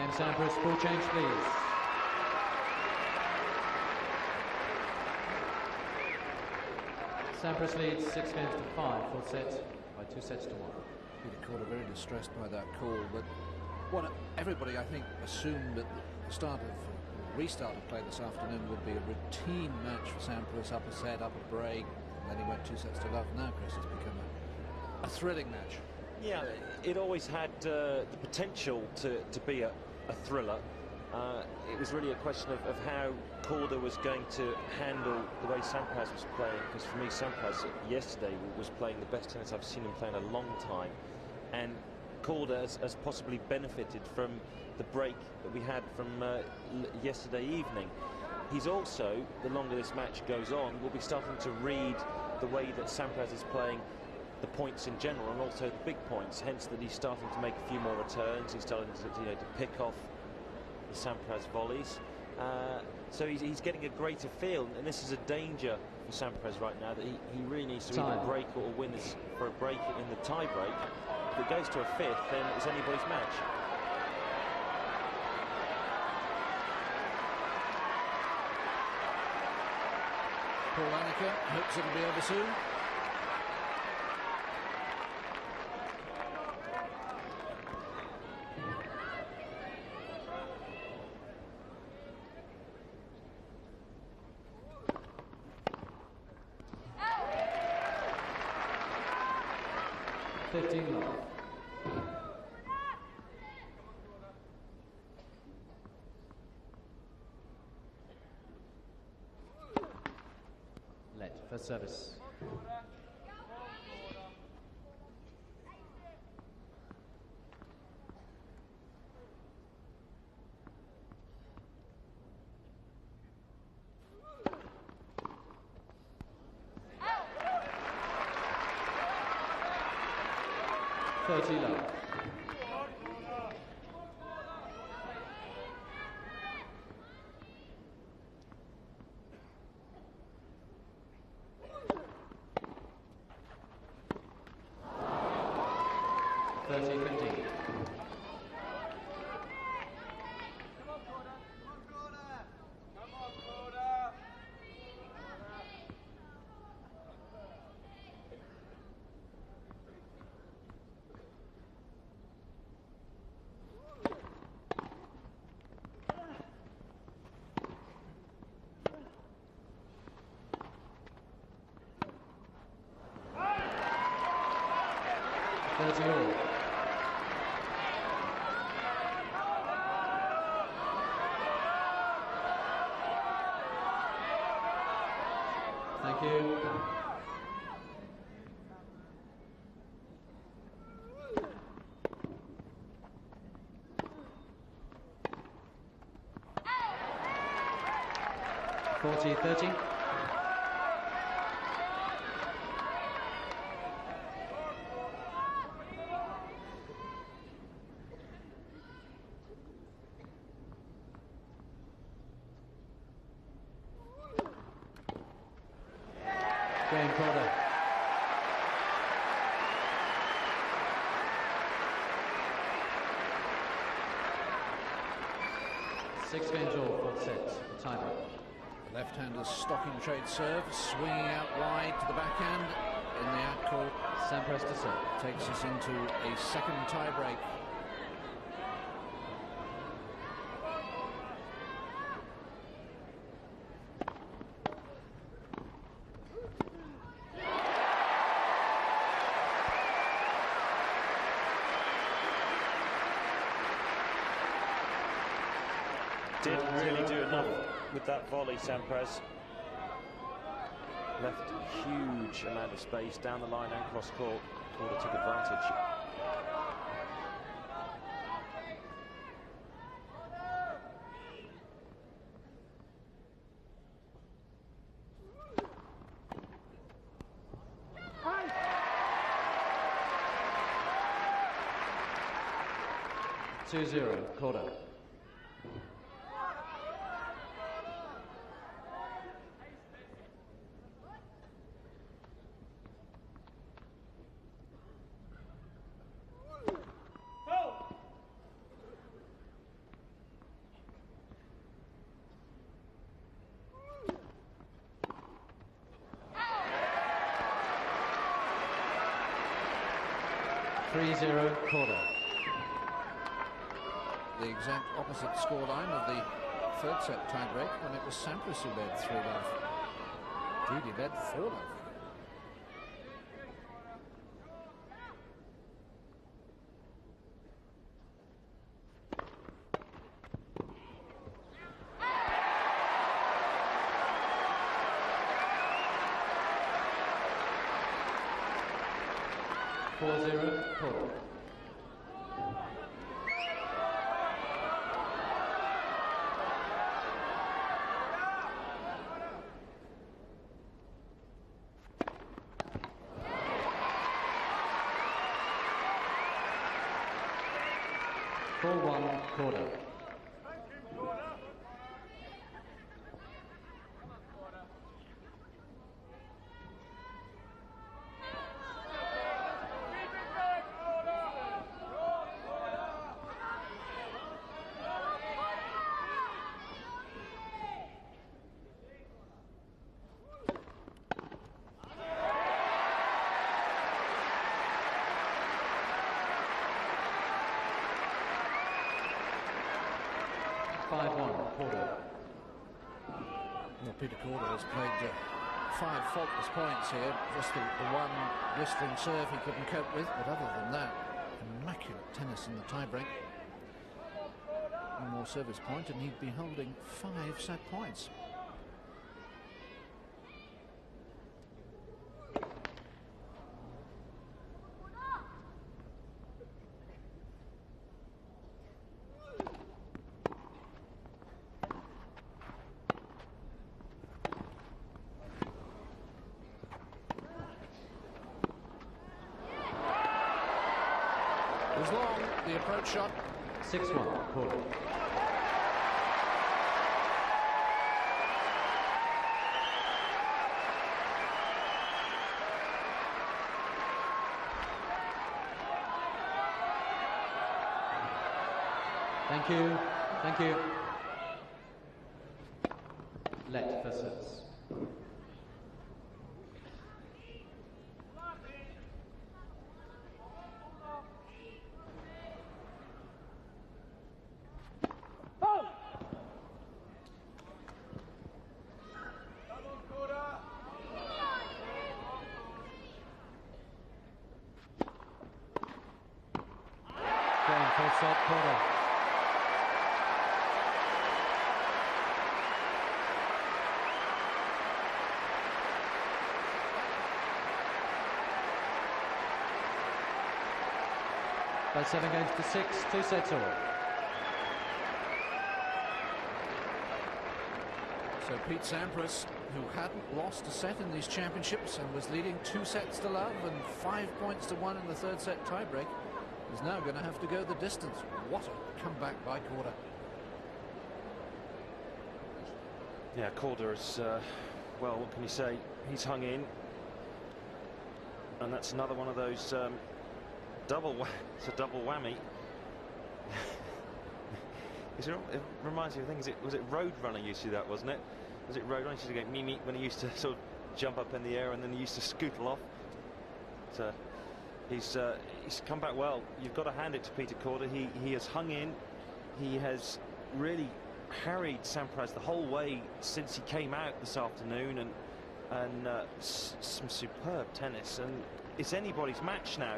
Game Sampras, full change please. Sampras leads 6 games to 5, full set by 2 sets to 1. Peter Korda very distressed by that call, but everybody I think assumed that the restart of play this afternoon would be a routine match for Sampras, up a set, up a break, and then he went 2 sets to love. Now, Chris, it's become a thrilling match. Yeah, it always had the potential to be a thriller. It was really a question of how Korda was going to handle the way Sampras was playing, because for me Sampras yesterday was playing the best tennis I've seen him play in a long time, and Korda has possibly benefited from the break that we had from yesterday evening. He's also, the longer this match goes on, will be starting to read the way that Sampras is playing the points in general, and also the big points, hence that he's starting to make a few more returns. He's starting to pick off the Sampras volleys, so he's getting a greater feel, and this is a danger for Sampras right now, that he really needs to either break or win this for a break in the tie break. If it goes to a 5th, then it's anybody's match. Paul Annika hopes it'll be over soon. First service. Love. Thank you. .30. Game Korda. Six games all, fourth set, the tiebreak. Left-hander's stocking trade serve, swinging out wide to the backhand in the out court. Sampras to serve. Takes us into a second tiebreak. Didn't really do enough with that volley, Sampras. Left a huge amount of space down the line and cross court. Korda took advantage. Two-zero, Korda. 3-0 Korda. The exact opposite scoreline of the third set tiebreak when it was Sampras who led 3-love. Indeed, he led 4-love. Korda. 4-1 Korda. Peter Korda has played 5 faultless points here. Just the one blistering serve he couldn't cope with, but other than that, immaculate tennis in the tiebreak. One more service point and he'd be holding 5 set points. It was long, the approach shot. 6-1 Korda. Thank you. Thank you. Let for service. Full set, Korda. By 7 games to 6, 2 sets all. So Pete Sampras, who hadn't lost a set in these championships and was leading 2 sets to love and 5 points to 1 in the third set tiebreak, is now going to have to go the distance. What a comeback by Korda. Yeah, Korda is, well, what can you say? He's hung in. And that's another one of those it's a double whammy. It reminds me of things. Was it Roadrunner used to do that, wasn't it? Was it Roadrunner used to get me when he used to sort of jump up in the air and then he used to scootle off? So he's come back well. You've got to hand it to Peter Korda. He has hung in. He has really harried Sampras the whole way since he came out this afternoon, and some superb tennis. And it's anybody's match now.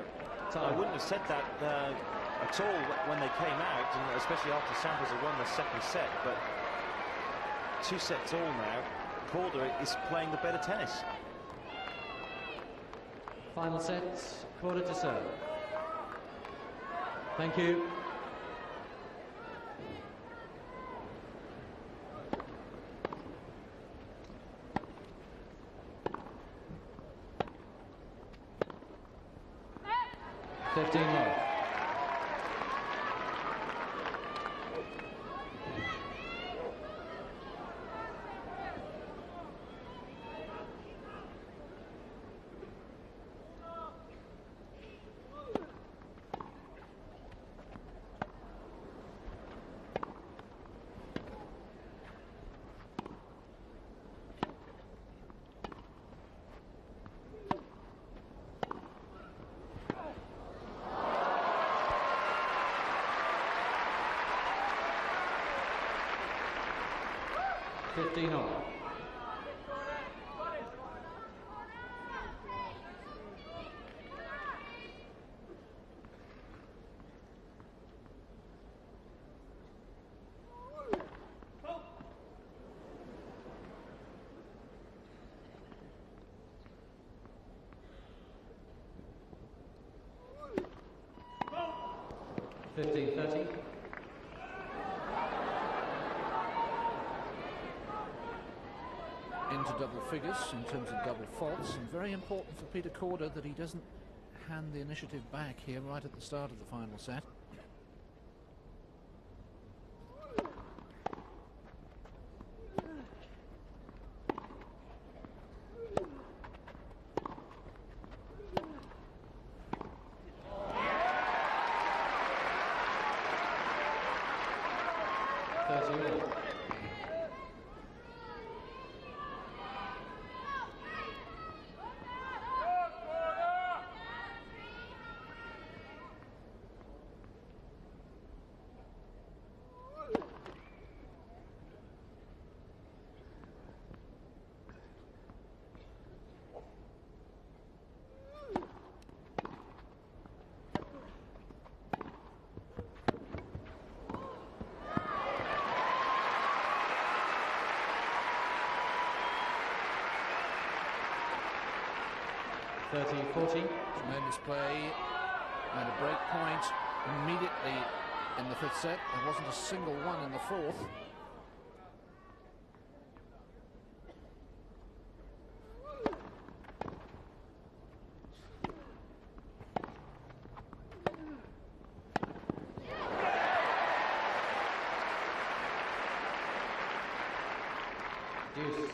I wouldn't have said that at all when they came out, and especially after Sampras had won the second set. But 2 sets all now. Korda is playing the better tennis. Final set, Korda to serve. Thank you. Fifteen love. 15 all. Into double figures in terms of double faults, and very important for Petr Korda that he doesn't hand the initiative back here right at the start of the final set. Tremendous play and a break point immediately in the fifth set. There wasn't a single one in the fourth. Deuce.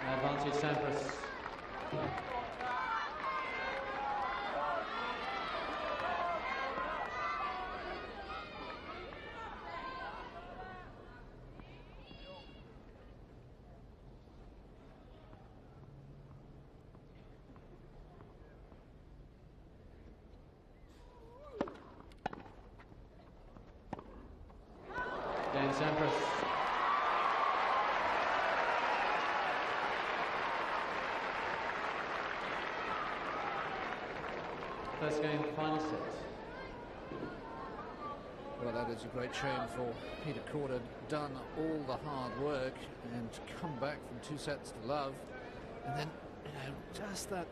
Advantage Sampras. Dan Sampras. First game, final set. Well, that is a great shame for Petr Korda. Done all the hard work and come back from 2 sets to love, and then, you know, just that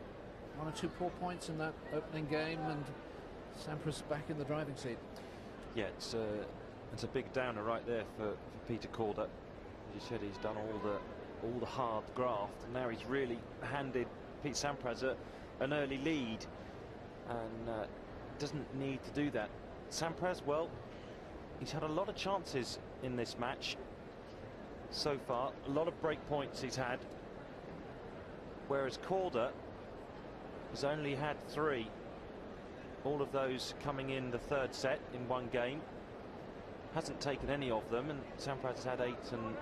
1 or 2 poor points in that opening game, and Sampras back in the driving seat. Yeah, it's a big downer right there for Petr Korda. As you said, he's done all the hard graft, and now he's really handed Pete Sampras an early lead, and doesn't need to do that. Sampras, well, he's had a lot of chances in this match so far, a lot of break points he's had, whereas Korda has only had 3, all of those coming in the third set in one game. Hasn't taken any of them, and Sampras has had 8 and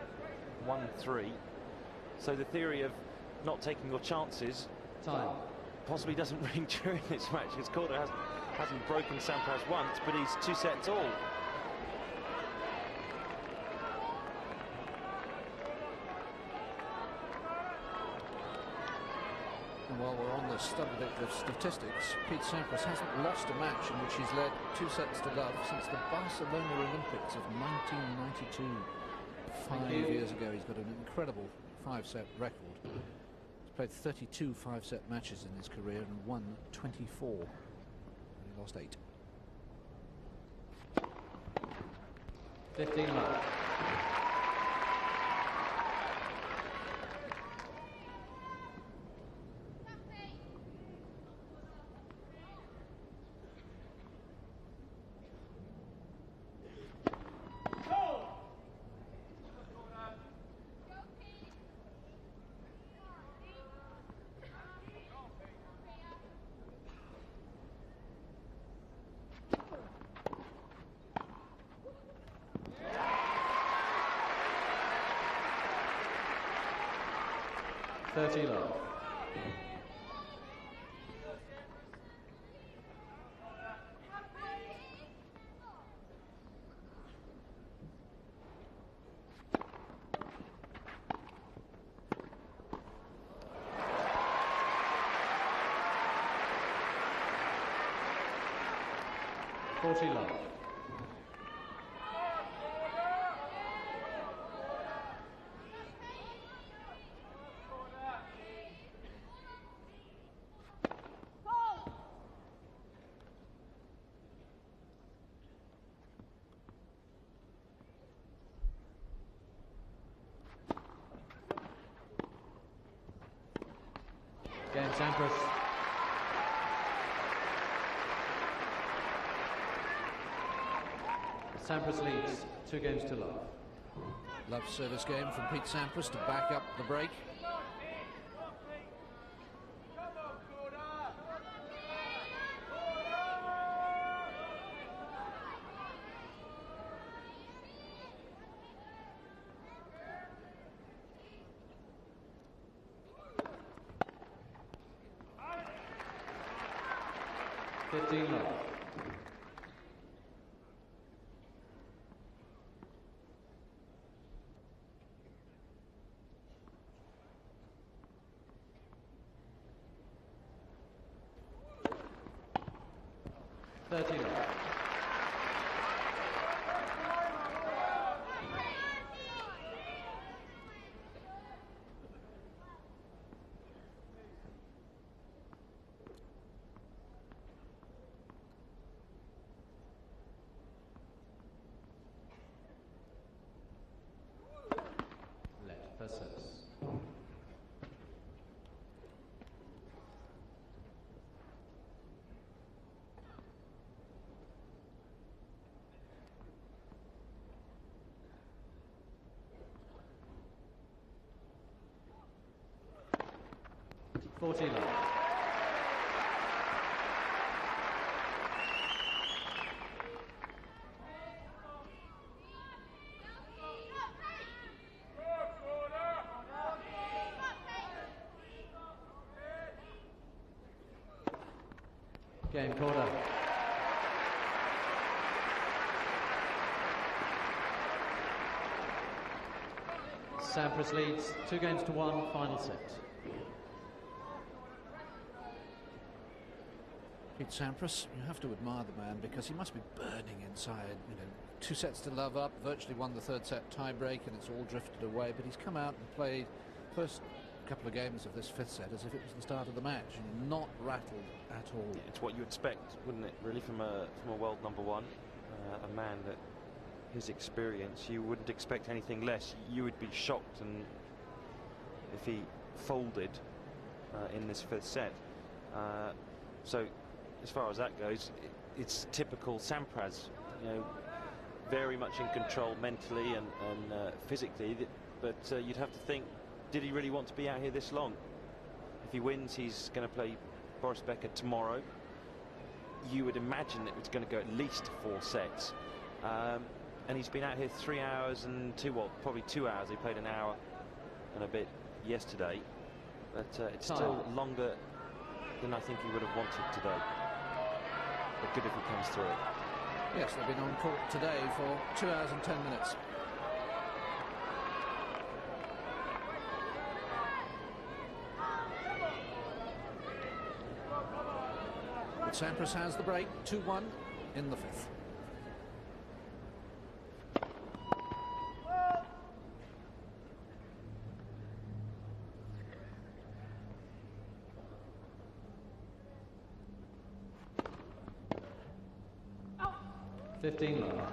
1-3. So the theory of not taking your chances possibly doesn't ring true in this match, because Korda hasn't broken Sampras once, but he's 2 sets all. And while we're on the subject of statistics, Pete Sampras hasn't lost a match in which he's led 2 sets to love since the Barcelona Olympics of 1992. 5 years ago. He's got an incredible 5-set record. He's played 32 5-set matches in his career and won 24. He lost 8. 15 love. 30 love. Love. Game Sampras. Sampras leads 2 games to love. Love service game from Pete Sampras to back up the break. Love. Versus. $40 love. Game Korda. Sampras leads 2 games to 1, final set. Pete Sampras, you have to admire the man because he must be burning inside. You know, 2 sets to love up, virtually won the 3rd set tie break, and it's all drifted away. But he's come out and played first couple of games of this 5th set as if it was the start of the match, and not rattled at all. Yeah, it's what you expect, wouldn't it, really, from a world number 1, a man that his experience, you wouldn't expect anything less. You would be shocked and if he folded in this 5th set. So as far as that goes, it's typical Sampras, you know, very much in control mentally and physically, but you'd have to think, did he really want to be out here this long? If he wins, he's going to play Boris Becker tomorrow. You would imagine that it's going to go at least 4 sets. And he's been out here 3 hours and probably 2 hours. He played an hour and a bit yesterday. But it's still longer than I think he would have wanted today. But good if he comes through it. Yes, they've been on court today for 2 hours and 10 minutes. But Sampras has the break, 2-1 in the 5th. $15 love.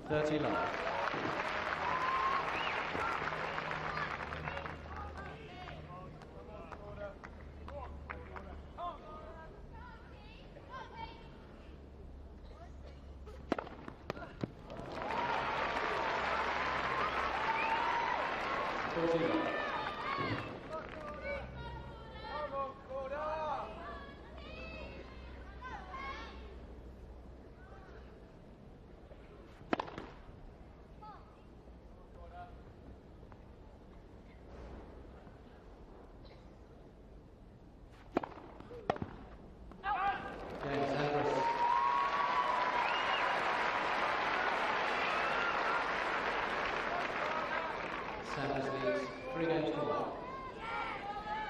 $30 love. $40 love.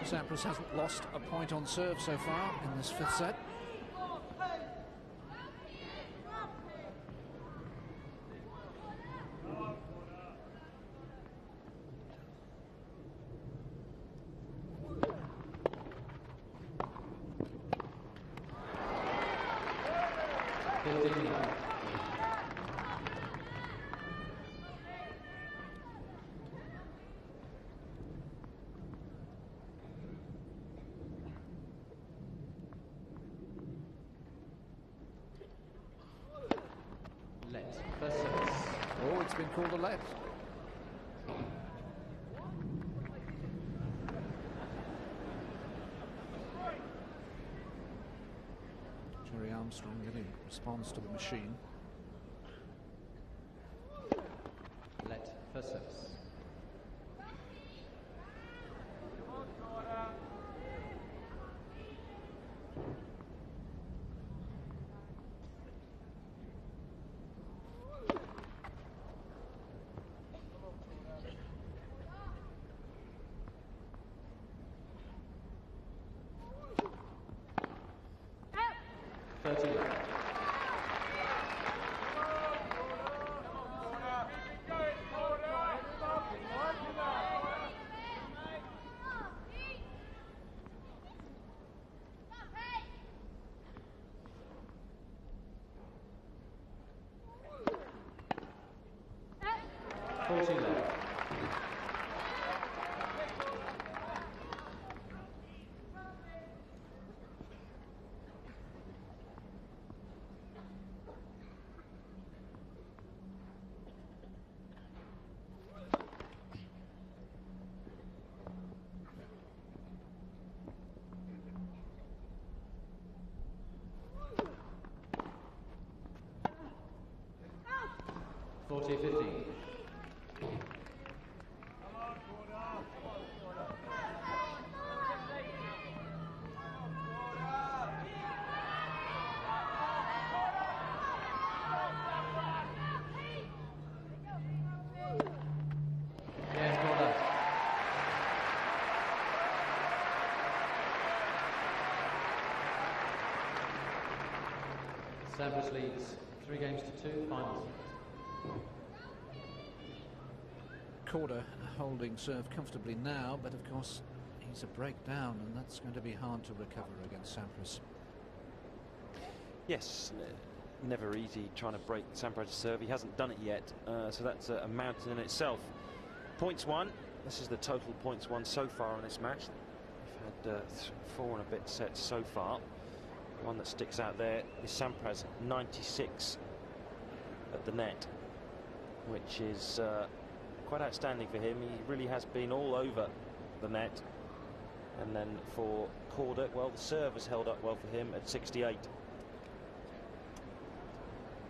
Sampras hasn't lost a point on serve so far in this fifth set. Oh, it's been called a let. Jerry Armstrong getting response to the machine. Let for six. Sampras leads 3-2, final. Korda holding serve comfortably now, but of course he's a breakdown, and that's going to be hard to recover against Sampras. Yes, never easy trying to break Sampras' serve. He hasn't done it yet, so that's a mountain in itself. Points won. This is the total points won so far in this match. We've had 4 and a bit sets so far. One that sticks out there is Sampras, 96 at the net, which is quite outstanding for him. He really has been all over the net. And then for Korda, well, the serve has held up well for him at 68.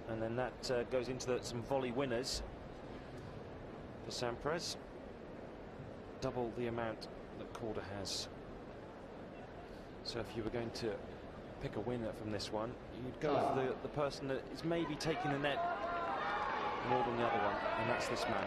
And then that goes into some volley winners for Sampras. Double the amount that Korda has. So if you were going to pick a winner from this one, you'd go for the person that is maybe taking the net more than the other one, and that's this man.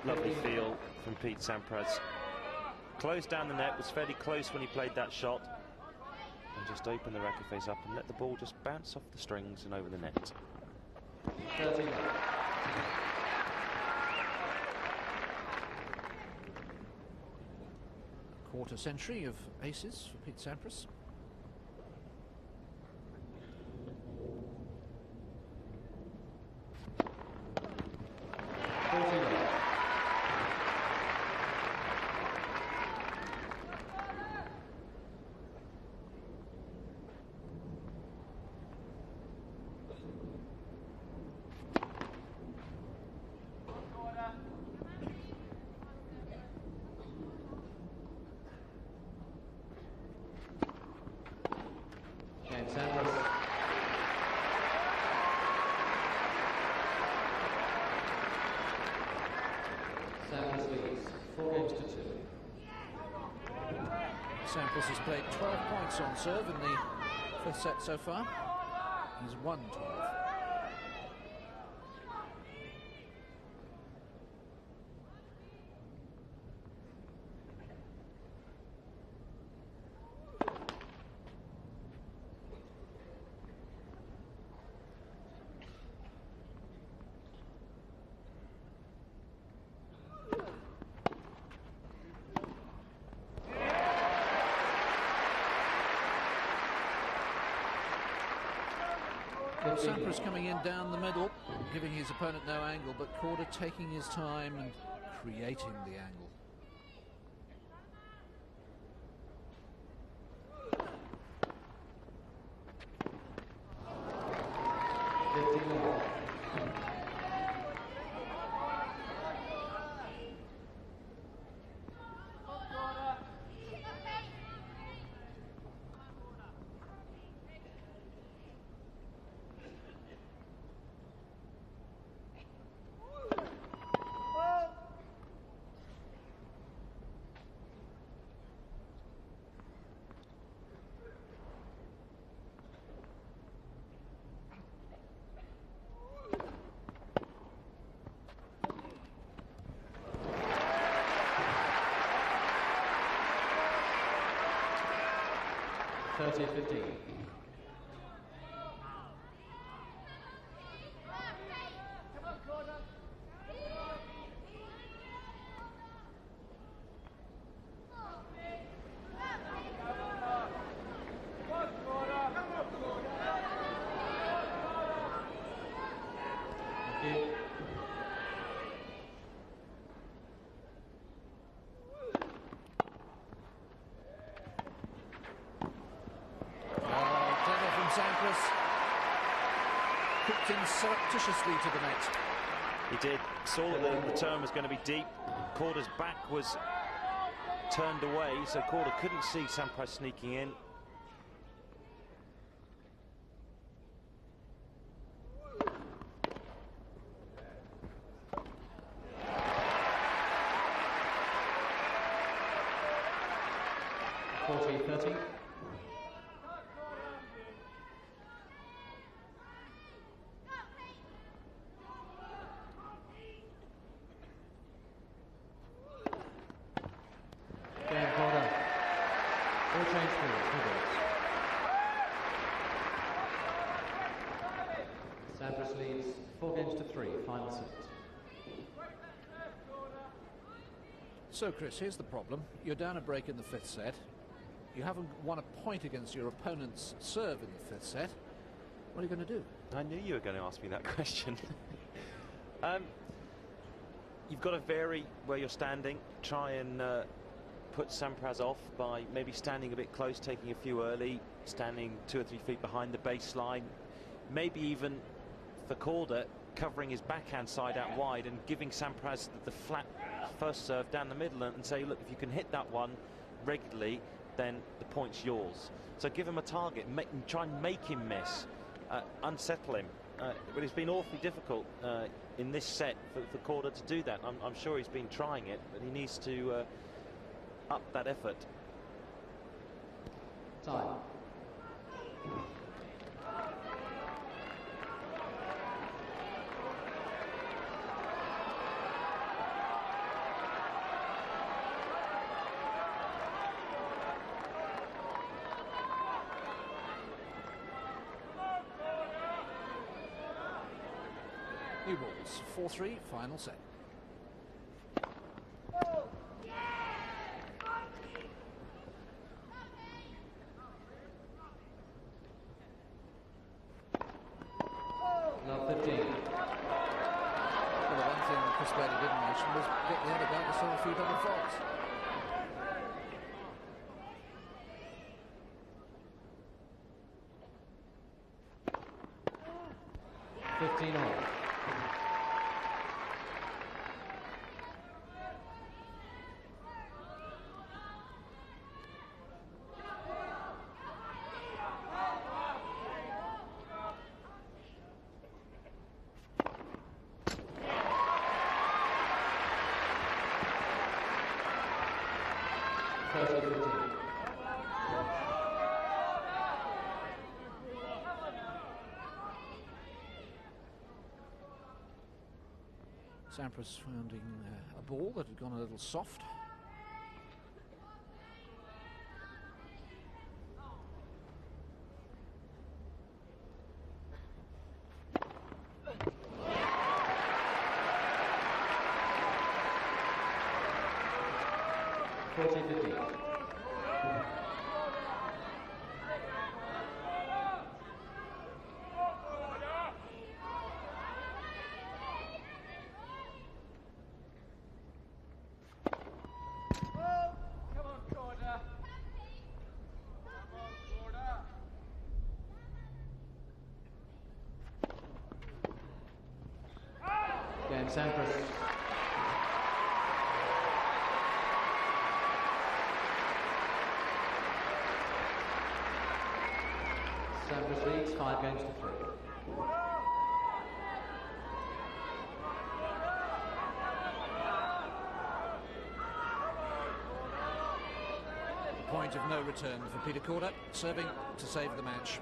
Lovely feel from Pete Sampras. Closed down the net, was fairly close when he played that shot, and just opened the racket face up and let the ball just bounce off the strings and over the net. 30. Quarter century of aces for Pete Sampras. Sampras has played 12 points on serve in the fifth set so far. He's won 12. Sampras coming in down the middle, giving his opponent no angle, but Korda taking his time and creating the angle. (30-15). Sampras hooked in surreptitiously to the net. He did. Saw that the return was going to be deep. Korda's back was turned away, so Korda couldn't see Sampras sneaking in. Sampras leads 4-3, final set. So, Chris, here's the problem. You're down a break in the fifth set. You haven't won a point against your opponent's serve in the fifth set. What are you going to do? I knew you were going to ask me that question. You've got to vary where you're standing. Try and put Sampras off by maybe standing a bit close, taking a few early, standing 2 or 3 feet behind the baseline. Maybe even, for Korda, covering his backhand side out wide and giving Sampras the flat first serve down the middle and say, look, if you can hit that one regularly, then the point's yours. So give him a target, try and make him miss, unsettle him. But it's been awfully difficult in this set for Korda to do that. I'm sure he's been trying it, but he needs to up that effort. Time. New balls, 4-3, final set. Now 15. Well, the one thing Chris Bailey didn't mention was get the other guy to solve a few double faults. Sampras finding a ball that had gone a little soft. Sampras. Sampras leads 5 games to 3. Point of no return for Petr Korda, serving to save the match.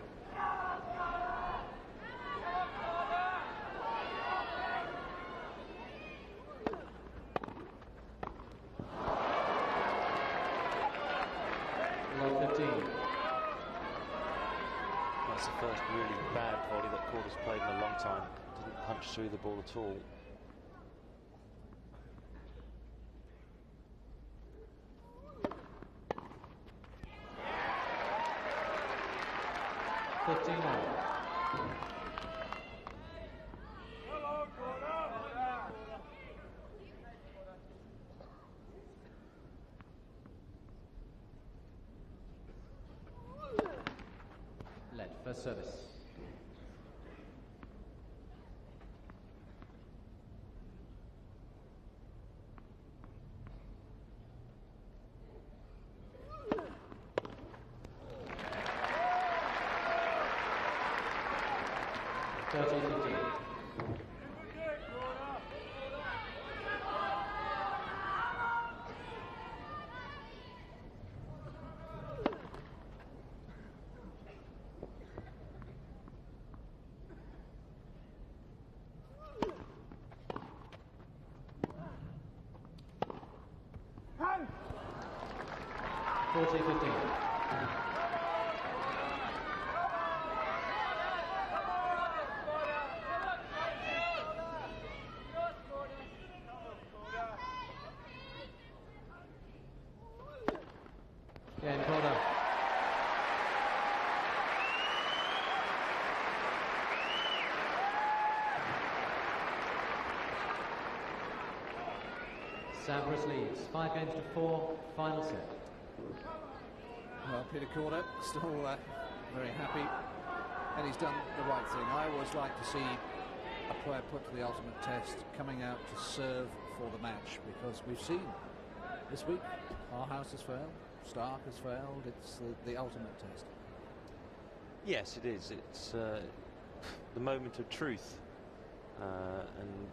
That's the first really bad volley that Korda's played in a long time. Didn't punch through the ball at all. First service. Again, Korda. Sampras leads 5 games to 4, final set. Well, Petr Korda still very happy, and he's done the right thing. I always like to see a player put to the ultimate test coming out to serve for the match, because we've seen this week our house has failed, Stark has failed. It's the ultimate test. Yes, it is. It's the moment of truth, and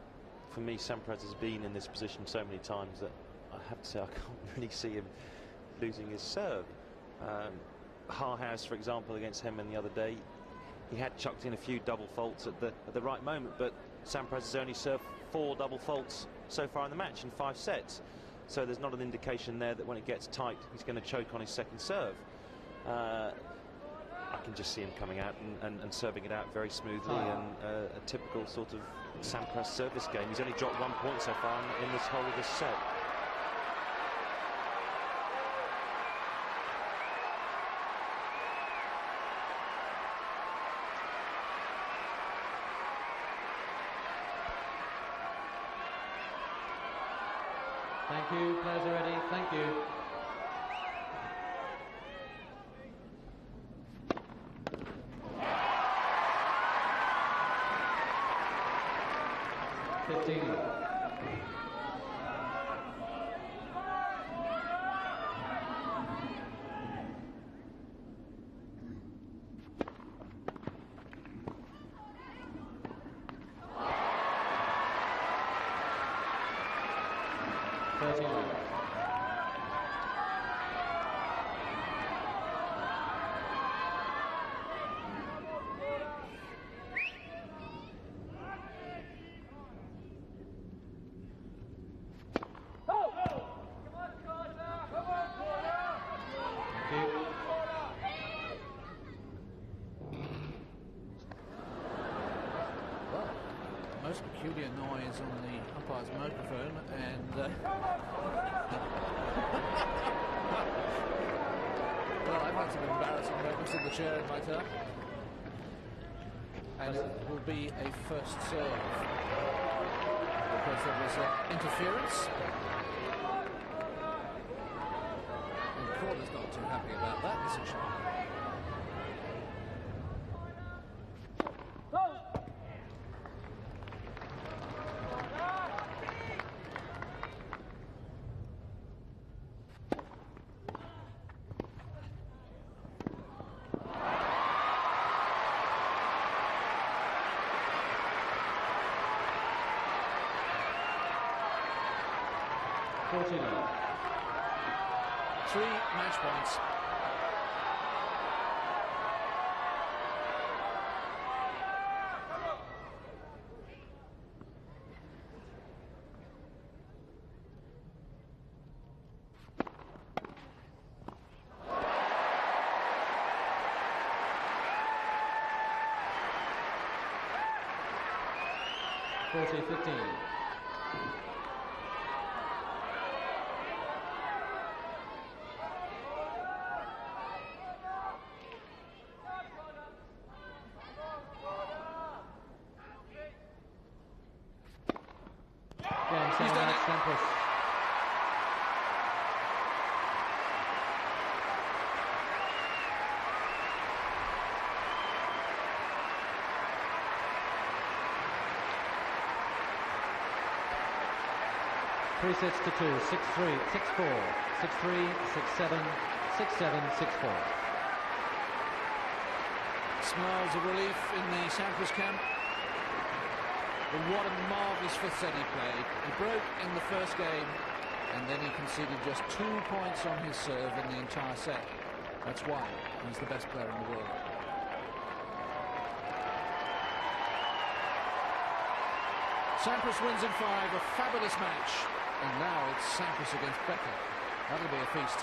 for me, Sampras has been in this position so many times that I have to say I can't really see him losing his serve. Harhouse, for example, against Hemman the other day, he had chucked in a few double faults at the right moment, but Sampras has only served 4 double faults so far in the match in 5 sets. So there's not an indication there that when it gets tight, he's going to choke on his second serve. I can just see him coming out and serving it out very smoothly, and a typical sort of Sampras service game. He's only dropped 1 point so far in this whole of this set. Thank you, players are ready. Thank you. most peculiar noise on the umpire's microphone, and well, I've had some embarrassing moments in the chair in my turn, and it will be a first serve because there was interference, and Korda's not too happy about that decision. Three match points. He's done it. Sampras. Three sets to 2, 6-3, 6-4, 6-3, 6-7, 6-7, 6-4. Smiles of relief in the Sampras camp. But what a marvellous fifth set he played. He broke in the first game, and then he conceded just 2 points on his serve in the entire set. That's why he's the best player in the world. Sampras wins in 5, a fabulous match. And now it's Sampras against Becker. That'll be a feast.